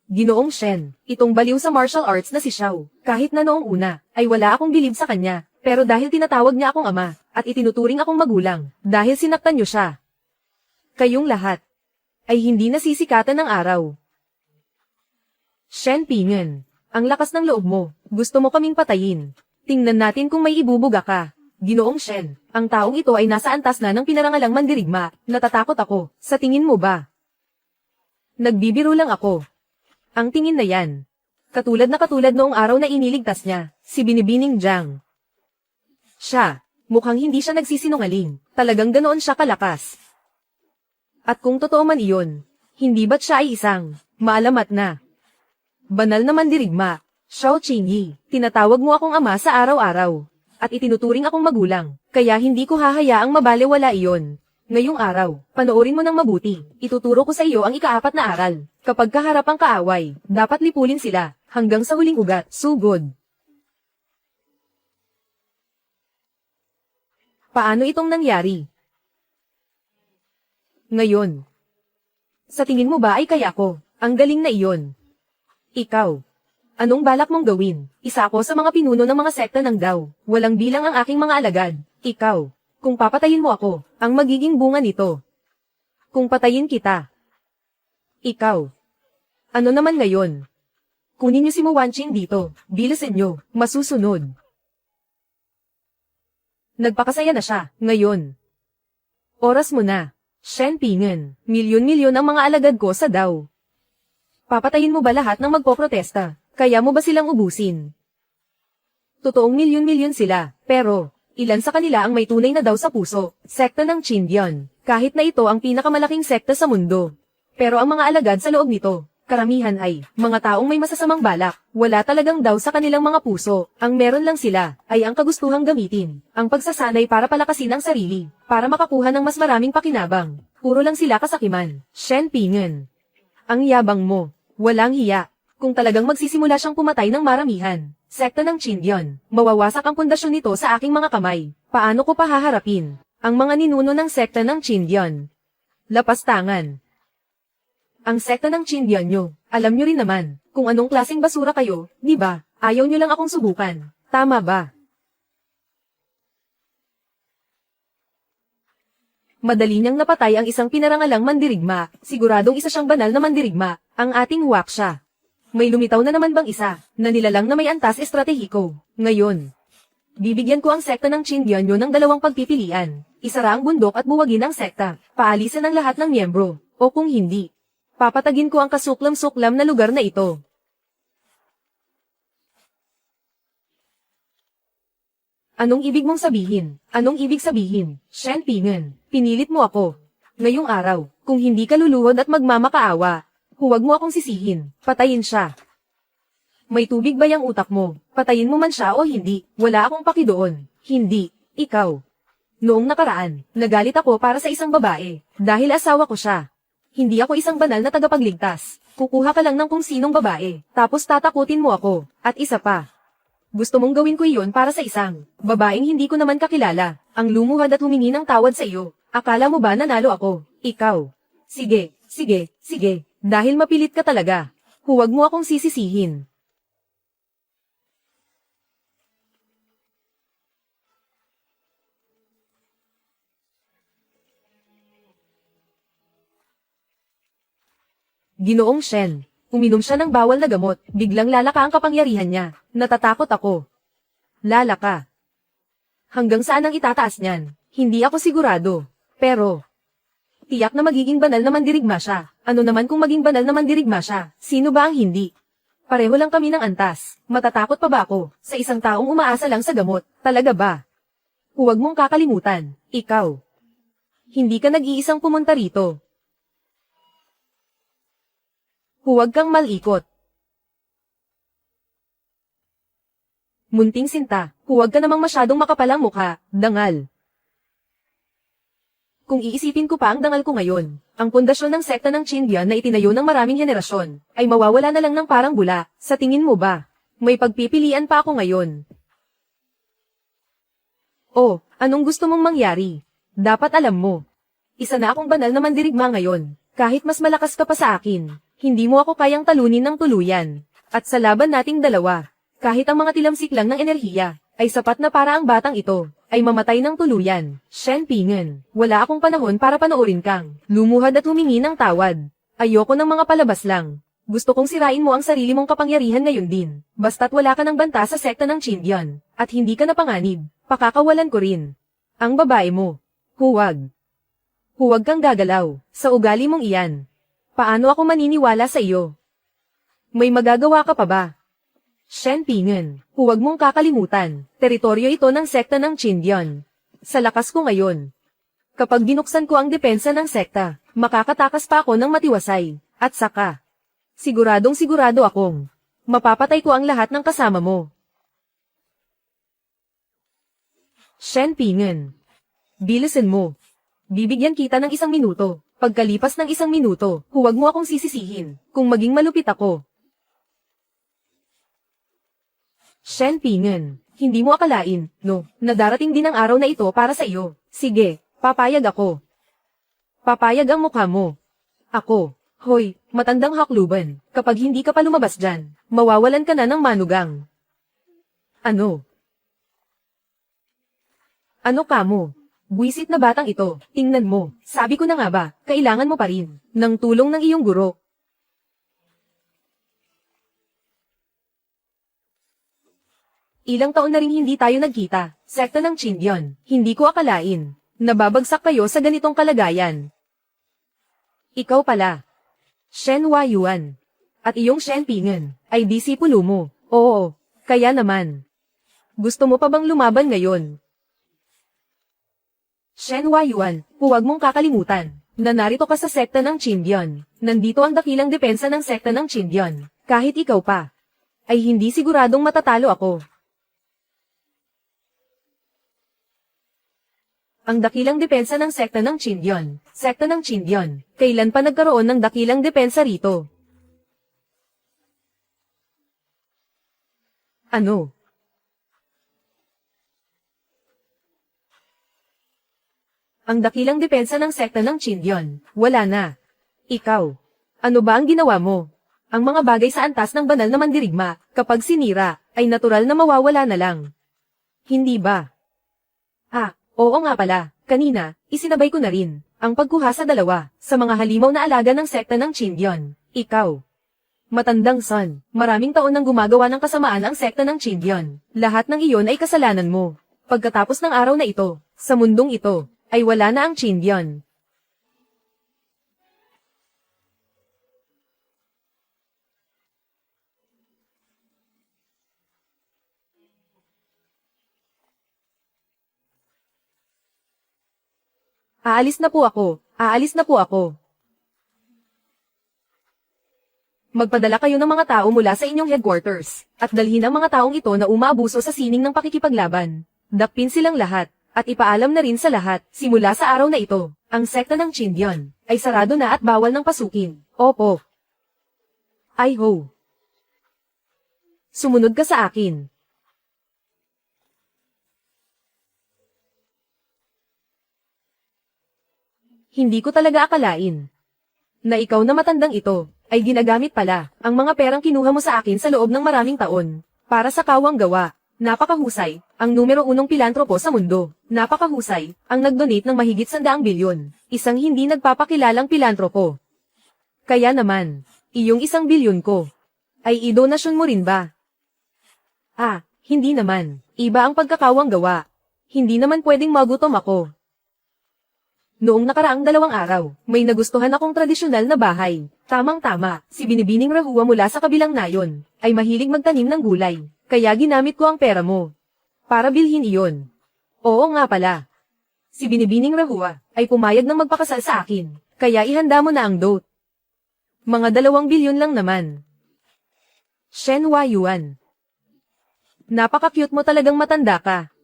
Ginoong Shen, itong baliw sa martial arts na si Xiao, kahit na noong una, ay wala akong bilib sa kanya, pero dahil tinatawag niya akong ama, at itinuturing akong magulang, dahil sinaktan niyo siya. Kayong lahat, ay hindi nasisikatan ng araw. Shen Pingen, ang lakas ng loob mo, gusto mo kaming patayin. Tingnan natin kung may ibubuga ka. Ginoong Shen, ang taong ito ay nasa antas na ng pinarangalang mandirigma, natatakot ako, sa tingin mo ba? Nagbibiro lang ako. Ang tingin na yan. Katulad noong araw na iniligtas niya, si Binibining Jiang. Siya, mukhang hindi siya nagsisinungaling, talagang ganoon siya kalakas. At kung totoo man iyon, hindi ba't siya ay isang maalamat na banal na mandirigma, Xiao Qingyi, tinatawag mo akong ama sa araw-araw, at itinuturing akong magulang, kaya hindi ko hahayaang mabalewala iyon. Ngayong araw, panoorin mo ng mabuti, ituturo ko sa iyo ang ika-4 na aral. Kapag kaharap ang kaaway, dapat lipulin sila, hanggang sa huling ugat, sugod. Paano itong nangyari? Ngayon. Sa tingin mo ba ay kaya ko, ang galing na iyon? Ikaw. Anong balak mong gawin? Isa ako sa mga pinuno ng mga sekta ng Dao, walang bilang ang aking mga alagad. Ikaw. Kung papatayin mo ako, ang magiging bunga nito. Kung patayin kita. Ikaw. Ano naman ngayon? Kunin niyo si Muwanqing dito, bilisan niyo, masusunod. Nagpakasaya na siya, ngayon. Oras mo na. Shen Pingen, milyon-milyon ang mga alagad ko sa Dao. Papatayin mo ba lahat ng magpoprotesta? Kaya mo ba silang ubusin? Totoong milyon-milyon sila, pero, ilan sa kanila ang may tunay na Dao sa puso? Sekta ng Qindian, kahit na ito ang pinakamalaking sekta sa mundo. Pero ang mga alagad sa loob nito, karamihan ay, mga taong may masasamang balak, wala talagang Dao sa kanilang mga puso, ang meron lang sila, ay ang kagustuhang gamitin, ang pagsasanay para palakasin ang sarili, para makakuha ng mas maraming pakinabang. Puro lang sila kasakiman. Shen Pingen. Ang yabang mo, walang hiya. Kung talagang magsisimula siyang pumatay ng maramihan, sekta ng Qindian, mawawasak ang pundasyon nito sa aking mga kamay. Paano ko pa haharapin ang mga ninuno ng sekta ng Qindian? Lapastangan. Ang sekta ng Qindian nyo, alam nyo rin naman, kung anong klaseng basura kayo, di ba? Ayaw nyo lang akong subukan. Tama ba? Madali niyang napatay ang isang pinarangalang mandirigma, siguradong isa siyang banal na mandirigma, ang ating waksha. May lumitaw na naman bang isa, na nilalang na may antas estratehiko. Ngayon, bibigyan ko ang sekta ng Qindian nyo ng dalawang pagpipilian. Isara ang bundok at buwagin ang sekta, paalisin ang lahat ng miyembro, o kung hindi, papatagin ko ang kasuklam-suklam na lugar na ito. Anong ibig mong sabihin? Anong ibig sabihin? Shen Pingen, pinilit mo ako. Ngayong araw, kung hindi ka luluhod at magmamakaawa, huwag mo akong sisihin, patayin siya. May tubig ba yung utak mo? Patayin mo man siya o hindi, wala akong paki doon. Hindi, ikaw. Noong nakaraan, nagalit ako para sa isang babae, dahil asawa ko siya. Hindi ako isang banal na tagapagligtas. Kukuha ka lang ng kung sinong babae, tapos tatakutin mo ako, at isa pa. Gusto mong gawin ko iyon para sa isang babaeng hindi ko naman kakilala, ang lumuhad at humingi ng tawad sa iyo. Akala mo ba nanalo ako? Ikaw. Sige, sige, sige, dahil mapilit ka talaga. Huwag mo akong sisisihin. Ginoong Shen, uminom siya ng bawal na gamot, biglang lalaka ang kapangyarihan niya. Natatakot ako. Lalaka. Hanggang saan ang itataas niyan? Hindi ako sigurado. Pero, tiyak na magiging banal na mandirigma siya. Ano naman kung maging banal na mandirigma siya? Sino ba ang hindi? Pareho lang kami ng antas. Matatakot pa ba ako sa isang taong umaasa lang sa gamot? Talaga ba? Huwag mong kakalimutan, ikaw. Hindi ka nag-iisang pumunta rito. Huwag kang malikot. Munting sinta, huwag ka namang masyadong makapalang mukha, dangal. Kung iisipin ko pa ang dangal ko ngayon, ang pundasyon ng sekta ng Qindian na itinayo ng maraming henerasyon, ay mawawala na lang ng parang bula. Sa tingin mo ba, may pagpipilian pa ako ngayon? Oh, anong gusto mong mangyari? Dapat alam mo. Isa na akong banal na mandirigma ngayon, kahit mas malakas ka pa sa akin. Hindi mo ako kayang talunin ng tuluyan. At sa laban nating dalawa, kahit ang mga tilamsik lang ng enerhiya, ay sapat na para ang batang ito, ay mamatay ng tuluyan. Shen Pingen, wala akong panahon para panoorin kang lumuhad at humingi ng tawad. Ayoko ng mga palabas lang. Gusto kong sirain mo ang sarili mong kapangyarihan ngayon din. Basta't wala ka ng banta sa sekta ng Qindian, at hindi ka napanganib, pakakawalan ko rin. Ang babae mo. Huwag. Huwag kang gagalaw, sa ugali mong iyan. Paano ako maniniwala sa iyo? May magagawa ka pa ba? Shen Pingen, huwag mong kakalimutan, teritoryo ito ng sekta ng Qindian. Sa lakas ko ngayon. Kapag binuksan ko ang depensa ng sekta, makakatakas pa ako ng matiwasay, at saka. Siguradong sigurado akong, mapapatay ko ang lahat ng kasama mo. Shen Pingen, bilisan mo. Bibigyan kita ng 1 minuto. Pagkalipas ng 1 minuto, huwag mo akong sisisihin, kung maging malupit ako. Shen Pingen, hindi mo akalain, no, na darating din ang araw na ito para sa iyo. Sige, papayag ako. Papayag ang mukha mo. Ako, hoy, matandang hakluban, kapag hindi ka pa lumabas dyan, mawawalan ka na ng manugang. Ano? Ano ka mo? Buwisit na batang ito, tingnan mo, sabi ko na nga ba, kailangan mo pa rin, ng tulong ng iyong guro. Ilang taon na rin hindi tayo nagkita, sekta ng Qindian, hindi ko akalain, nababagsak kayo sa ganitong kalagayan. Ikaw pala. Shen Huayuan. At iyong Shen Pingen, ay disipulo mo. Oo, kaya naman. Gusto mo pa bang lumaban ngayon? Shen Huayuan, huwag mong kakalimutan, na narito ka sa sekta ng Qindian. Nandito ang dakilang depensa ng sekta ng Qindian. Kahit ikaw pa, ay hindi siguradong matatalo ako. Ang dakilang depensa ng sekta ng Qindian. Sekta ng Qindian. Kailan pa nagkaroon ng dakilang depensa rito? Ano? Ang dakilang depensa ng sekta ng Qindian. Wala na. Ikaw. Ano ba ang ginawa mo? Ang mga bagay sa antas ng banal na mandirigma, kapag sinira, ay natural na mawawala na lang. Hindi ba? Oo nga pala, kanina, isinabay ko na rin, ang pagkuha sa dalawa, sa mga halimaw na alaga ng sekta ng Qindian. Ikaw. Matandang son, maraming taon nang gumagawa ng kasamaan ang sekta ng Qindian. Lahat ng iyon ay kasalanan mo. Pagkatapos ng araw na ito, sa mundong ito, ay wala na ang Qindian. Aalis na po ako. Aalis na po ako. Magpadala kayo ng mga tao mula sa inyong headquarters, at dalhin ang mga taong ito na umaabuso sa sining ng pakikipaglaban. Dakpin silang lahat, at ipaalam na rin sa lahat, simula sa araw na ito, ang sekta ng Qindian, ay sarado na at bawal ng pasukin. Opo. Ay ho. Sumunod ka sa akin. Hindi ko talaga akalain na ikaw na matandang ito, ay ginagamit pala, ang mga perang kinuha mo sa akin sa loob ng maraming taon, para sa kawang gawa. Napakahusay, ang numero 1 pilantropo sa mundo. Napakahusay, ang nag-donate ng mahigit 100 bilyon. Isang hindi nagpapakilalang pilantropo. Kaya naman, iyong 1 bilyon ko, ay idonasyon mo rin ba? Hindi naman. Iba ang pagkakawang gawa. Hindi naman pwedeng magutom ako. Noong nakaraang 2 araw, may nagustuhan akong tradisyonal na bahay. Tamang-tama, si Binibining Rahua mula sa kabilang nayon, ay mahilig magtanim ng gulay. Kaya ginamit ko ang pera mo para bilhin iyon. Oo nga pala. Si Binibining Rahua ay pumayag ng magpakasal sa akin, kaya ihanda mo na ang dote. Mga 2 bilyon lang naman. Shen Huayuan. Napaka-cute mo talagang matanda ka.